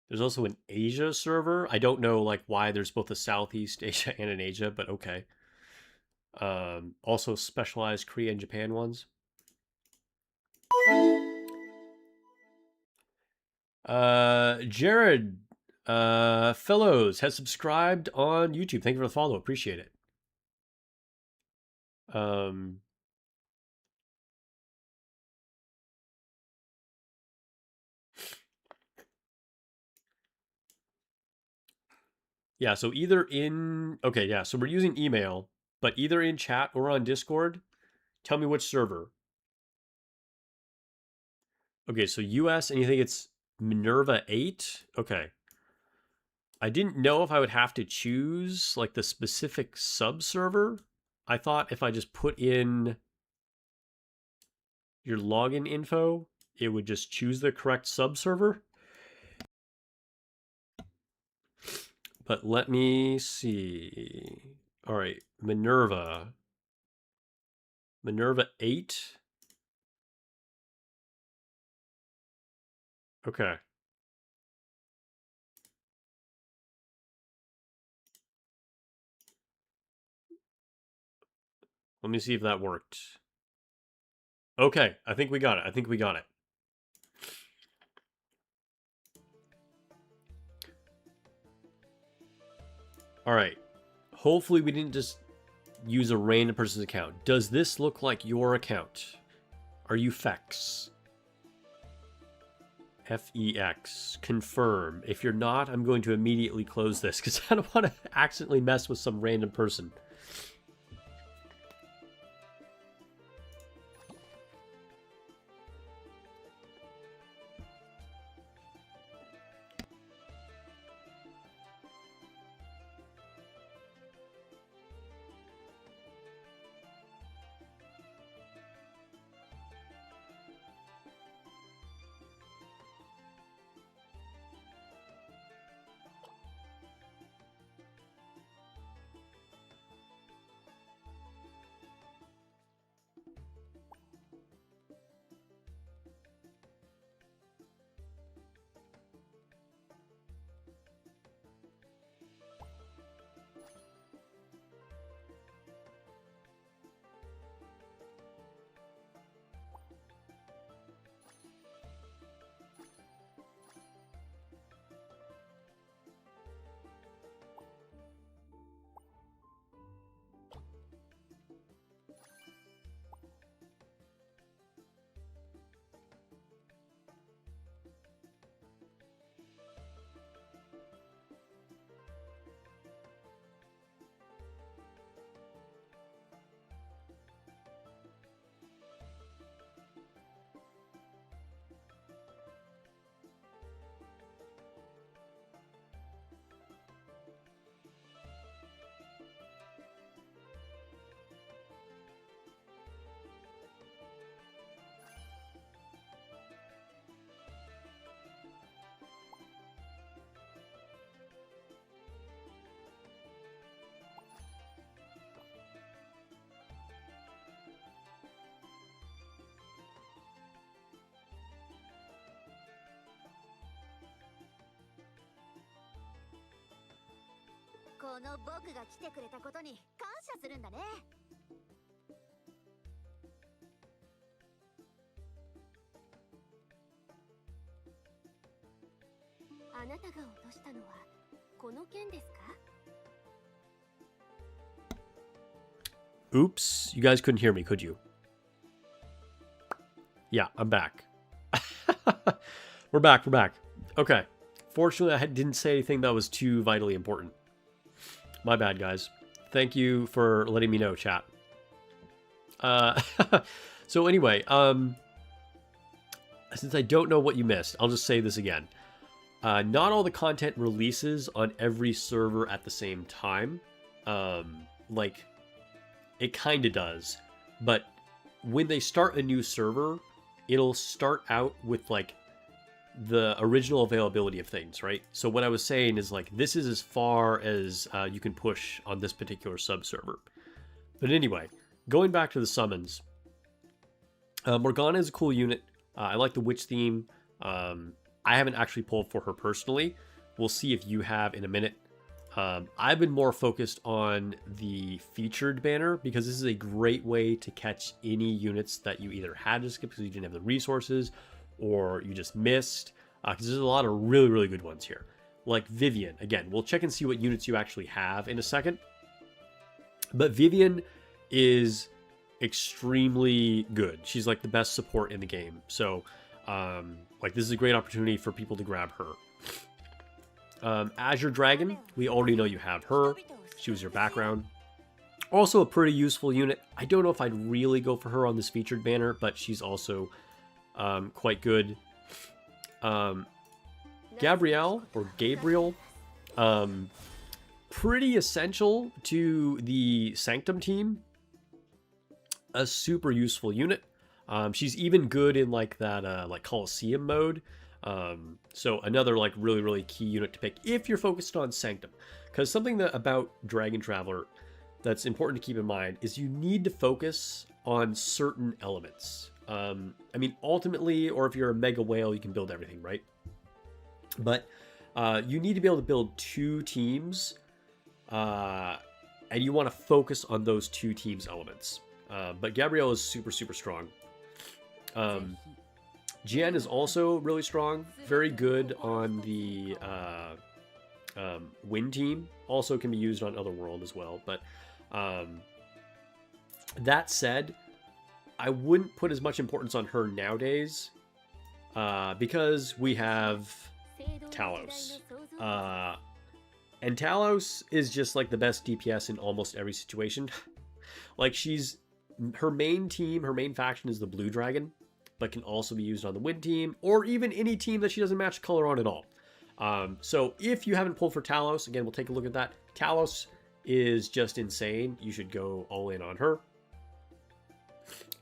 Speaker 1: There's also an Asia server. I don't know like why there's both a Southeast Asia and an Asia, but okay. Also specialized Korea and Japan ones. Jared Fellows has subscribed on YouTube. Thank you for the follow. Appreciate it. Yeah, so either in okay, yeah, so we're using email, but either in chat or on Discord, tell me which server. Okay, so US, and you think it's Minerva 8? Okay. I didn't know if I would have to choose like the specific sub server. I thought if I just put in your login info, it would just choose the correct sub server. But let me see. All right, Minerva 8. Okay. Let me see if that worked. Okay, I think we got it. All right. Hopefully we didn't just use a random person's account. Does this look like your account? Are you Fex? FEX. Confirm. If you're not, I'm going to immediately close this because I don't want to accidentally mess with some random person.
Speaker 2: この僕が来てくれたことに感謝するんだね。あなたが落としたのはこの剣ですか？
Speaker 1: Oops, you guys couldn't hear me, could you? Yeah, I'm back. We're back. Okay. Fortunately, I didn't say anything that was too vitally important. My bad, guys. Thank you for letting me know, chat. So anyway, since I don't know what you missed, I'll just say this again. Not all the content releases on every server at the same time. Like, it kind of does. But when they start a new server, it'll start out with, like, the original availability of things, right? So what I was saying is, like, this is as far as you can push on this particular sub-server. But anyway, going back to the summons. Morgana is a cool unit. I like the witch theme. I haven't actually pulled for her personally. We'll see if you have in a minute. I've been more focused on the featured banner because this is a great way to catch any units that you either had to skip because you didn't have the resources or you just missed. Because there's a lot of really, really good ones here. Like Vivian. Again, we'll check and see what units you actually have in a second. But Vivian is extremely good. She's like the best support in the game. So, like, this is a great opportunity for people to grab her. Azure Dragon, we already know you have her. She was your background. Also a pretty useful unit. I don't know if I'd really go for her on this featured banner, but she's also quite good. Gabrielle, pretty essential to the Sanctum team. A super useful unit. She's even good in like that like Coliseum mode. So another like really, really key unit to pick if you're focused on Sanctum. Because something that about Dragon Traveler that's important to keep in mind is you need to focus on certain elements. I mean, ultimately, or if you're a Mega Whale, you can build everything, right? But you need to be able to build two teams, and you want to focus on those two teams' elements. But Gabrielle is super, super strong. Jian is also really strong, very good on the Wind team. Also can be used on Otherworld as well. But that said, I wouldn't put as much importance on her nowadays because we have Talos. And Talos is just like the best DPS in almost every situation. Like her main team, her main faction is the Blue Dragon, but can also be used on the Wind team or even any team that she doesn't match color on at all. So if you haven't pulled for Talos, again, we'll take a look at that. Talos is just insane. You should go all in on her.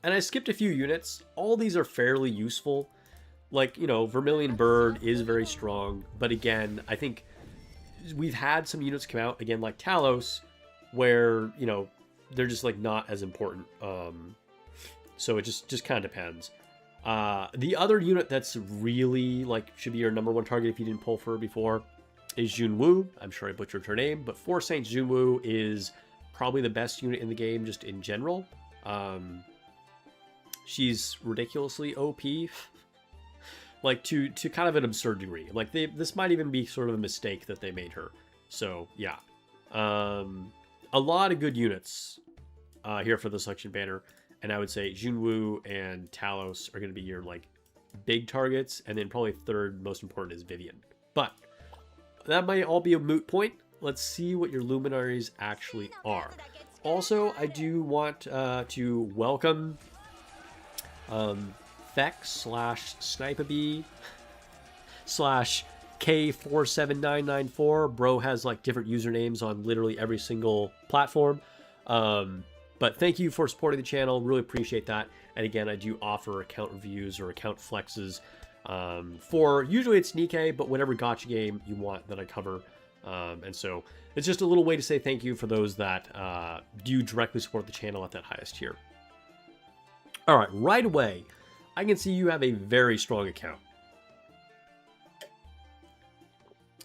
Speaker 1: And I skipped a few units. All these are fairly useful. Like, you know, Vermilion Bird is very strong. But again, I think we've had some units come out, again, like Talos, where, you know, they're just, like, not as important. So it just kind of depends. The other unit that's really, like, should be your #1 target if you didn't pull for her before is Junwoo. I'm sure I butchered her name. But 4 Saints Junwoo is probably the best unit in the game just in general. She's ridiculously OP, like to kind of an absurd degree. Like this might even be sort of a mistake that they made her. So yeah, a lot of good units here for the selection banner, and I would say Junwoo and Talos are going to be your like big targets, and then probably third most important is Vivian. But that might all be a moot point. Let's see what your luminaries actually are. Also, I do want to welcome Fex/Snipabee /K47994. Bro has like different usernames on literally every single platform. But thank you for supporting the channel. Really appreciate that. And again, I do offer account reviews or account flexes for usually it's Nikke, but whatever gacha game you want that I cover. And so it's just a little way to say thank you for those that do directly support the channel at that highest tier. All right, right away, I can see you have a very strong account.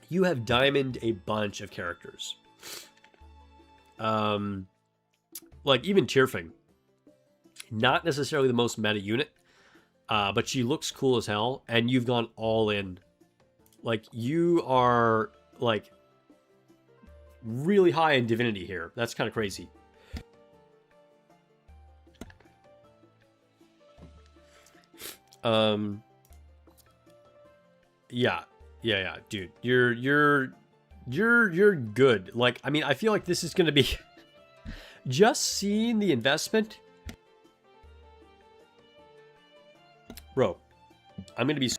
Speaker 1: You have diamond a bunch of characters. Like even Tierfing, not necessarily the most meta unit, but she looks cool as hell, and you've gone all in. Like, you are, like, really high in divinity here. That's kind of crazy. Yeah, dude. You're good. Like, I mean, I feel like this is gonna be just seeing the investment. Bro, I'm gonna be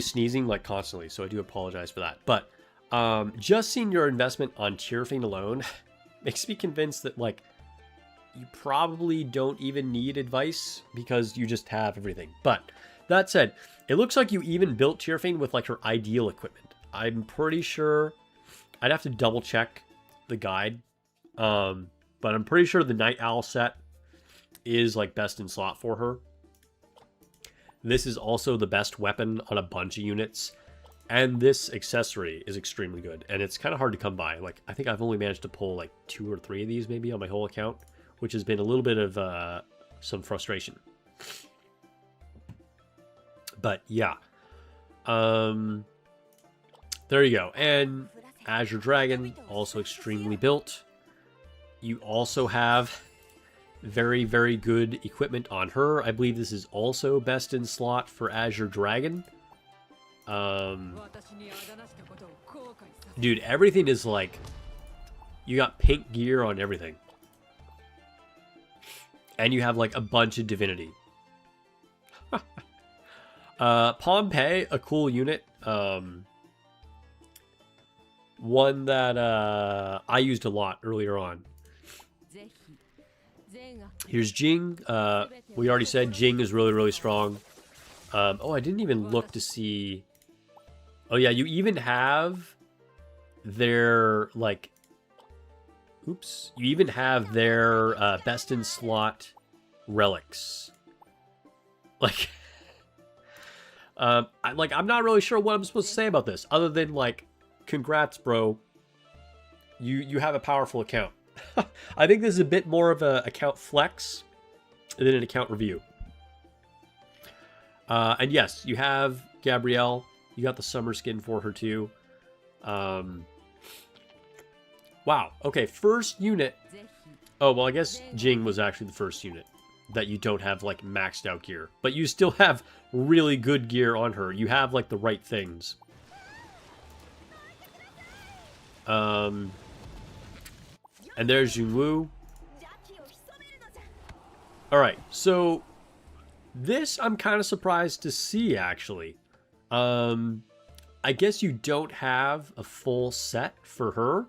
Speaker 1: sneezing like constantly, so I do apologize for that. But just seeing your investment on Tierfing alone makes me convinced that, like, you probably don't even need advice because you just have everything. But that said, it looks like you even built Tierfing with, like, her ideal equipment. I'm pretty sure, I'd have to double check the guide, but I'm pretty sure the Night Owl set is, like, best in slot for her. This is also the best weapon on a bunch of units. And this accessory is extremely good. And it's kind of hard to come by. Like, I think I've only managed to pull like 2 or 3 of these maybe on my whole account, which has been a little bit of some frustration. But yeah. There you go. And Azure Dragon, also extremely built. You also have very, very good equipment on her. I believe this is also best in slot for Azure Dragon. Dude, everything is like, you got pink gear on everything. And you have like a bunch of divinity. Pompeii, a cool unit. One that I used a lot earlier on. Here's Jing. We already said Jing is really, really strong. Oh, I didn't even look to see. Oh, yeah, you even have their, like... Oops. You even have their best in slot relics. Like... I'm not really sure what I'm supposed to say about this, other than, like, congrats, bro. You have a powerful account. I think this is a bit more of an account flex than an account review. And yes, you have Gabrielle. You got the summer skin for her too. Wow. Okay, first unit. Oh, well, I guess Jing was actually the first unit that you don't have, like, maxed out gear. But you still have really good gear on her. You have, like, the right things. And there's Junwoo. Alright, so this I'm kind of surprised to see, actually. I guess you don't have a full set for her.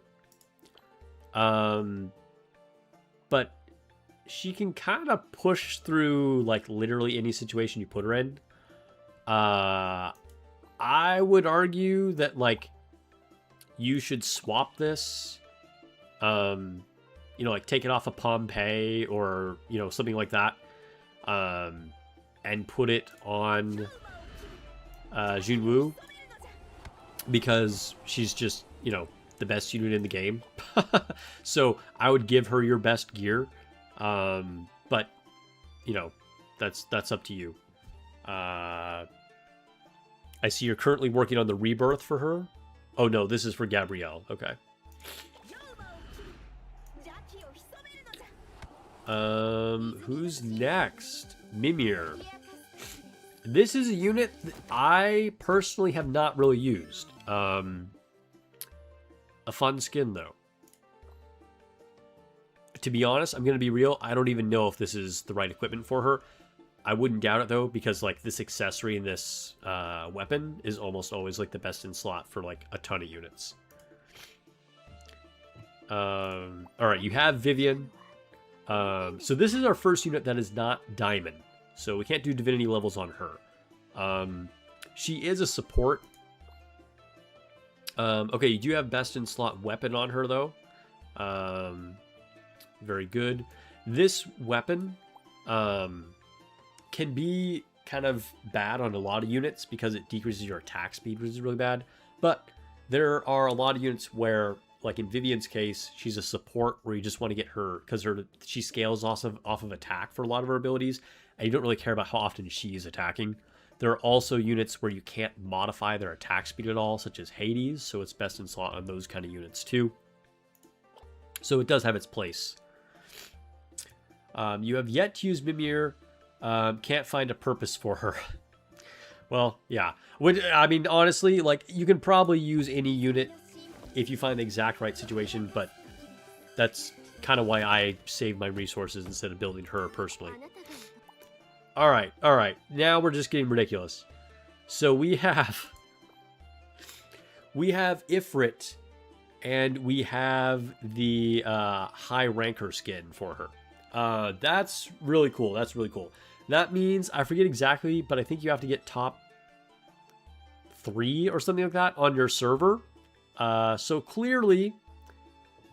Speaker 1: But she can kind of push through, like, literally any situation you put her in. I would argue that, like, you should swap this. You know, like, take it off of Pompeii or, you know, something like that. And put it on Junwoo. Because she's just, you know, the best unit in the game. So I would give her your best gear. But, you know, that's up to you. I see you're currently working on the rebirth for her. Oh no, this is for Gabrielle. Okay. Who's next? Mimir. This is a unit that I personally have not really used. A fun skin, though. To be honest, I'm going to be real. I don't even know if this is the right equipment for her. I wouldn't doubt it, though, because, like, this accessory and this weapon is almost always, like, the best in slot for, like, a ton of units. Alright, you have Vivian. So this is our first unit that is not Diamond. So we can't do divinity levels on her. She is a support. Okay, you do have best in slot weapon on her, though. Very good. This weapon can be kind of bad on a lot of units because it decreases your attack speed, which is really bad. But there are a lot of units where, like in Vivian's case, she's a support where you just want to get her because she scales off of attack for a lot of her abilities, and you don't really care about how often she's attacking. There are also units where you can't modify their attack speed at all, such as Hades, so it's best in slot on those kind of units too. So it does have its place. You have yet to use Mimir. Can't find a purpose for her. Well, yeah. I mean, honestly, like, you can probably use any unit if you find the exact right situation, but that's kind of why I save my resources instead of building her personally. Alright. Now we're just getting ridiculous. So we have Ifrit, and we have the high ranker skin for her. That's really cool. That means, I forget exactly, but I think you have to get top 3 or something like that on your server. So clearly,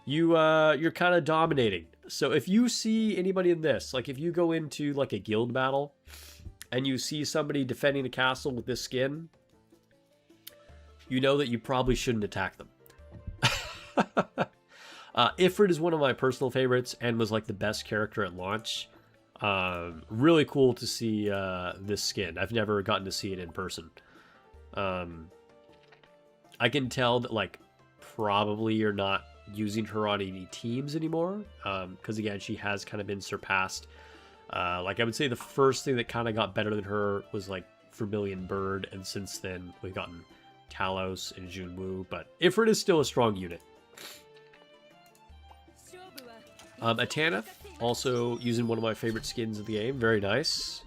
Speaker 1: you're kind of dominating. So if you see anybody in this, like if you go into like a guild battle and you see somebody defending a castle with this skin, you know that you probably shouldn't attack them. Ifrit is one of my personal favorites and was like the best character at launch. Really cool to see this skin. I've never gotten to see it in person. I can tell that like probably you're not using her on any teams anymore, because again, she has kind of been surpassed. Like I would say the first thing that kind of got better than her was like Vermilion Bird, and since then we've gotten Talos and Junwoo, but Ifrit is still a strong unit. Ataneth, also using one of my favorite skins of the game. Very nice.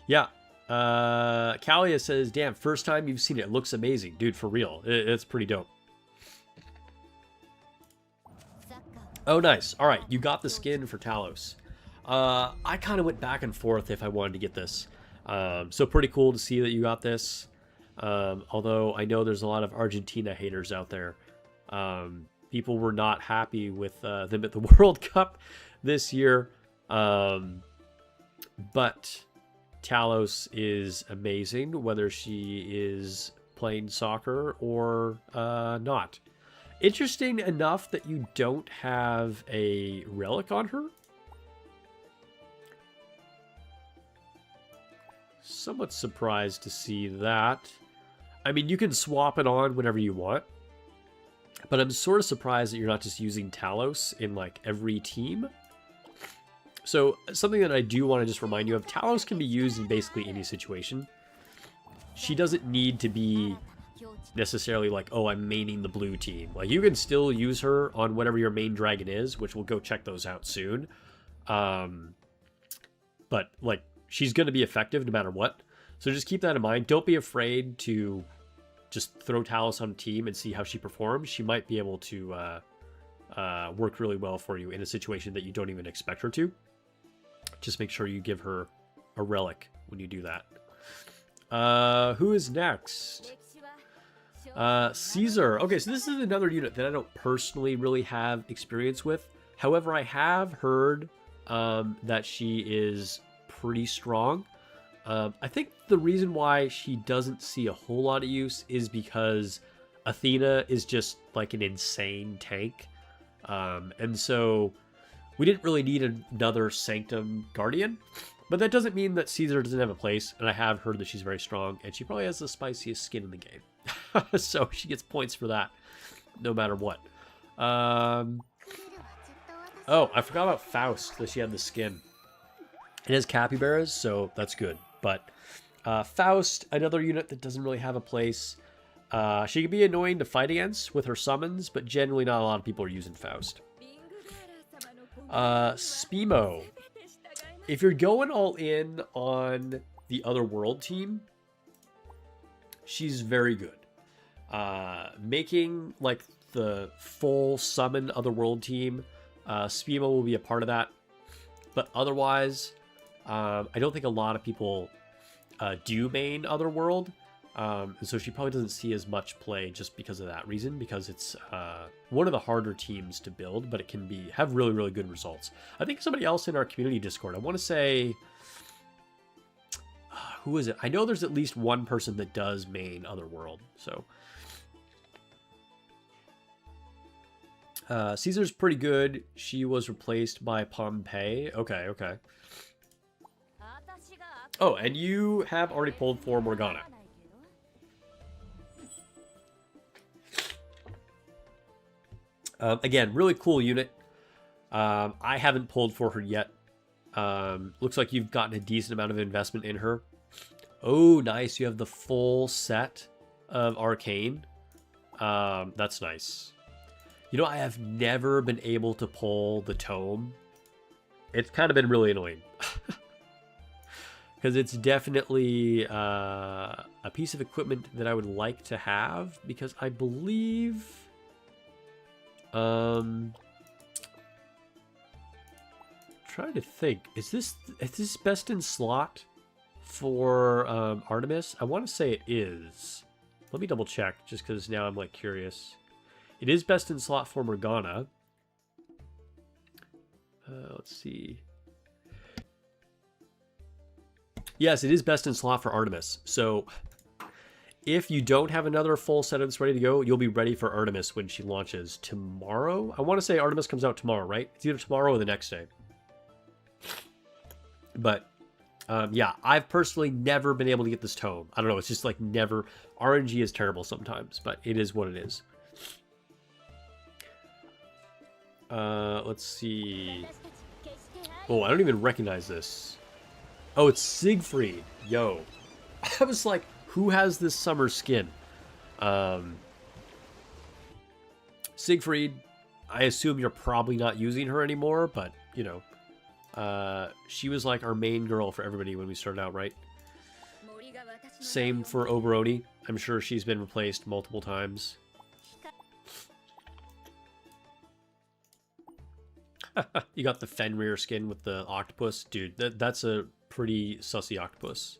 Speaker 1: Yeah. Kalia says, damn, first time you've seen it. It looks amazing. Dude, for real. It's pretty dope. Oh, nice. All right, you got the skin for Talos. I kind of went back and forth if I wanted to get this. So pretty cool to see that you got this. Although I know there's a lot of Argentina haters out there. People were not happy with them at the World Cup this year. But Talos is amazing, whether she is playing soccer or not. Interesting enough that you don't have a relic on her. Somewhat surprised to see that. I mean, you can swap it on whenever you want. But I'm sort of surprised that you're not just using Talos in like every team. So something that I do want to just remind you of, Talos can be used in basically any situation. She doesn't need to be necessarily like, oh, I'm maining the blue team. Like, you can still use her on whatever your main dragon is, which we'll go check those out soon. But like, she's going to be effective no matter what. So just keep that in mind. Don't be afraid to just throw Talos on a team and see how she performs. She might be able to work really well for you in a situation that you don't even expect her to. Just make sure you give her a relic when you do that. Who is next? Caesar. Okay, so this is another unit that I don't personally really have experience with. However, I have heard that she is pretty strong. I think the reason why she doesn't see a whole lot of use is because Athena is just like an insane tank. And so we didn't really need another Sanctum Guardian. But that doesn't mean that Caesar doesn't have a place, and I have heard that she's very strong, and she probably has the spiciest skin in the game. So she gets points for that, no matter what. Oh, I forgot about Faust, that she had the skin. It has capybaras, so that's good. But Faust, another unit that doesn't really have a place. She can be annoying to fight against with her summons, but generally not a lot of people are using Faust. Spimo. If you're going all in on the Otherworld team, she's very good. Making like the full summon Otherworld team, Spimo will be a part of that. But otherwise, I don't think a lot of people do main Otherworld. And so she probably doesn't see as much play just because of that reason, because it's one of the harder teams to build, but it can have really, really good results. I think somebody else in our community Discord, I want to say, who is it? I know there's at least one person that does main Otherworld, so. Caesar's pretty good. She was replaced by Pompey. Okay, okay. Oh, and you have already pulled for Morgana. Again, really cool unit. I haven't pulled for her yet. Looks like you've gotten a decent amount of investment in her. Oh, nice. You have the full set of Arcane. That's nice. You know, I have never been able to pull the Tome. It's kind of been really annoying. Because it's definitely a piece of equipment that I would like to have. Because I believe... trying to think. Is this best in slot for Artemis? I want to say it is. Let me double check, just because now I'm like curious. It is best in slot for Morgana. Let's see. Yes, it is best in slot for Artemis. So if you don't have another full set of this ready to go, you'll be ready for Artemis when she launches tomorrow. I want to say Artemis comes out tomorrow, right? It's either tomorrow or the next day. But yeah, I've personally never been able to get this tome. I don't know. It's just like never. RNG is terrible sometimes, but it is what it is. Let's see. Oh, I don't even recognize this. Oh, it's Siegfried. Yo. I was like, who has this summer skin? Siegfried, I assume you're probably not using her anymore, but, you know. She was like our main girl for everybody when we started out, right? Same for Oberoni. I'm sure she's been replaced multiple times. You got the Fenrir skin with the octopus. Dude, that's a pretty sussy octopus.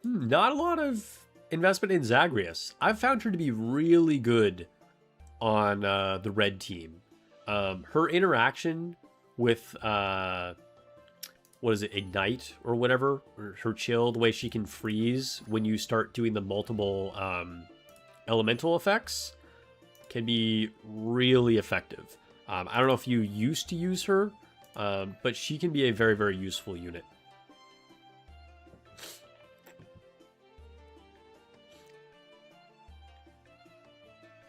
Speaker 1: Not a lot of investment in Zagreus. I've found her to be really good on the red team. Her interaction with what is it, Ignite or whatever, or her chill, the way she can freeze when you start doing the multiple elemental effects, can be really effective. I don't know if you used to use her, but she can be a very, very useful unit.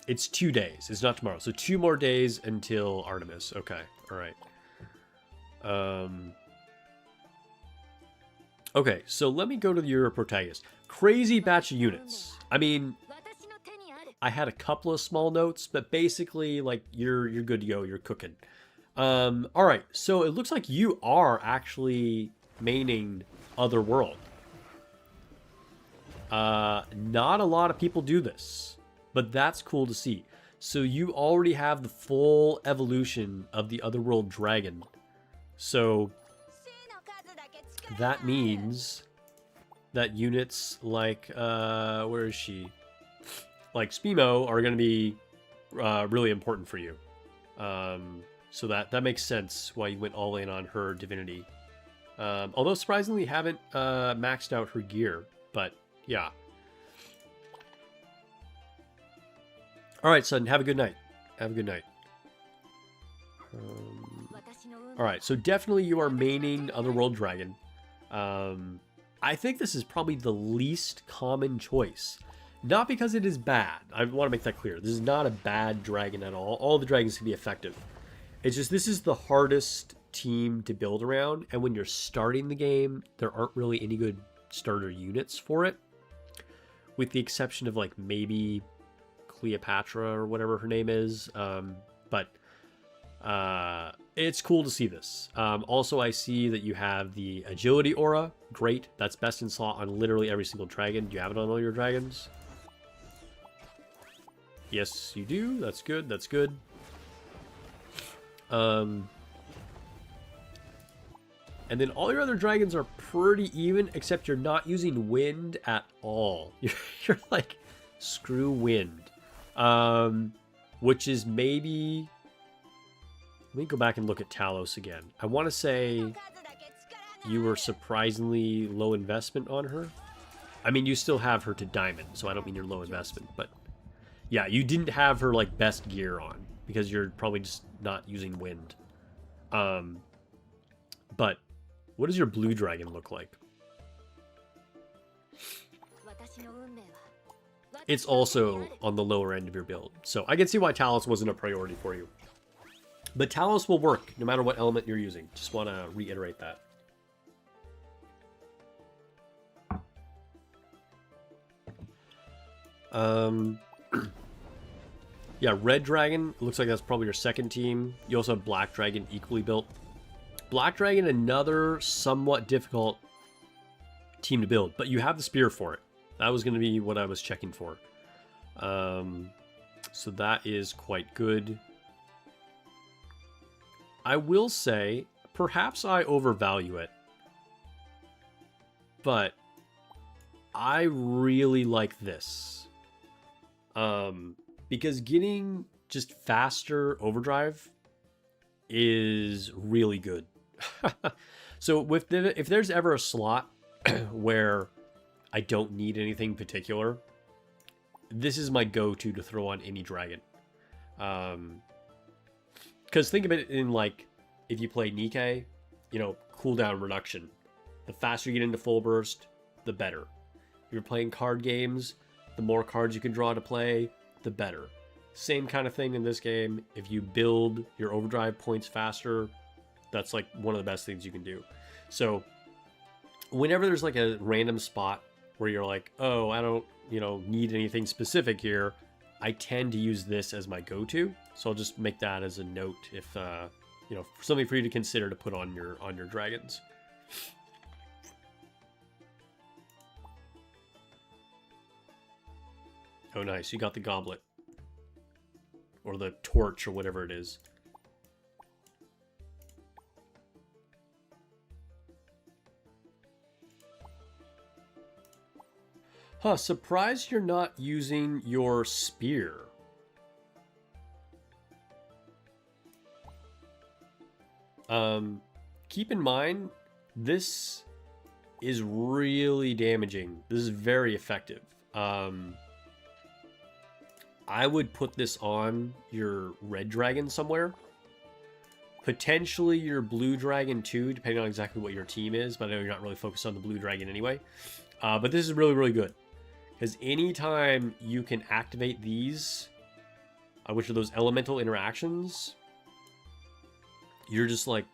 Speaker 1: It's 2 days. It's not tomorrow. So 2 more days until Artemis. Okay. All right. Okay, so let me go to your protagonist. Crazy batch of units. I mean, I had a couple of small notes, but basically, like, you're good to go. You're cooking. All right, so it looks like you are actually maining Otherworld. Not a lot of people do this, but that's cool to see. So you already have the full evolution of the Otherworld Dragon. So that means that units like, where is she? Like Spimo are going to be really important for you. So that makes sense why you went all in on her divinity. Although surprisingly haven't maxed out her gear, but yeah. All right, son, have a good night. Have a good night. All right, so definitely you are maining Otherworld Dragon. I think this is probably the least common choice. Not because it is bad. I want to make that clear. This is not a bad dragon at all. All the dragons can be effective. It's just this is the hardest team to build around. And when you're starting the game, there aren't really any good starter units for it. With the exception of like maybe Cleopatra or whatever her name is. But it's cool to see this. Also, I see that you have the agility aura. Great. That's best in slot on literally every single dragon. Do you have it on all your dragons? Yes, you do. That's good. That's good. And then all your other dragons are pretty even, except you're not using wind at all. You're like, screw wind. Which is maybe... Let me go back and look at Talos again. I want to say you were surprisingly low investment on her. I mean, you still have her to diamond, so I don't mean your low investment, but yeah, you didn't have her like best gear on because you're probably just not using wind. But what does your blue dragon look like? It's also on the lower end of your build, so I can see why Talos wasn't a priority for you. But Talos will work no matter what element you're using. Just want to reiterate that. Yeah, Red Dragon, looks like that's probably your second team. You also have Black Dragon equally built. Black Dragon, another somewhat difficult team to build, but you have the spear for it. That was going to be what I was checking for. So that is quite good. I will say, perhaps I overvalue it, but I really like this. Because getting just faster overdrive is really good. So if there's ever a slot where I don't need anything particular, this is my go-to to throw on any dragon. Because think of it in like, if you play Nikke, you know, cooldown reduction. The faster you get into full burst, the better. If you're playing card games, the more cards you can draw to play, the better. Same kind of thing in this game. If you build your overdrive points faster, that's like one of the best things you can do. So whenever there's like a random spot where you're like, oh, I don't, you know, need anything specific here, I tend to use this as my go-to. So I'll just make that as a note if, you know, something for you to consider to put on your dragons. Oh, nice. You got the goblet. Or the torch or whatever it is. Huh, surprised you're not using your spear. Keep in mind, this is really damaging. This is very effective. I would put this on your red dragon somewhere. Potentially your blue dragon too, depending on exactly what your team is, but I know you're not really focused on the blue dragon anyway. But this is really, really good. Because anytime you can activate these, which are those elemental interactions, you're just like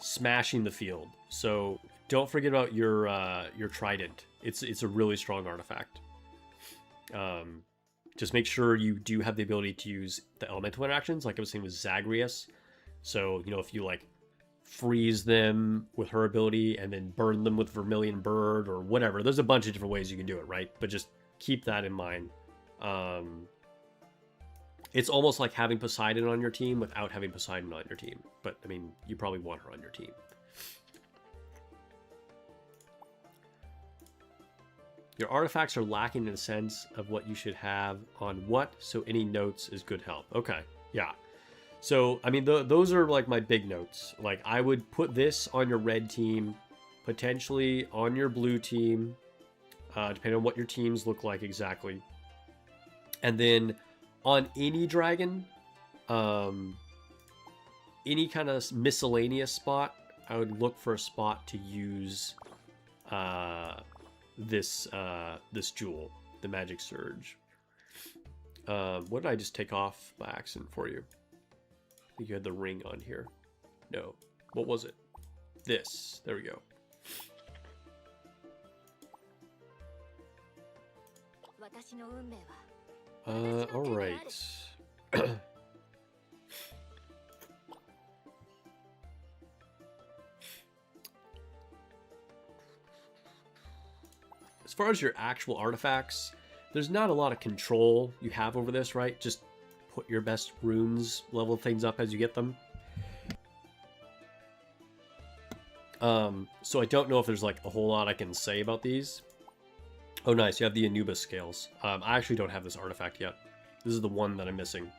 Speaker 1: smashing the field. So don't forget about your trident. It's a really strong artifact. Just make sure you do have the ability to use the elemental interactions, like I was saying with Zagreus. So, you know, if you like freeze them with her ability and then burn them with Vermilion Bird or whatever, there's a bunch of different ways you can do it, right? But just keep that in mind. It's almost like having Poseidon on your team without having Poseidon on your team. But, I mean, you probably want her on your team. Your artifacts are lacking in a sense of what you should have on what, so any notes is good help. Okay, yeah. So, I mean, those are like my big notes. Like, I would put this on your red team, potentially on your blue team, depending on what your teams look like exactly. And then on any dragon, any kind of miscellaneous spot, I would look for a spot to use this jewel, the Magic Surge. What did I just take off by accident for you? I think you had the ring on here. No. What was it? This. There we go. Alright. As far as your actual artifacts, there's not a lot of control you have over this, right? Just put your best runes, level things up as you get them. So I don't know if there's like a whole lot I can say about these. Oh, nice. You have the Anubis scales. I actually don't have this artifact yet. This is the one that I'm missing.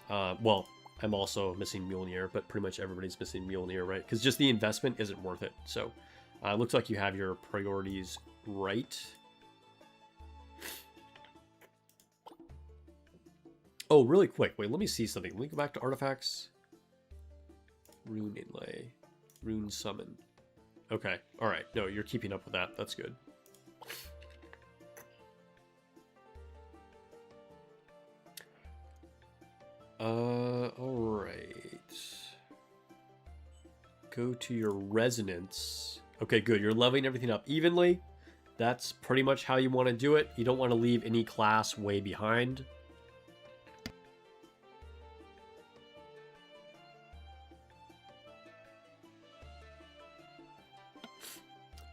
Speaker 1: Well, I'm also missing Mjolnir, but pretty much everybody's missing Mjolnir, right? Because just the investment isn't worth it. So it looks like you have your priorities right. Oh, really quick. Wait, let me see something. Let me go back to artifacts. Rune inlay. Rune summon. Okay. All right. No, you're keeping up with that. That's good. All right. Go to your resonance. Okay, good. You're leveling everything up evenly. That's pretty much how you want to do it. You don't want to leave any class way behind.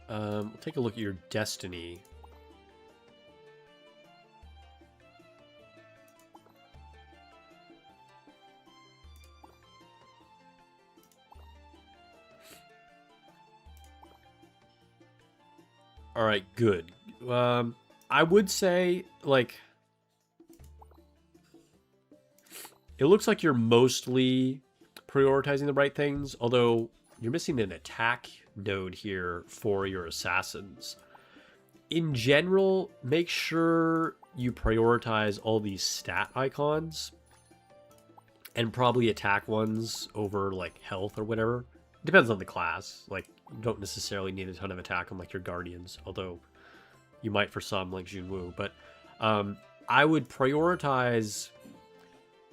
Speaker 1: We'll take a look at your destiny. All right, good. I would say, like, it looks like you're mostly prioritizing the right things, although you're missing an attack node here for your assassins. In general, make sure you prioritize all these stat icons and probably attack ones over like health or whatever. Depends on the class. Like, you don't necessarily need a ton of attack on like your guardians, although you might for some like Junwoo. But I would prioritize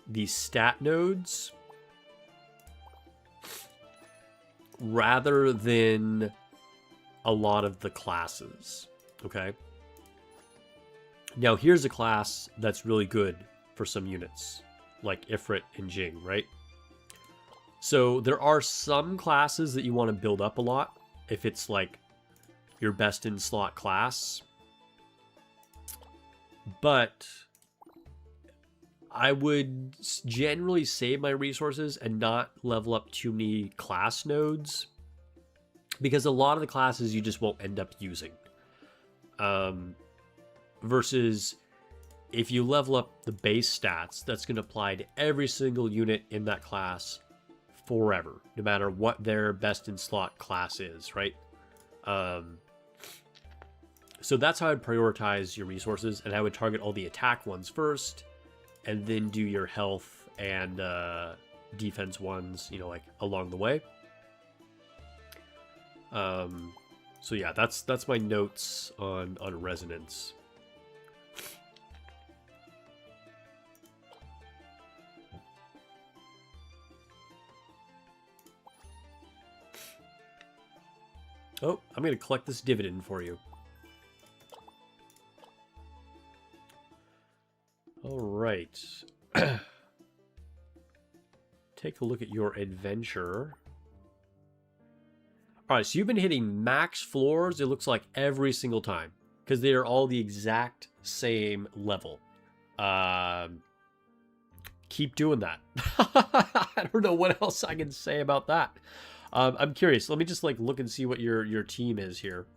Speaker 1: these stat nodes rather than a lot of the classes, okay? Now, here's a class that's really good for some units, like Ifrit and Jing, right? So there are some classes that you want to build up a lot if it's like your best in slot class. But I would generally save my resources and not level up too many class nodes, because a lot of the classes you just won't end up using. Versus if you level up the base stats, that's going to apply to every single unit in that class forever, no matter what their best in slot class is, right? So that's how I'd prioritize your resources, and I would target all the attack ones first, and then do your health and defense ones, you know, like along the way. So yeah, that's my notes on resonance. Oh, I'm going to collect this dividend for you. All right. Take a look at your adventure. All right, so you've been hitting max floors, it looks like, every single time, because they are all the exact same level. Keep doing that. I don't know what else I can say about that. I'm curious. Let me just like look and see what your team is here.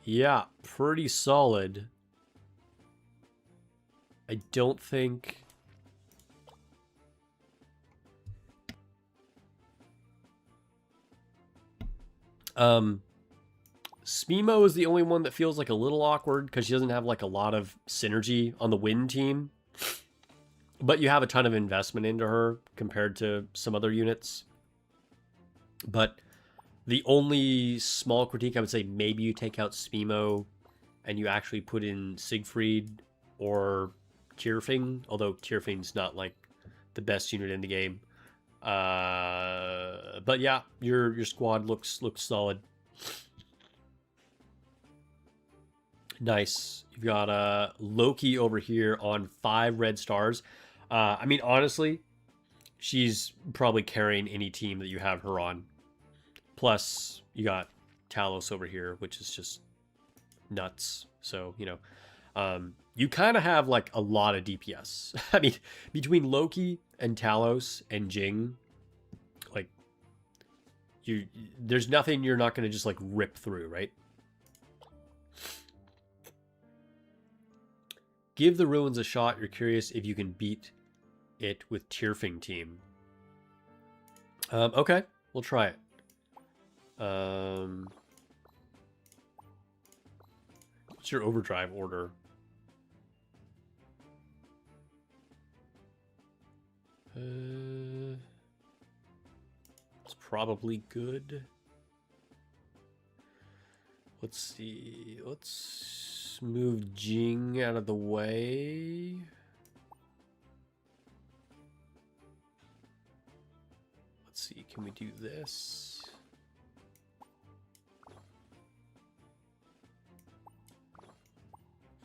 Speaker 1: Yeah, pretty solid. I don't think... Smimo is the only one that feels like a little awkward because she doesn't have like a lot of synergy on the Wind team. But you have a ton of investment into her compared to some other units. But the only small critique, I would say, maybe you take out Smimo and you actually put in Siegfried or Tyrfing, although Tyrfing's not like the best unit in the game. But yeah, your squad looks solid. Nice. You've got Loki over here on 5 red stars. I mean, honestly, she's probably carrying any team that you have her on. Plus, you got Talos over here, which is just nuts. So, you know, you kind of have like a lot of DPS. I mean, between Loki and Talos and Jing, like, there's nothing you're not going to just like rip through, right? Give the ruins a shot. You're curious if you can beat it with Tierfing team. Okay, we'll try it. What's your overdrive order? It's probably good. Let's see. Let's move Jing out of the way. Let's see. Can we do this?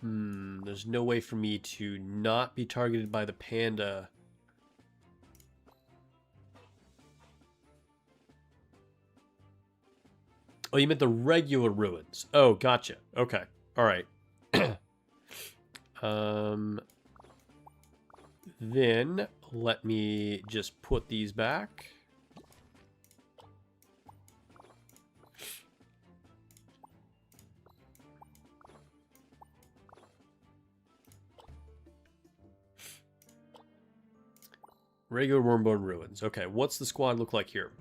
Speaker 1: There's no way for me to not be targeted by the panda. Oh, you meant the regular ruins. Oh, gotcha. Okay. All right. Then let me just put these back. Regular Wormbone Ruins. Okay, what's the squad look like here?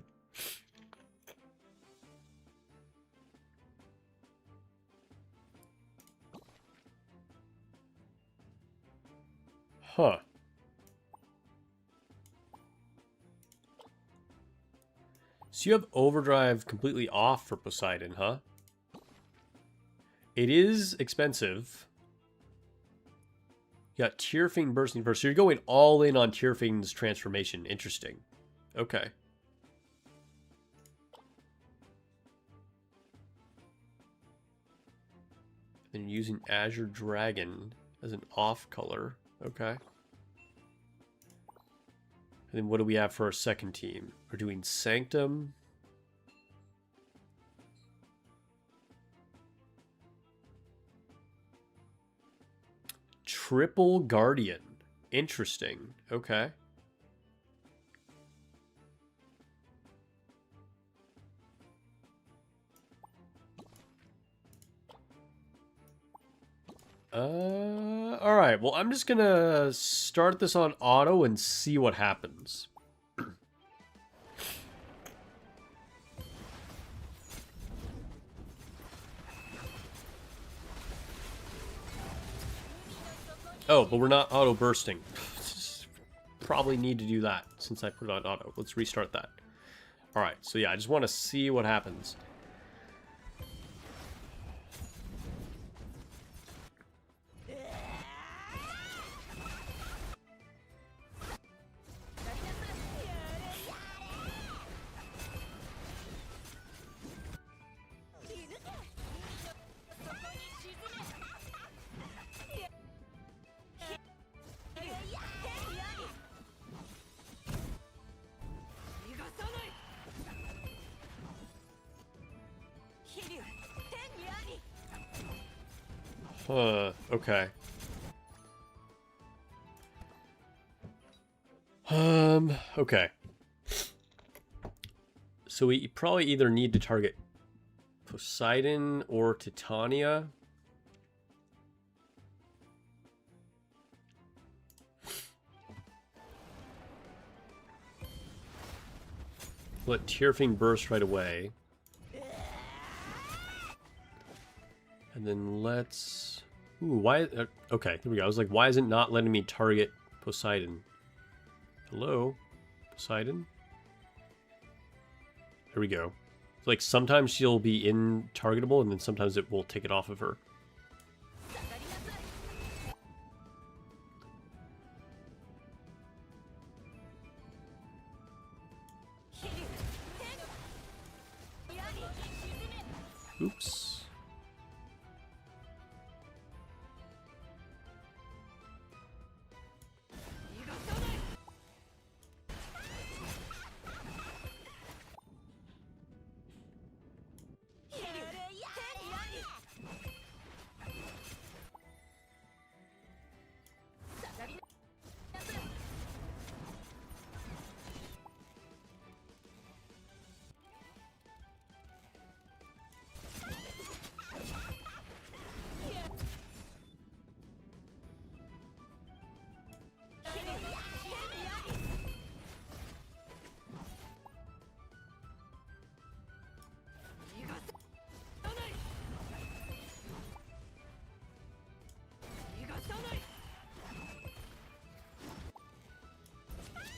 Speaker 1: Huh. So you have overdrive completely off for Poseidon, huh? It is expensive. You got Tierfing bursting first. So you're going all in on Tierfing's transformation. Interesting. Okay. Then you're using Azure Dragon as an off color. Okay. And then what do we have for our second team? We're doing Sanctum. Triple Guardian. Interesting. Okay. All right. Well, I'm just gonna start this on auto and see what happens. Oh, but we're not auto bursting. Probably need to do that since I put it on auto. Let's restart that. All right. So yeah, I just want to see what happens. Okay. Okay. So we probably either need to target Poseidon or Titania. Let Tierfing burst right away. And then let's... Ooh, why... okay, here we go. I was like, why is it not letting me target Poseidon? Hello? Poseidon? There we go. Like, sometimes she'll be in-targetable, and then sometimes it will take it off of her. Oops.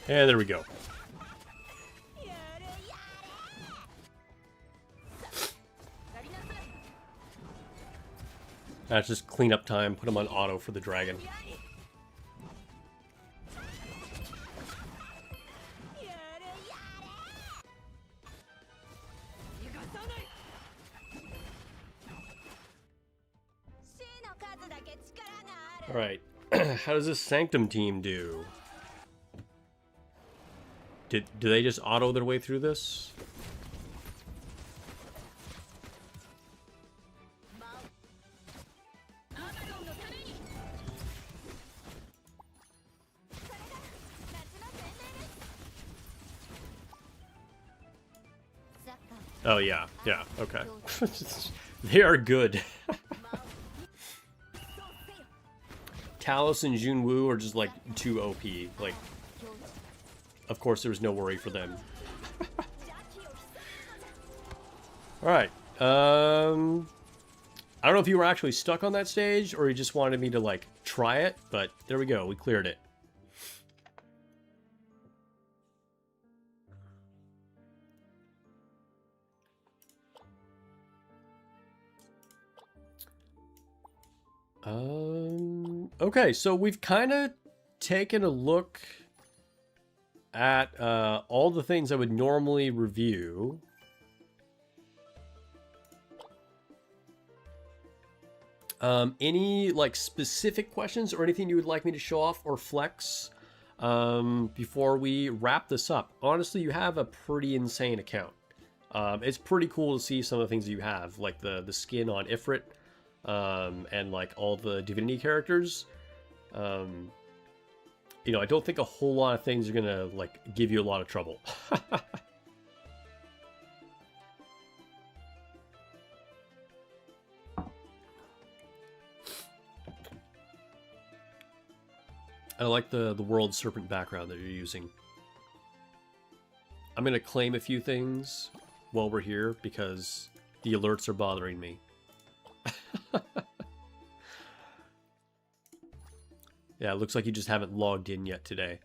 Speaker 1: And there we go. That's just cleanup time. Put him on auto for the dragon. Alright. How does this Sanctum team do? Do they just auto their way through this? Oh yeah, yeah, okay. They are good. Talos and Junwoo are just like too OP. Like, of course, there was no worry for them. All right. I don't know if you were actually stuck on that stage or you just wanted me to like try it, but there we go. We cleared it. Okay, so we've kind of taken a look at all the things I would normally review. Any like specific questions or anything you would like me to show off or flex before we wrap this up? Honestly, you have a pretty insane account. It's pretty cool to see some of the things you have, like the skin on Ifrit. And like all the divinity characters. You know, I don't think a whole lot of things are gonna like give you a lot of trouble. I like the world serpent background that you're using. I'm gonna claim a few things while we're here because the alerts are bothering me. Yeah, it looks like you just haven't logged in yet today.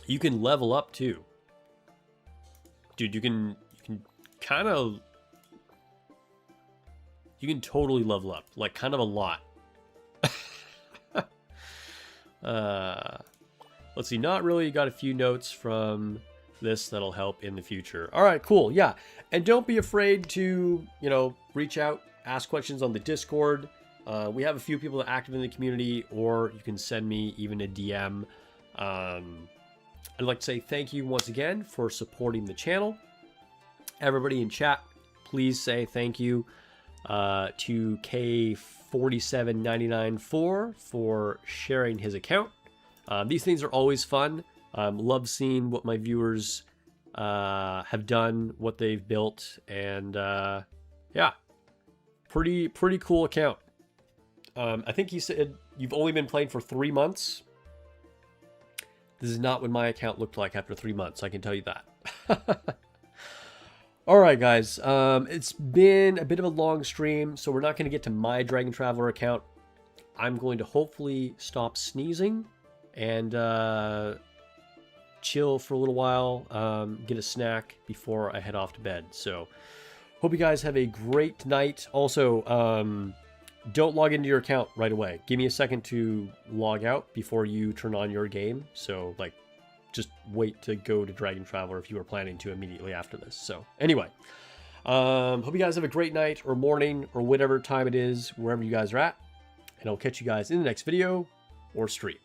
Speaker 1: You can level up too. Dude, you can kind of... You can totally level up. Like, kind of a lot. Let's see, not really. You got a few notes from this that'll help in the future. All right, cool. Yeah, and don't be afraid to, you know, reach out, ask questions on the Discord. We have a few people active in the community, or you can send me even a DM. I'd like to say thank you once again for supporting the channel. Everybody in chat, please say thank you to K47994 for sharing his account. These things are always fun. Love seeing what my viewers have done, what they've built, and yeah, pretty cool account. I think he said you've only been playing for 3 months. This is not what my account looked like after 3 months, I can tell you that. Alright guys, it's been a bit of a long stream, so we're not going to get to my Dragon Traveler account. I'm going to hopefully stop sneezing and chill for a little while, get a snack before I head off to bed. So, hope you guys have a great night. Also, don't log into your account right away. Give me a second to log out before you turn on your game. So, like, just wait to go to Dragon Traveler if you are planning to immediately after this. So, anyway, hope you guys have a great night or morning or whatever time it is, wherever you guys are at. And I'll catch you guys in the next video or stream.